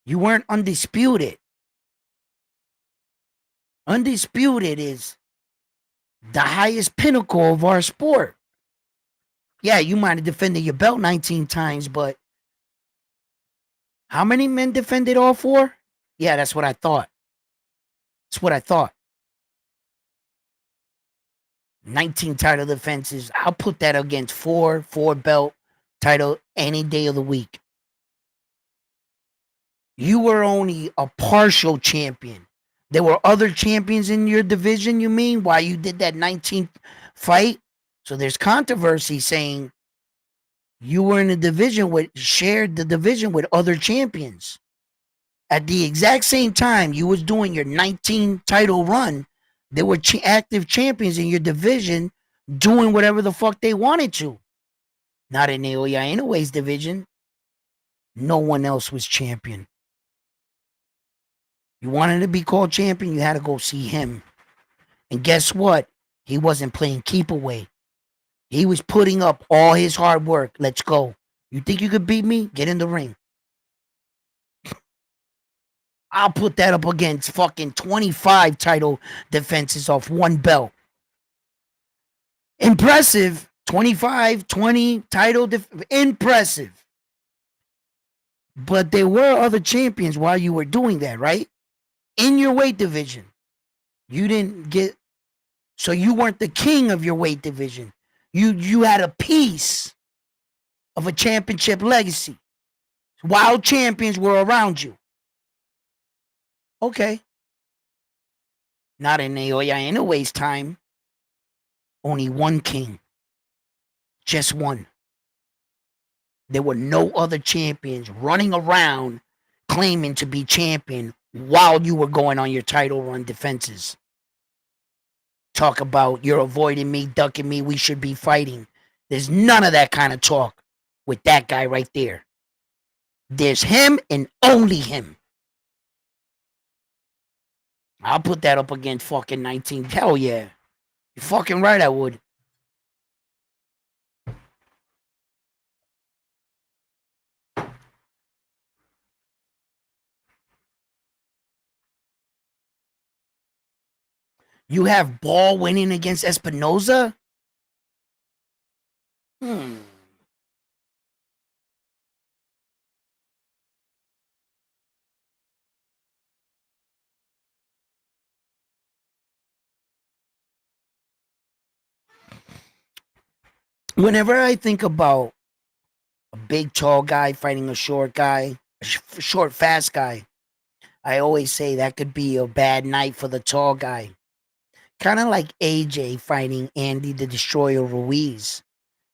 You weren't undisputed. Undisputed is the highest pinnacle of our sport. Yeah, you might have defended your belt 19 times, but how many men defended all 4? Yeah, that's what I thought. That's what I thought. 19 title defenses. I'll put that against 4 belt title any day of the week. You were only a partial champion. There were other champions in your division, you mean, while you did that 19th fight? So there's controversy saying you were in a division with shared the division with other champions. At the exact same time you was doing your 19 title run, there were active champions in your division doing whatever the fuck they wanted to. Not in Naoya Inoue's division. No one else was champion. You wanted to be called champion, you had to go see him. And guess what? He wasn't playing keep away. He was putting up all his hard work. Let's go. You think you could beat me? Get in the ring. I'll put that up against fucking 25 title defenses off one belt. Impressive. 25, 20 title impressive. But there were other champions while you were doing that, right? In your weight division. You didn't get, so you weren't the king of your weight division. You had a piece of a championship legacy. Wild champions were around you. Okay. Not in Naoya Inoue's time. Only one king. Just one. There were no other champions running around claiming to be champion while you were going on your title run defenses. Talk about you're avoiding me, ducking me, we should be fighting. There's none of that kind of talk with that guy right there. There's him and only him. I'll put that up against fucking 19. Hell yeah. You're fucking right, I would. You have Ball winning against Espinoza? Hmm. Whenever I think about a big, tall guy fighting a short guy, a short, fast guy, I always say that could be a bad night for the tall guy. Kind of like AJ fighting Andy the Destroyer Ruiz.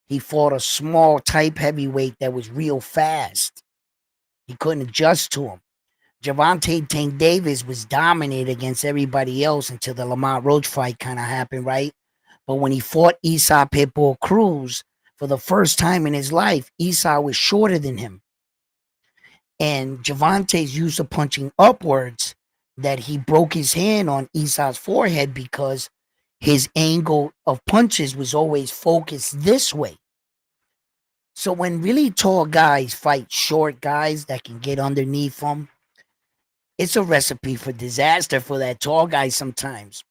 He fought a small type heavyweight that was real fast. He couldn't adjust to him. Gervonta Tank Davis was dominated against everybody else until the Lamont Roach fight kind of happened, right? But when he fought Esau Pitbull Cruz for the first time in his life, Esau was shorter than him. And Gervonta's used to punching upwards that he broke his hand on Esau's forehead because his angle of punches was always focused this way. So when really tall guys fight short guys that can get underneath them, it's a recipe for disaster for that tall guy sometimes.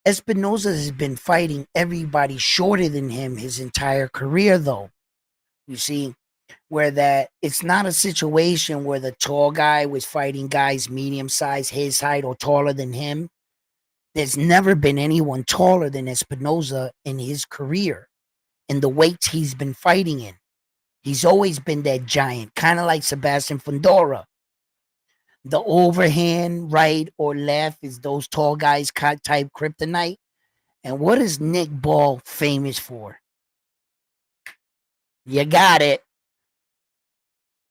Espinoza has been fighting everybody shorter than him his entire career, though. You see, where that it's not a situation where the tall guy was fighting guys medium size, his height, or taller than him. There's never been anyone taller than Espinoza in his career in the weights he's been fighting in. He's always been that giant, kind of like Sebastian Fundora. The overhand, right or left, is those tall guys type kryptonite. And what is Nick Ball famous for? You got it.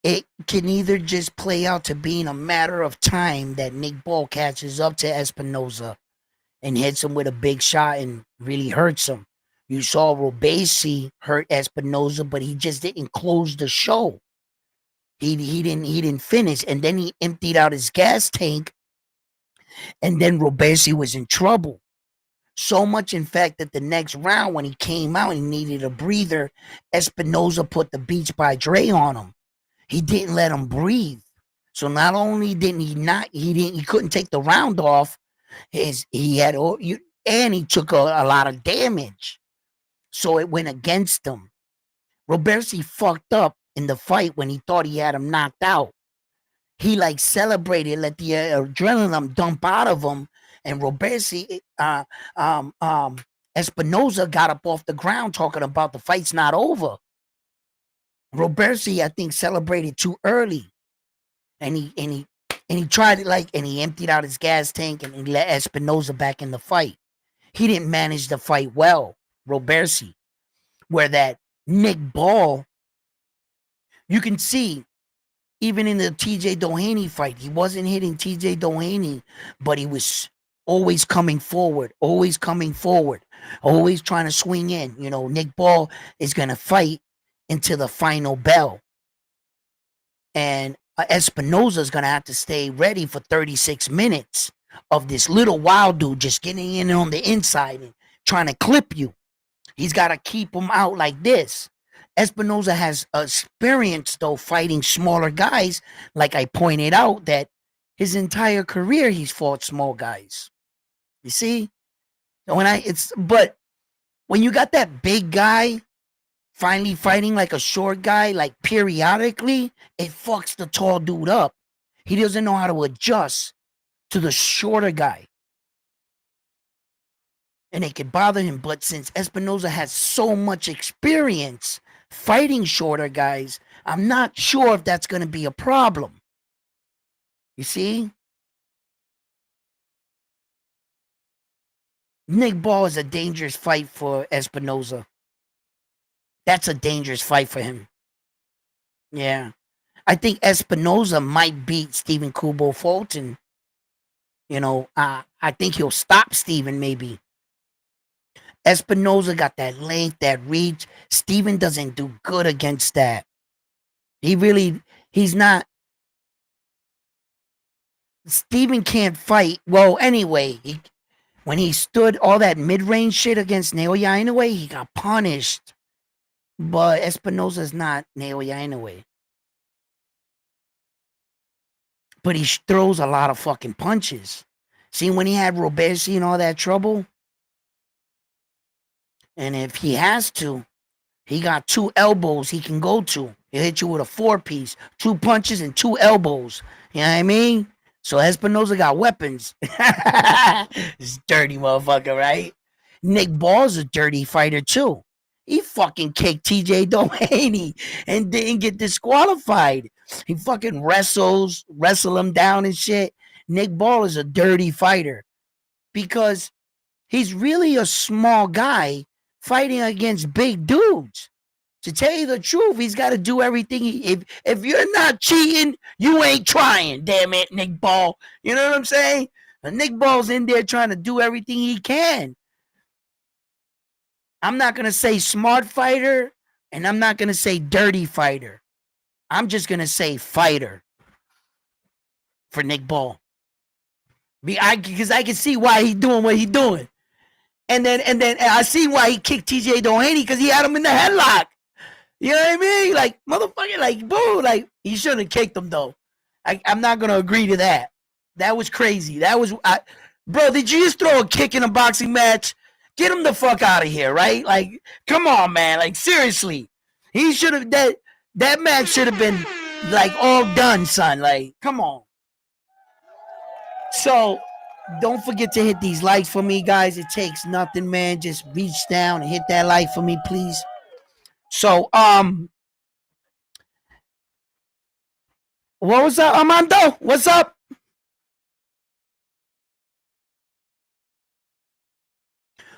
It can either just play out to being a matter of time that Nick Ball catches up to Espinoza and hits him with a big shot and really hurts him. You saw Robesi hurt Espinoza, but he just didn't close the show. He didn't finish, and then he emptied out his gas tank, and then Robesi was in trouble. So much, in fact, that the next round when he came out, he needed a breather. Espinoza put the Beach by Dre on him. He didn't let him breathe. So not only didn't he couldn't take the round off. And he took a lot of damage. So it went against him. Robersi fucked up in the fight when he thought he had him knocked out. He like celebrated, let the adrenaline dump out of him, and Robersi, Espinoza got up off the ground talking about the fight's not over. Robersi, I think, celebrated too early. and he tried it and he emptied out his gas tank and he let Espinoza back in the fight. He didn't manage the fight well, Robersi, where that Nick Ball, you can see even in the TJ Doheny fight, he wasn't hitting TJ Doheny, but he was always coming forward, always trying to swing in. Nick Ball is going to fight into the final bell. And Espinoza is going to have to stay ready for 36 minutes of this little wild dude just getting in on the inside and trying to clip you. He's got to keep him out like this. Espinoza has experience, though, fighting smaller guys. Like I pointed out, that his entire career he's fought small guys. You see? But when you got that big guy finally fighting like a short guy, like periodically, it fucks the tall dude up. He doesn't know how to adjust to the shorter guy. And it could bother him. But since Espinoza has so much experience fighting shorter guys, I'm not sure if that's going to be a problem. You see? Nick Ball is a dangerous fight for Espinoza. That's a dangerous fight for him. Yeah. I think Espinoza might beat Stephen Kubo Fulton. I think he'll stop Stephen maybe. Espinoza got that length, that reach. Stephen doesn't do good against that. He's not. Stephen can't fight. Well, anyway, when he stood all that mid-range shit against Naoya Inoue, he got punished. But Espinoza's not Naoya Inoue. But he throws a lot of fucking punches. See, when he had Robersi and all that trouble, and if he has to, he got 2 elbows he can go to. He'll hit you with a 4-piece, 2 punches and 2 elbows. You know what I mean? So Espinoza got weapons. This dirty motherfucker, right? Nick Ball's a dirty fighter too. He fucking kicked TJ Doheny and didn't get disqualified. He fucking wrestle him down and shit. Nick Ball is a dirty fighter because he's really a small guy fighting against big dudes. To tell you the truth, he's got to do everything. If you're not cheating, you ain't trying. Damn it, Nick Ball. You know what I'm saying? And Nick Ball's in there trying to do everything he can. I'm not going to say smart fighter, and I'm not going to say dirty fighter. I'm just going to say fighter for Nick Ball. Because I can see why he's doing what he's doing. And then I see why he kicked TJ Doheny, because he had him in the headlock. You know what I mean? Like, motherfucker, like, boo, like, he shouldn't have kicked him, though. I'm not going to agree to that. That was crazy. Bro, did you just throw a kick in a boxing match? Get him the fuck out of here, right? Like, come on, man. Like, seriously. He should have, that match should have been, like, all done, son. Like, come on. So, don't forget to hit these likes for me, guys. It takes nothing, man. Just reach down and hit that like for me, please. So, what was up, Armando? What's up?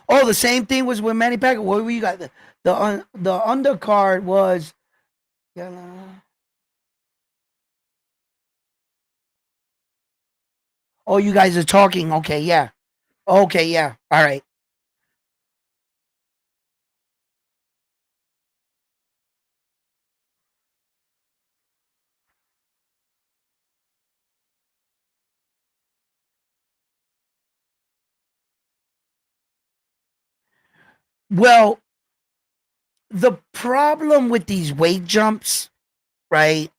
Oh, the same thing was with Manny Pacquiao. What were you got? The undercard was. Oh, you guys are talking. Okay, yeah. Okay, yeah. All right. Well, the problem with these weight jumps, right?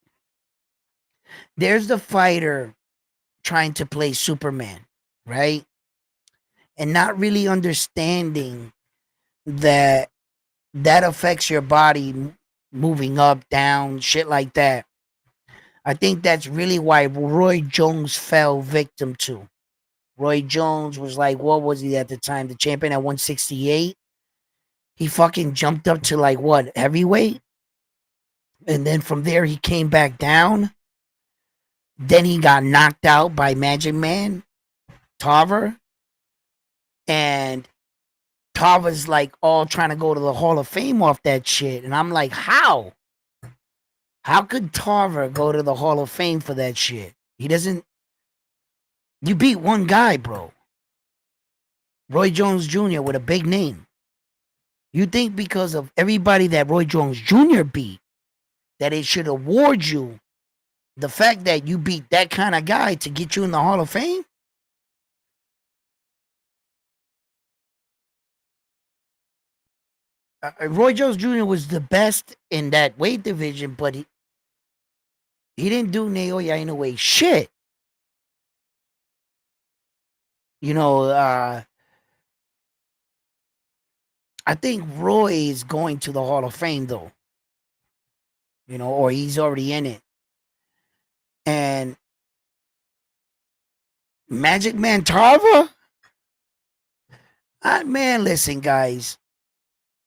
There's the fighter trying to play Superman, right? And not really understanding that affects your body moving up, down, shit like that. I think that's really why Roy Jones fell victim to. Roy Jones was like, what was he at the time? The champion at 168? He fucking jumped up to like what, heavyweight? And then from there he came back down. Then he got knocked out by Magic Man, Tarver, and Tarver's like all trying to go to the Hall of Fame off that shit. And I'm like, how? How could Tarver go to the Hall of Fame for that shit? He doesn't. You beat one guy, bro. Roy Jones Jr. with a big name. You think because of everybody that Roy Jones Jr. beat, that it should award you the fact that you beat that kind of guy to get you in the Hall of Fame? Roy Jones Jr. was the best in that weight division, but he didn't do Naoya Inoue shit. You know, I think Roy is going to the Hall of Fame though. You know, or he's already in it. And Magic Man Tarver? Man, listen, guys.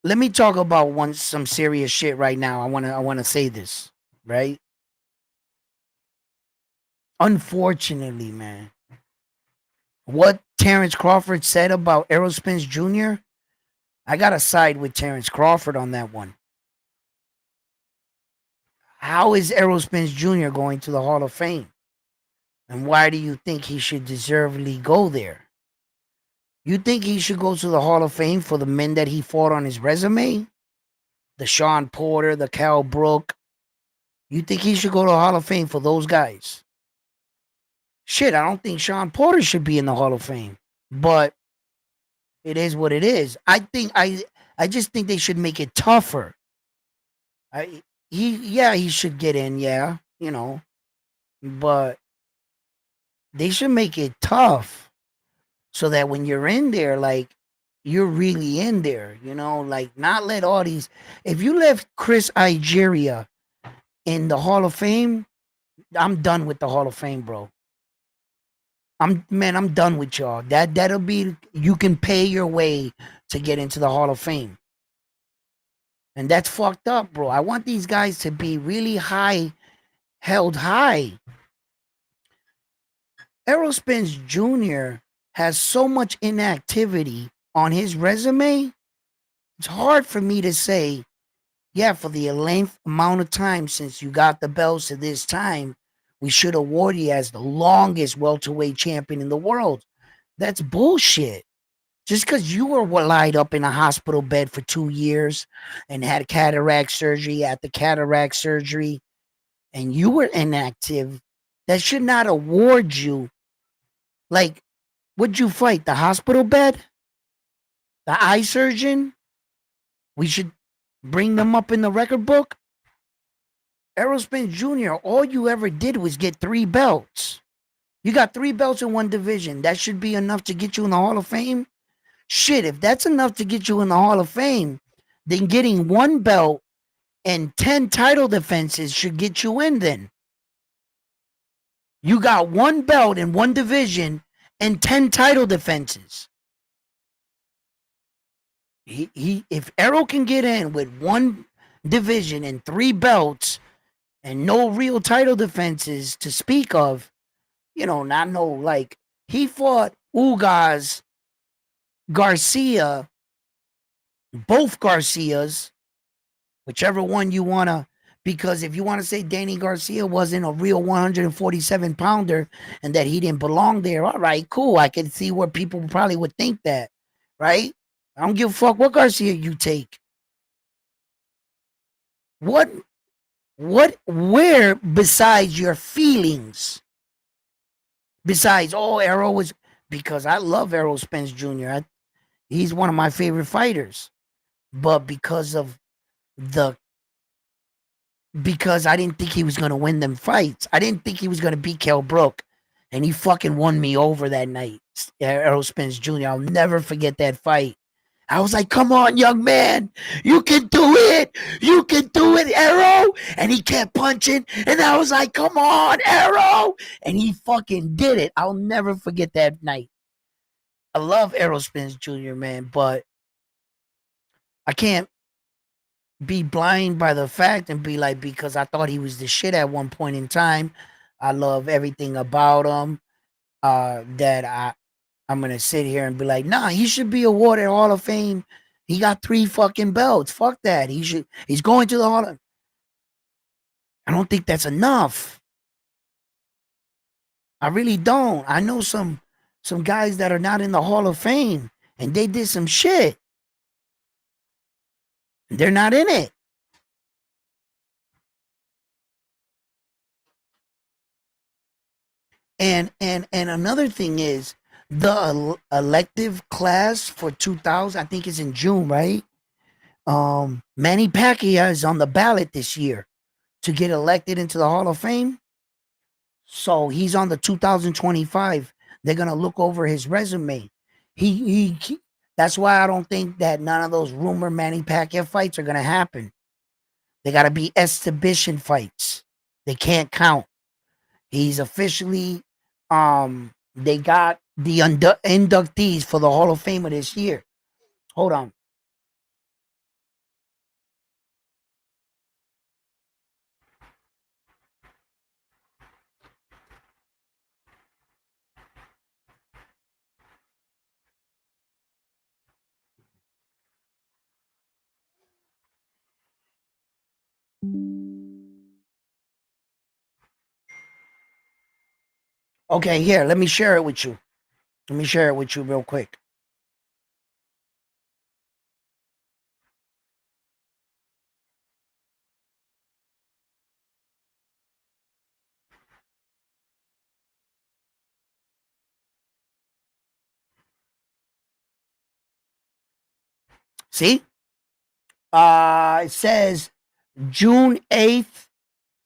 Let me talk about some serious shit right now. I wanna say this, right? Unfortunately, man, what Terrence Crawford said about Errol Spence Jr., I gotta side with Terrence Crawford on that one. How is Errol Spence Jr. going to the Hall of Fame? And why do you think he should deservedly go there? You think he should go to the Hall of Fame for the men that he fought on his resume? The Sean Porter, the Cal Brook. You think he should go to the Hall of Fame for those guys? Shit, I don't think Sean Porter should be in the Hall of Fame. But it is what it is. I just think they should make it tougher. He should get in, yeah, you know. But they should make it tough so that when you're in there, like you're really in there, you know, like not let all these. If you left Chris Igeria in the Hall of Fame, I'm done with the Hall of Fame, bro. I'm done with y'all. That'll be, you can pay your way to get into the Hall of Fame. And that's fucked up, bro. I want these guys to be really high, held high. Errol Spence Jr. has so much inactivity on his resume. It's hard for me to say, yeah, for the length amount of time since you got the belts to this time, we should award you as the longest welterweight champion in the world. That's bullshit. Just because you were lied up in a hospital bed for 2 years and had cataract surgery after cataract surgery and you were inactive, that should not award you. Like, would you fight? The hospital bed? The eye surgeon? We should bring them up in the record book. Errol Spence Jr., all you ever did was get 3 belts. You got 3 belts in one division. That should be enough to get you in the Hall of Fame. Shit, if that's enough to get you in the Hall of Fame, then getting 1 belt and 10 title defenses should get you in then. You got 1 belt in 1 division and 10 title defenses. If Errol can get in with 1 division and 3 belts and no real title defenses to speak of, you know, not no, like, he fought Ugas, Garcia, both Garcias, whichever one you want to, because if you want to say Danny Garcia wasn't a real 147 pounder and that he didn't belong there, all right, cool. I can see where people probably would think that, right? I don't give a fuck what Garcia you take. Where besides your feelings? Besides, oh, Errol was, because I love Errol Spence Jr. He's one of my favorite fighters. But because I didn't think he was going to win them fights. I didn't think he was going to beat Kell Brook. And he fucking won me over that night, Errol Spence Jr. I'll never forget that fight. I was like, come on, young man. You can do it. You can do it, Errol. And he kept punching. And I was like, come on, Errol. And he fucking did it. I'll never forget that night. I love Errol Spence Jr., man, but I can't be blind by the fact and be like, because I thought he was the shit at one point in time, I love everything about him. That I'm gonna sit here and be like, nah, he should be awarded Hall of Fame. He got 3 fucking belts. Fuck that. He's going to the Hall of. I don't think that's enough. I really don't. I know some guys that are not in the Hall of Fame and they did some shit. They're not in it. And another thing is the elective class for 2000, I think is in June, right? Manny Pacquiao is on the ballot this year to get elected into the Hall of Fame. So he's on the 2025. They're gonna look over his resume. He that's why I don't think that none of those rumor Manny Pacquiao fights are gonna happen. They gotta be exhibition fights. They can't count. He's officially they got the inductees for the Hall of Fame of this year. Hold on. Okay, here, let me share it with you. Let me share it with you real quick. See? It says June 8th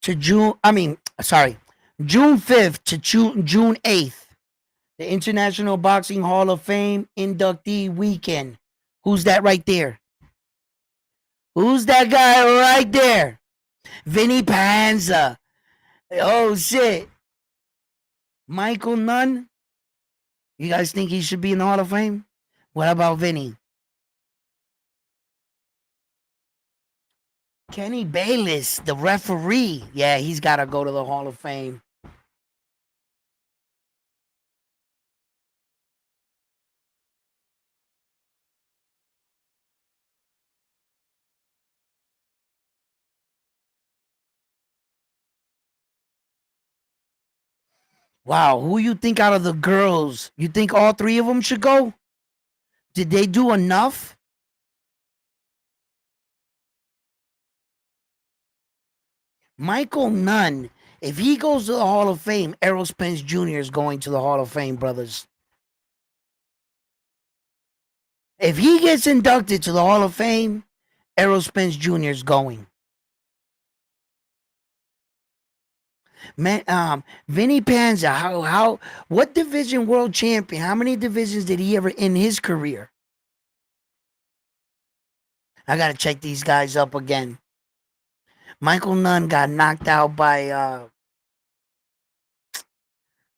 to June, I mean, sorry, June 5th to June 8th. The International Boxing Hall of Fame inductee weekend. Who's that right there? Who's that guy right there? Vinny Panza. Oh shit. Michael Nunn. You guys think he should be in the Hall of Fame? What about Vinny? Kenny Bayless, the referee. Yeah, he's got to go to the Hall of Fame. Wow, who you think out of the girls? You think all 3 of them should go? Did they do enough? Michael Nunn, if he goes to the Hall of Fame, Errol Spence Jr. is going to the Hall of Fame, brothers. If he gets inducted to the Hall of Fame, Errol Spence Jr. is going. Man, Vinny Panza, what division world champion? How many divisions did he ever in his career? I gotta check these guys up again. Michael Nunn got knocked out by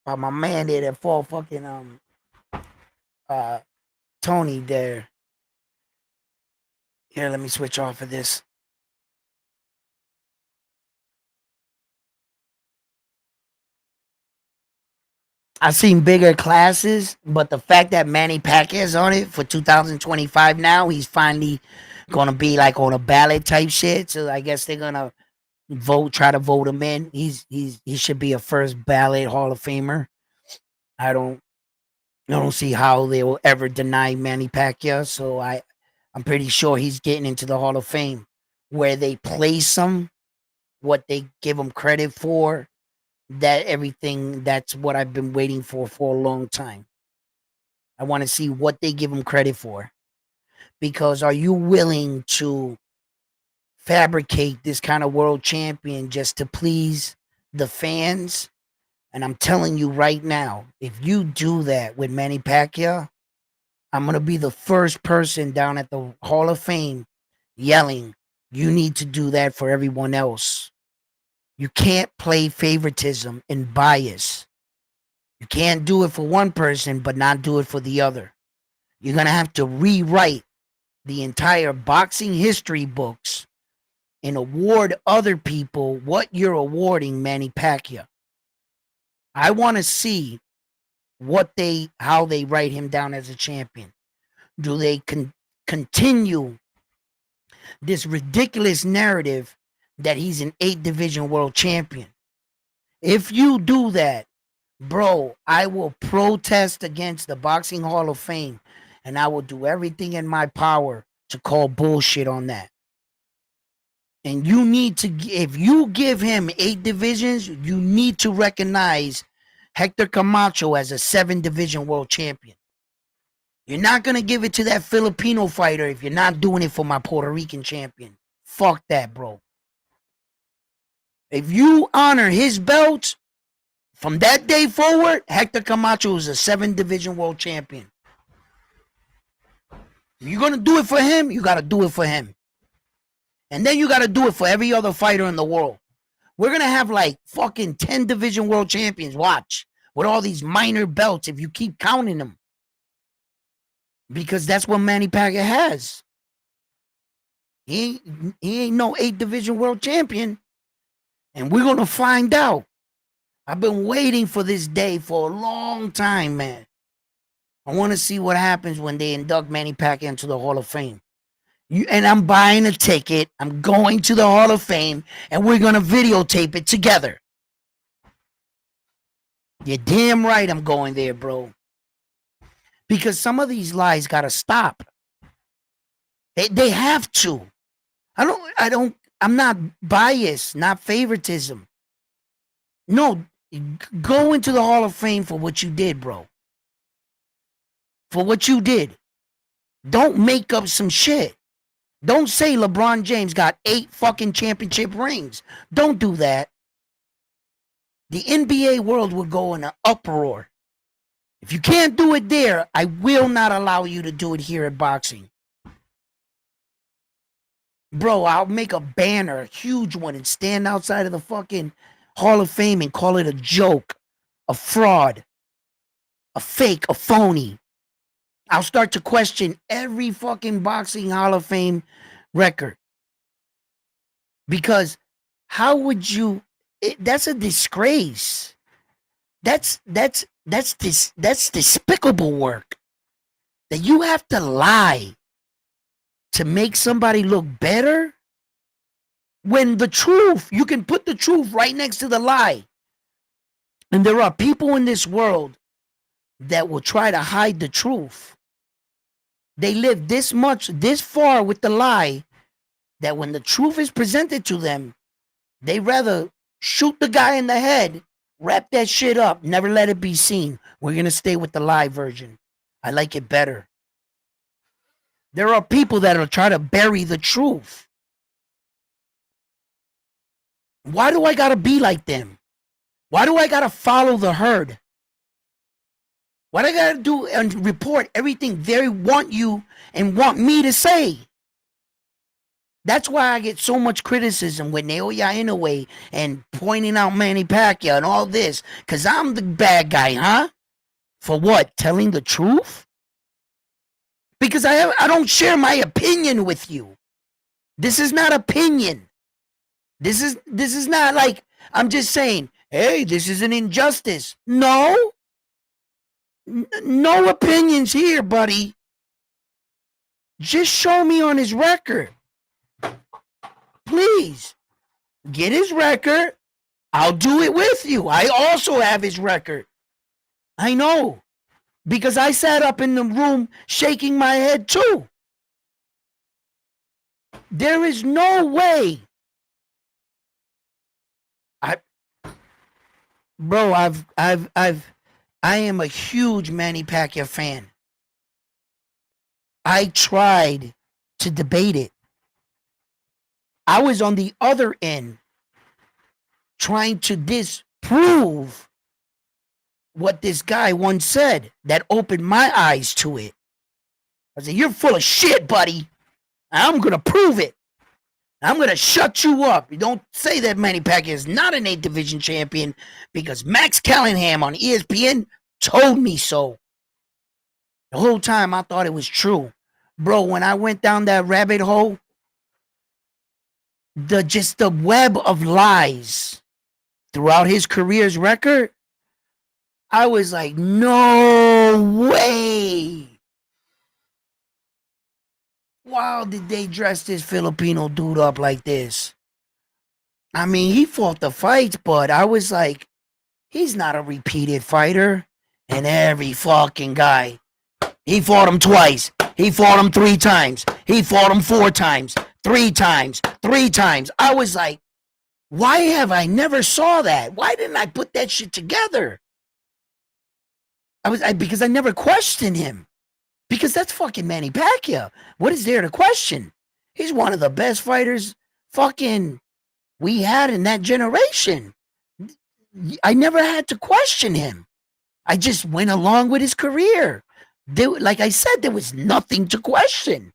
my man there that fought fucking uh Tony there. Here, let me switch off of this. I've seen bigger classes, but the fact that Manny Pacquiao is on it for 2025 now, he's finally gonna be like on a ballot type shit. So I guess they're gonna try to vote him in. He should be a first ballot Hall of Famer. I don't I don't see how they will ever deny Manny Pacquiao. So I'm pretty sure he's getting into the Hall of Fame. Where they place him, what they give him credit for, that everything that's what I've been waiting for a long time. I want to see what they give him credit for. Because are you willing to fabricate this kind of world champion just to please the fans? And I'm telling you right now, if you do that with Manny Pacquiao, I'm going to be the first person down at the Hall of Fame yelling, you need to do that for everyone else. You can't play favoritism and bias. You can't do it for one person, but not do it for the other. You're going to have to rewrite the entire boxing history books and award other people what you're awarding Manny Pacquiao. I want to see how they write him down as a champion. Do they continue this ridiculous narrative that he's an 8 division world champion? If you do that, bro, I will protest against the Boxing Hall of Fame, and I will do everything in my power to call bullshit on that. And you need to, if you give him 8 divisions, you need to recognize Hector Camacho as a 7 division world champion. You're not going to give it to that Filipino fighter if you're not doing it for my Puerto Rican champion. Fuck that, bro. If you honor his belts, from that day forward, Hector Camacho is a 7 division world champion. If you're going to do it for him, you got to do it for him. And then you got to do it for every other fighter in the world. We're going to have like fucking 10 division world champions, watch, with all these minor belts if you keep counting them. Because that's what Manny Pacquiao has. He ain't no 8 division world champion. And we're going to find out. I've been waiting for this day for a long time, man. I want to see what happens when they induct Manny Pacquiao into the Hall of Fame. And I'm buying a ticket. I'm going to the Hall of Fame, and we're going to videotape it together. You're damn right I'm going there, bro. Because some of these lies got to stop. They have to. I'm not biased, not favoritism. No, go into the Hall of Fame for what you did, bro. For what you did. Don't make up some shit. Don't say LeBron James got 8 fucking championship rings. Don't do that. The NBA world would go in an uproar. If you can't do it there, I will not allow you to do it here at boxing. Bro, I'll make a banner, a huge one, and stand outside of the fucking Hall of Fame and call it a joke, a fraud, a fake, a phony. I'll start to question every fucking boxing Hall of Fame record. Because how would you, that's a disgrace. That's despicable work. That you have to lie to make somebody look better. When the truth, you can put the truth right next to the lie. And there are people in this world that will try to hide the truth. They live this far with the lie, that when the truth is presented to them, they rather shoot the guy in the head, wrap that shit up, never let it be seen. We're going to stay with the lie version. I like it better. There are people that will try to bury the truth. Why do I got to be like them? Why do I got to follow the herd? What I gotta do and report everything they want you and want me to say. That's why I get so much criticism with Naoya Inoue and pointing out Manny Pacquiao and all this. Because I'm the bad guy, huh? For what? Telling the truth? Because I don't share my opinion with you. This is not opinion. This is not like I'm just saying, hey, this is an injustice. No. No opinions here, buddy. Just show me on his record. Please. Get his record. I'll do it with you. I also have his record. I know. Because I sat up in the room shaking my head too. There is no way. I am a huge Manny Pacquiao fan. I tried to debate it. I was on the other end trying to disprove what this guy once said that opened my eyes to it. I said, you're full of shit, buddy. I'm going to prove it. I'm going to shut you up. You don't say that Manny Pacquiao is not an 8 division champion because Max Callahan on ESPN told me so. The whole time I thought it was true. Bro, when I went down that rabbit hole, the web of lies throughout his career's record, I was like, no way. Wow, did they dress this Filipino dude up like this? I mean, he fought the fights, but I was like, he's not a repeated fighter. And every fucking guy, he fought him twice. He fought him 3 times. He fought him 4 times, 3 times, 3 times. I was like, why have I never saw that? Why didn't I put that shit together? Because I never questioned him. Because that's fucking Manny Pacquiao. What is there to question? He's one of the best fighters fucking we had in that generation. I never had to question him. I just went along with his career. Like I said, there was nothing to question.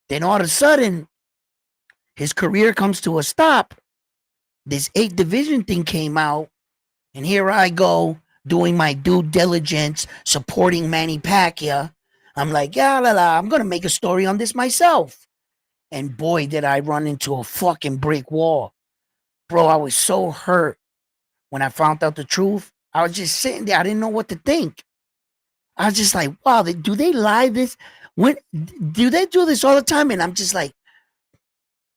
Then all of a sudden, his career comes to a stop. This 8 division thing came out, and here I go doing my due diligence, supporting Manny Pacquiao. I'm like, yeah, I'm gonna make a story on this myself. And boy, did I run into a fucking brick wall. Bro, I was so hurt when I found out the truth. I was just sitting there. I didn't know what to think. I was just like, wow, do they lie this? When do they do this all the time? And I'm just like,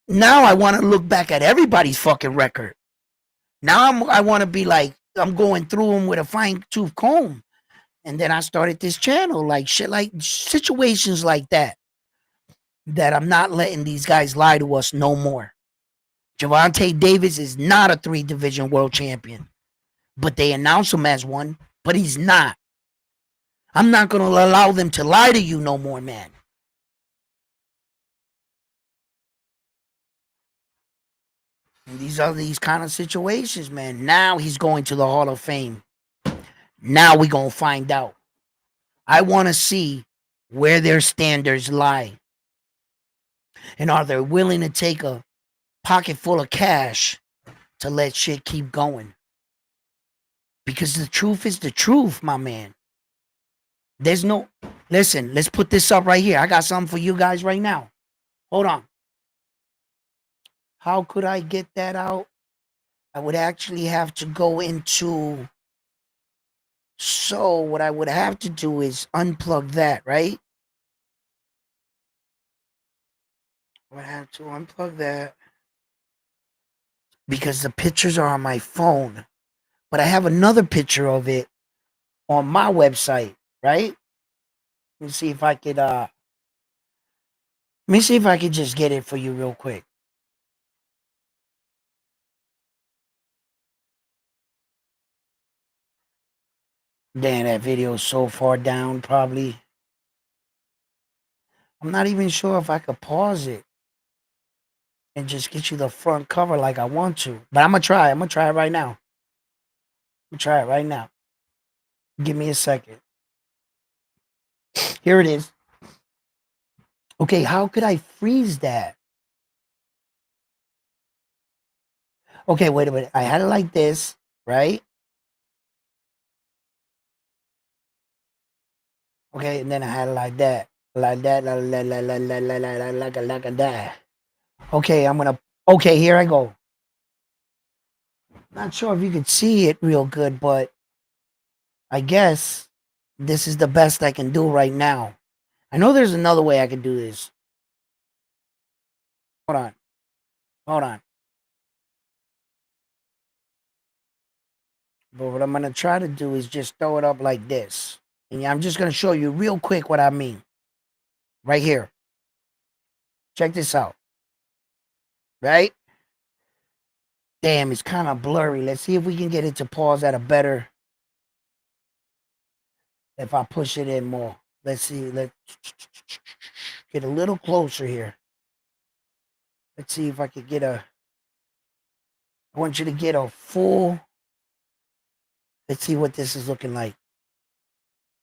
now I want to look back at everybody's fucking record. Now I want to be like, I'm going through them with a fine tooth comb. And then I started this channel, like shit, like situations like that I'm not letting these guys lie to us no more. Gervonta Davis is not a 3 division world champion, but they announce him as one, but he's not. I'm not going to allow them to lie to you no more, man. And these are these kind of situations, man. Now he's going to the Hall of Fame. Now we're going to find out. I want to see where their standards lie. And are they willing to take a pocket full of cash to let shit keep going? Because the truth is the truth, my man. There's no... Listen, let's put this up right here. I got something for you guys right now. Hold on. How could I get that out? I would actually have to go into... So what I would have to do is unplug that, right? I would have to unplug that because the pictures are on my phone. But I have another picture of it on my website, right? Let me see if I could just get it for you real quick. Damn, that video is so far down, probably. I'm not even sure if I could pause it and just get you the front cover like I want to. But I'm going to try. I'm going to try it right now. I'm going to try it right now. Give me a second. Here it is. Okay, how could I freeze that? Okay, wait a minute. I had it like this, right? Okay, and then I had it like that. Like that, like that. Okay, okay, here I go. Not sure if you could see it real good, but I guess this is the best I can do right now. I know there's another way I could do this. Hold on. But what I'm going to try to do is just throw it up like this. And I'm just going to show you real quick what I mean. Right here. Check this out. Right? Damn, it's kind of blurry. Let's see if we can get it to pause at a better... If I push it in more. Let's see. Let's get a little closer here. Let's see if I could get a... I want you to get a full... Let's see what this is looking like.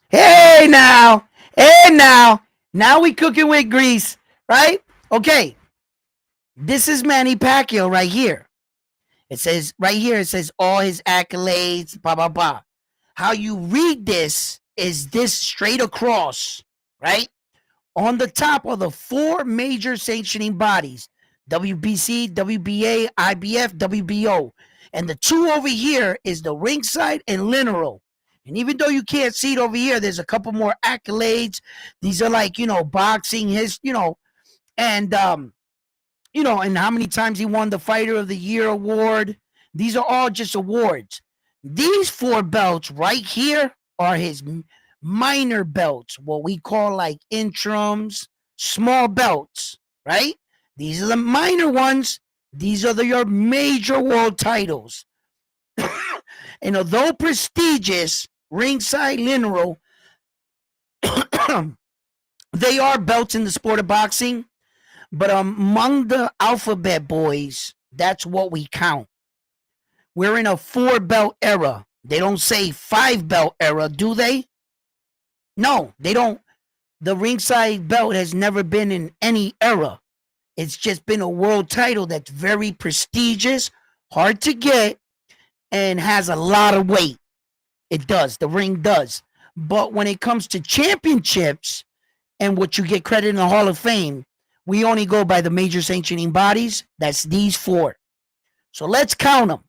Hey now! Hey now! Now we cooking with grease, right? Okay. This is Manny Pacquiao right here. It says, right here, it says all his accolades, blah, blah, blah. How you read this is this straight across, right? On the top are the 4 major sanctioning bodies, WBC, WBA, IBF, WBO. And the 2 over here is the ringside and lineal. And even though you can't see it over here, there's a couple more accolades. These are like, boxing, and and how many times he won the Fighter of the Year award. These are all just awards. These 4 belts right here are his minor belts, what we call like interims, small belts, right? These are the minor ones. These are your major world titles. And although prestigious, ringside literal, they are belts in the sport of boxing. But among the alphabet boys, that's what we count. We're in a 4-belt era. They don't say 5-belt era, do they? No, they don't. The ringside belt has never been in any era. It's just been a world title that's very prestigious, hard to get, and has a lot of weight. It does. The ring does. But when it comes to championships and what you get credit in the Hall of Fame, we only go by the major sanctioning bodies. That's these 4. So let's count them.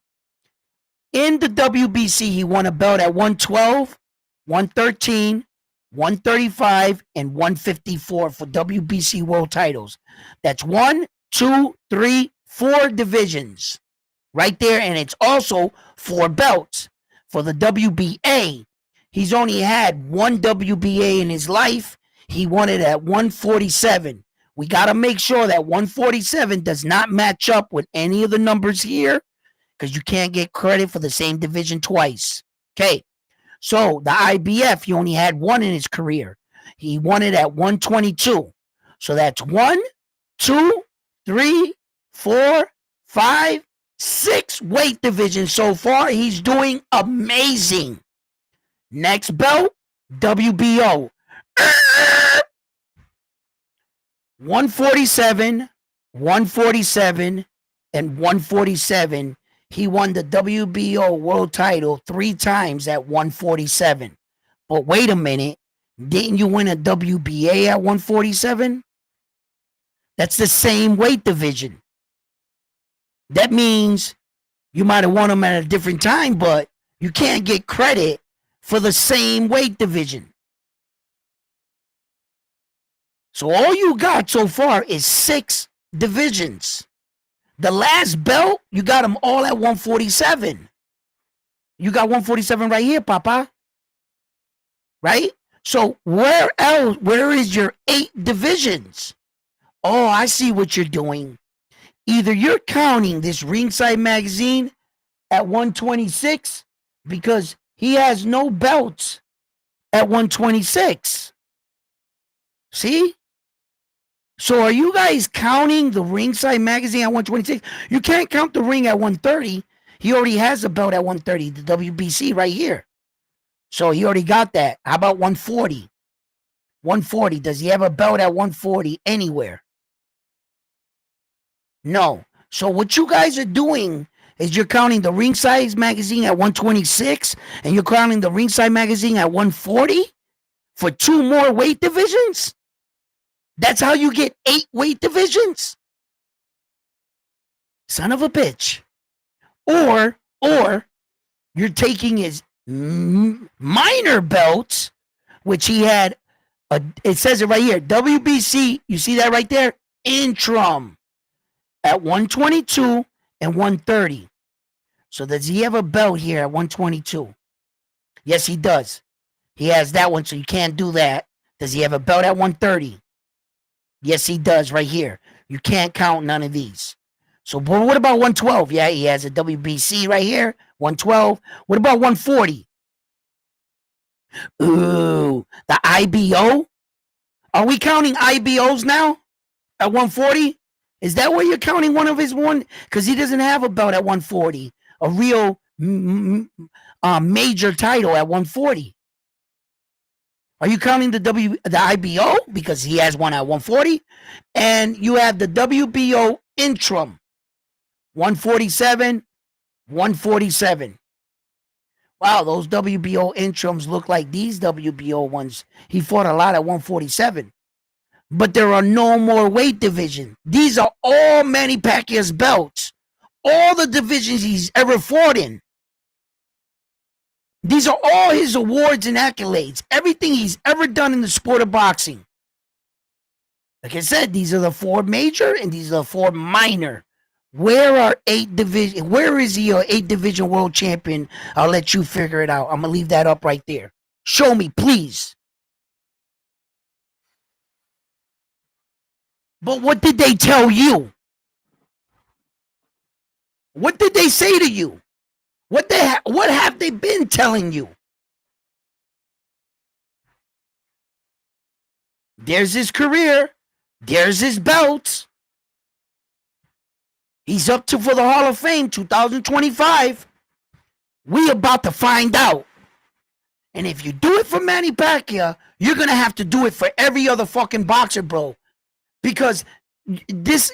In the WBC, he won a belt at 112, 113, 135, and 154 for WBC world titles. That's 1, 2, 3, 4 divisions right there. And it's also 4 belts. For the WBA, he's only had 1 WBA in his life. He won it at 147. We got to make sure that 147 does not match up with any of the numbers here, because you can't get credit for the same division twice. Okay, so the IBF, he only had 1 in his career. He won it at 122. So that's 1, 2, 3, 4, 5, 6 weight divisions so far. He's doing amazing. Next belt, WBO. 147, 147, and 147. He won the WBO world title 3 times at 147. But wait a minute. Didn't you win a WBA at 147? That's the same weight division. That means you might have won them at a different time, but you can't get credit for the same weight division. So all you got so far is 6 divisions. The last belt, you got them all at 147. You got 147 right here, Papa. Right? So where is your 8 divisions? Oh, I see what you're doing. Either you're counting this Ringside magazine at 126 because he has no belts at 126. See? So are you guys counting the Ringside magazine at 126? You can't count the ring at 130. He already has a belt at 130, the WBC right here. So he already got that. How about 140? 140. Does he have a belt at 140 anywhere? No. So what you guys are doing is you're counting the Ringside magazine at 126 and you're counting the Ringside magazine at 140 for 2 more weight divisions? That's how you get 8 weight divisions? Son of a bitch. Or you're taking his minor belts, which he had, it says it right here, WBC, you see that right there? Interim at 122 and 130. So does he have a belt here at 122? Yes, he does. He has that one, so you can't do that. Does he have a belt at 130? Yes, he does right here. You can't count none of these. So what about 112? Yeah, he has a WBC right here, 112. What about 140? Ooh, the IBO? Are we counting IBOs now at 140? Is that where you're counting one of his one? Because he doesn't have a belt at 140, a real major title at 140. Are you counting the IBO? Because he has one at 140. And you have the WBO interim, 147, 147. Wow, those WBO interims look like these WBO ones. He fought a lot at 147. But there are no more weight divisions. These are all Manny Pacquiao's belts. All the divisions he's ever fought in. These are all his awards and accolades. Everything he's ever done in the sport of boxing. Like I said, these are the 4 major and these are the 4 minor. Where are 8 division? Where is he, a 8 division world champion? I'll let you figure it out. I'm gonna leave that up right there. Show me, please. But what did they tell you? What did they say to you? What have they been telling you? There's his career. There's his belts. He's up for the Hall of Fame 2025. We about to find out. And if you do it for Manny Pacquiao, you're going to have to do it for every other fucking boxer, bro. Because this,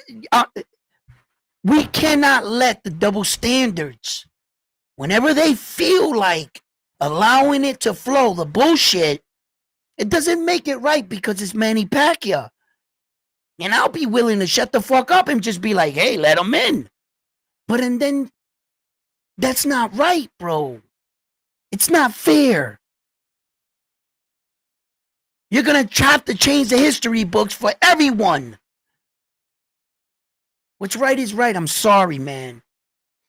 we cannot let the double standards, whenever they feel like allowing it to flow, the bullshit, it doesn't make it right because it's Manny Pacquiao. And I'll be willing to shut the fuck up and just be like, hey, let him in. But and then that's not right, bro. It's not fair. You're going to have to change the history books for everyone. What's right is right. I'm sorry, man.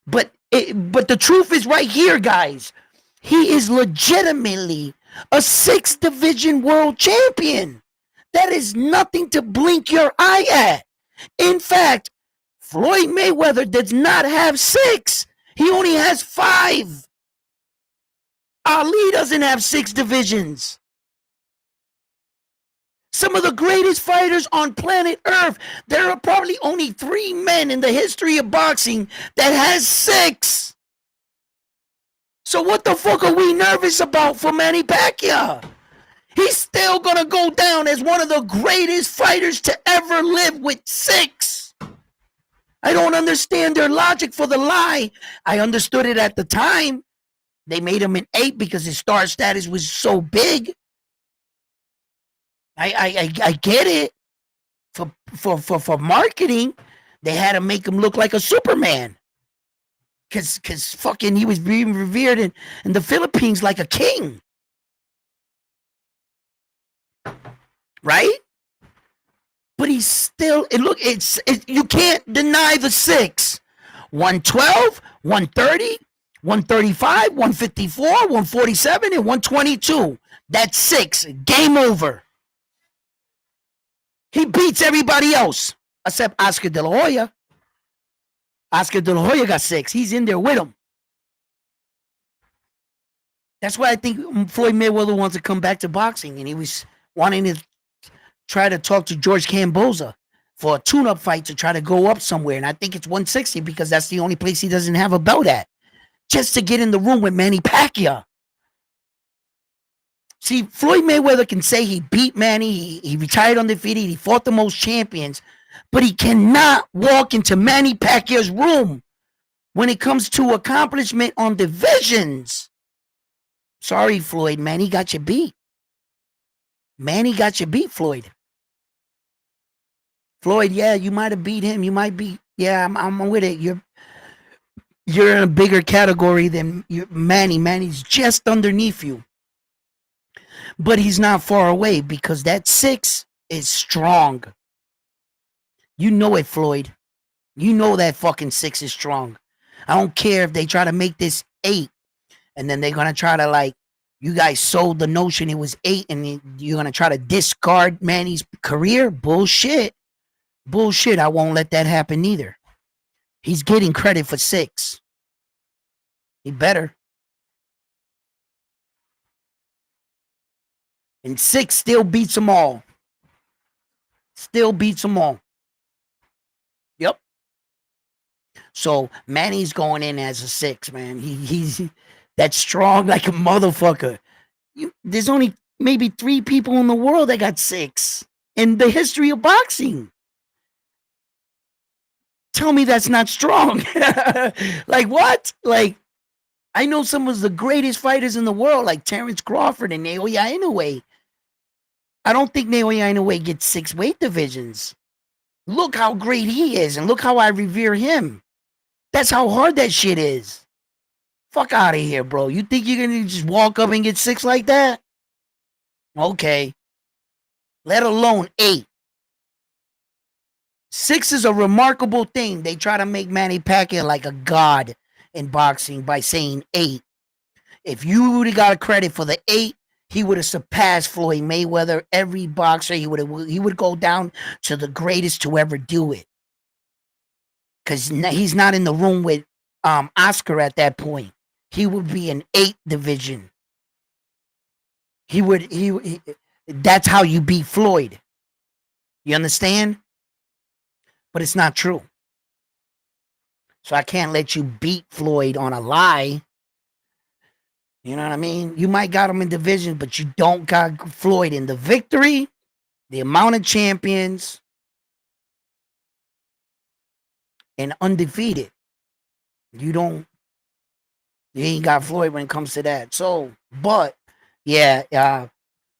But the truth is right here, guys. He is legitimately a 6th division world champion. That is nothing to blink your eye at. In fact, Floyd Mayweather does not have 6. He only has 5. Ali doesn't have 6 divisions. Some of the greatest fighters on planet Earth, there are probably only 3 men in the history of boxing that has 6. So what the fuck are we nervous about for Manny Pacquiao? He's still gonna go down as one of the greatest fighters to ever live with 6. I don't understand their logic for the lie. I understood it at the time. They made him an 8 because his star status was so big. I get it. For marketing, they had to make him look like a Superman. Cause fucking he was being revered in the Philippines like a king. Right? But he's still, you can't deny the 6. 112, 130, 135, 154, 147, and 122. That's 6. Game over. He beats everybody else except Oscar De La Hoya. Oscar De La Hoya got 6. He's in there with him. That's why I think Floyd Mayweather wants to come back to boxing, and he was wanting to try to talk to George Camboza for a tune-up fight to try to go up somewhere. And I think it's 160 because that's the only place he doesn't have a belt at. Just to get in the room with Manny Pacquiao. See, Floyd Mayweather can say he beat Manny, he retired undefeated, he fought the most champions, but he cannot walk into Manny Pacquiao's room when it comes to accomplishment on divisions. Sorry, Floyd, Manny got you beat. Manny got you beat, Floyd. Floyd, yeah, you might have beat him. You might be, yeah, I'm with it. You're in a bigger category than Manny. Manny's just underneath you. But he's not far away because that 6 is strong. You know it, Floyd. You know that fucking 6 is strong. I don't care if they try to make this 8 and then they're going to try to, like, you guys sold the notion it was 8 and you're going to try to discard Manny's career. Bullshit. Bullshit. I won't let that happen either. He's getting credit for 6. He better. And 6 still beats them all. Still beats them all. Yep. So Manny's going in as a 6, man. He's that's strong like a motherfucker. There's only maybe 3 people in the world that got 6 in the history of boxing. Tell me that's not strong. Like what? Like, I know some of the greatest fighters in the world, like Terrence Crawford and Naoya Inoue. I don't think Naoya Inoue gets 6 weight divisions. Look how great he is, and look how I revere him. That's how hard that shit is. Fuck out of here, bro. You think you're gonna just walk up and get 6 like that? Okay. Let alone 8. 6 is a remarkable thing. They try to make Manny Pacquiao like a god in boxing by saying 8. If you would have got a credit for the 8, he would have surpassed Floyd Mayweather. Every boxer, he would go down to the greatest to ever do it. Because he's not in the room with Oscar at that point. He would be an 8 division. He that's how you beat Floyd. You understand? But it's not true. So I can't let you beat Floyd on a lie. You know what I mean? You might got him in division, but you don't got Floyd in the victory, the amount of champions, and undefeated. You ain't got Floyd when it comes to that. So, but yeah, a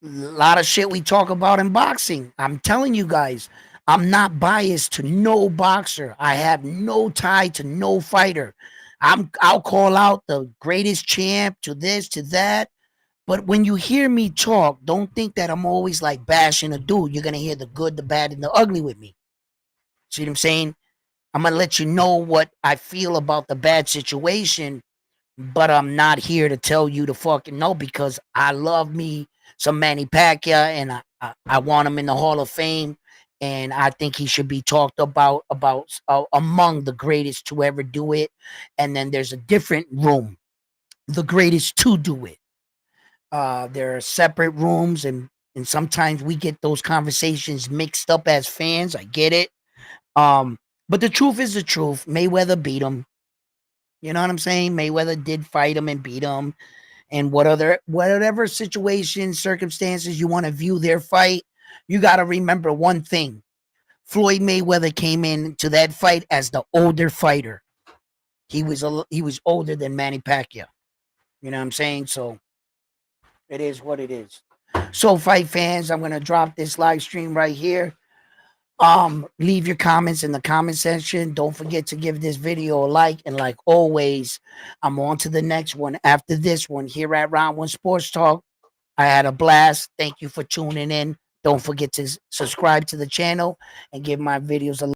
lot of shit we talk about in boxing. I'm telling you guys, I'm not biased to no boxer. I have no tie to no fighter. I'll call out the greatest champ to this, to that. But when you hear me talk, don't think that I'm always like bashing a dude. You're gonna hear the good, the bad, and the ugly with me. See what I'm saying? I'm gonna let you know what I feel about the bad situation, but I'm not here to tell you to fucking know because I love me some Manny Pacquiao and I want him in the Hall of Fame, and I think he should be talked about among the greatest to ever do it. And then there's a different room, the greatest to do it. There are separate rooms, and sometimes we get those conversations mixed up as fans. I get it. But the truth is the truth. Mayweather beat him. You know what I'm saying? Mayweather did fight him and beat him. And whatever situations, circumstances you want to view their fight, you got to remember one thing. Floyd Mayweather came into that fight as the older fighter. He was older than Manny Pacquiao. You know what I'm saying? So it is what it is. So fight fans, I'm gonna drop this live stream right here. Leave your comments in the comment section. Don't forget to give this video a like, and like always, I'm on to the next one after this one here at Round One Sports Talk. I had a blast. Thank you for tuning in. Don't forget to subscribe to the channel and give my videos a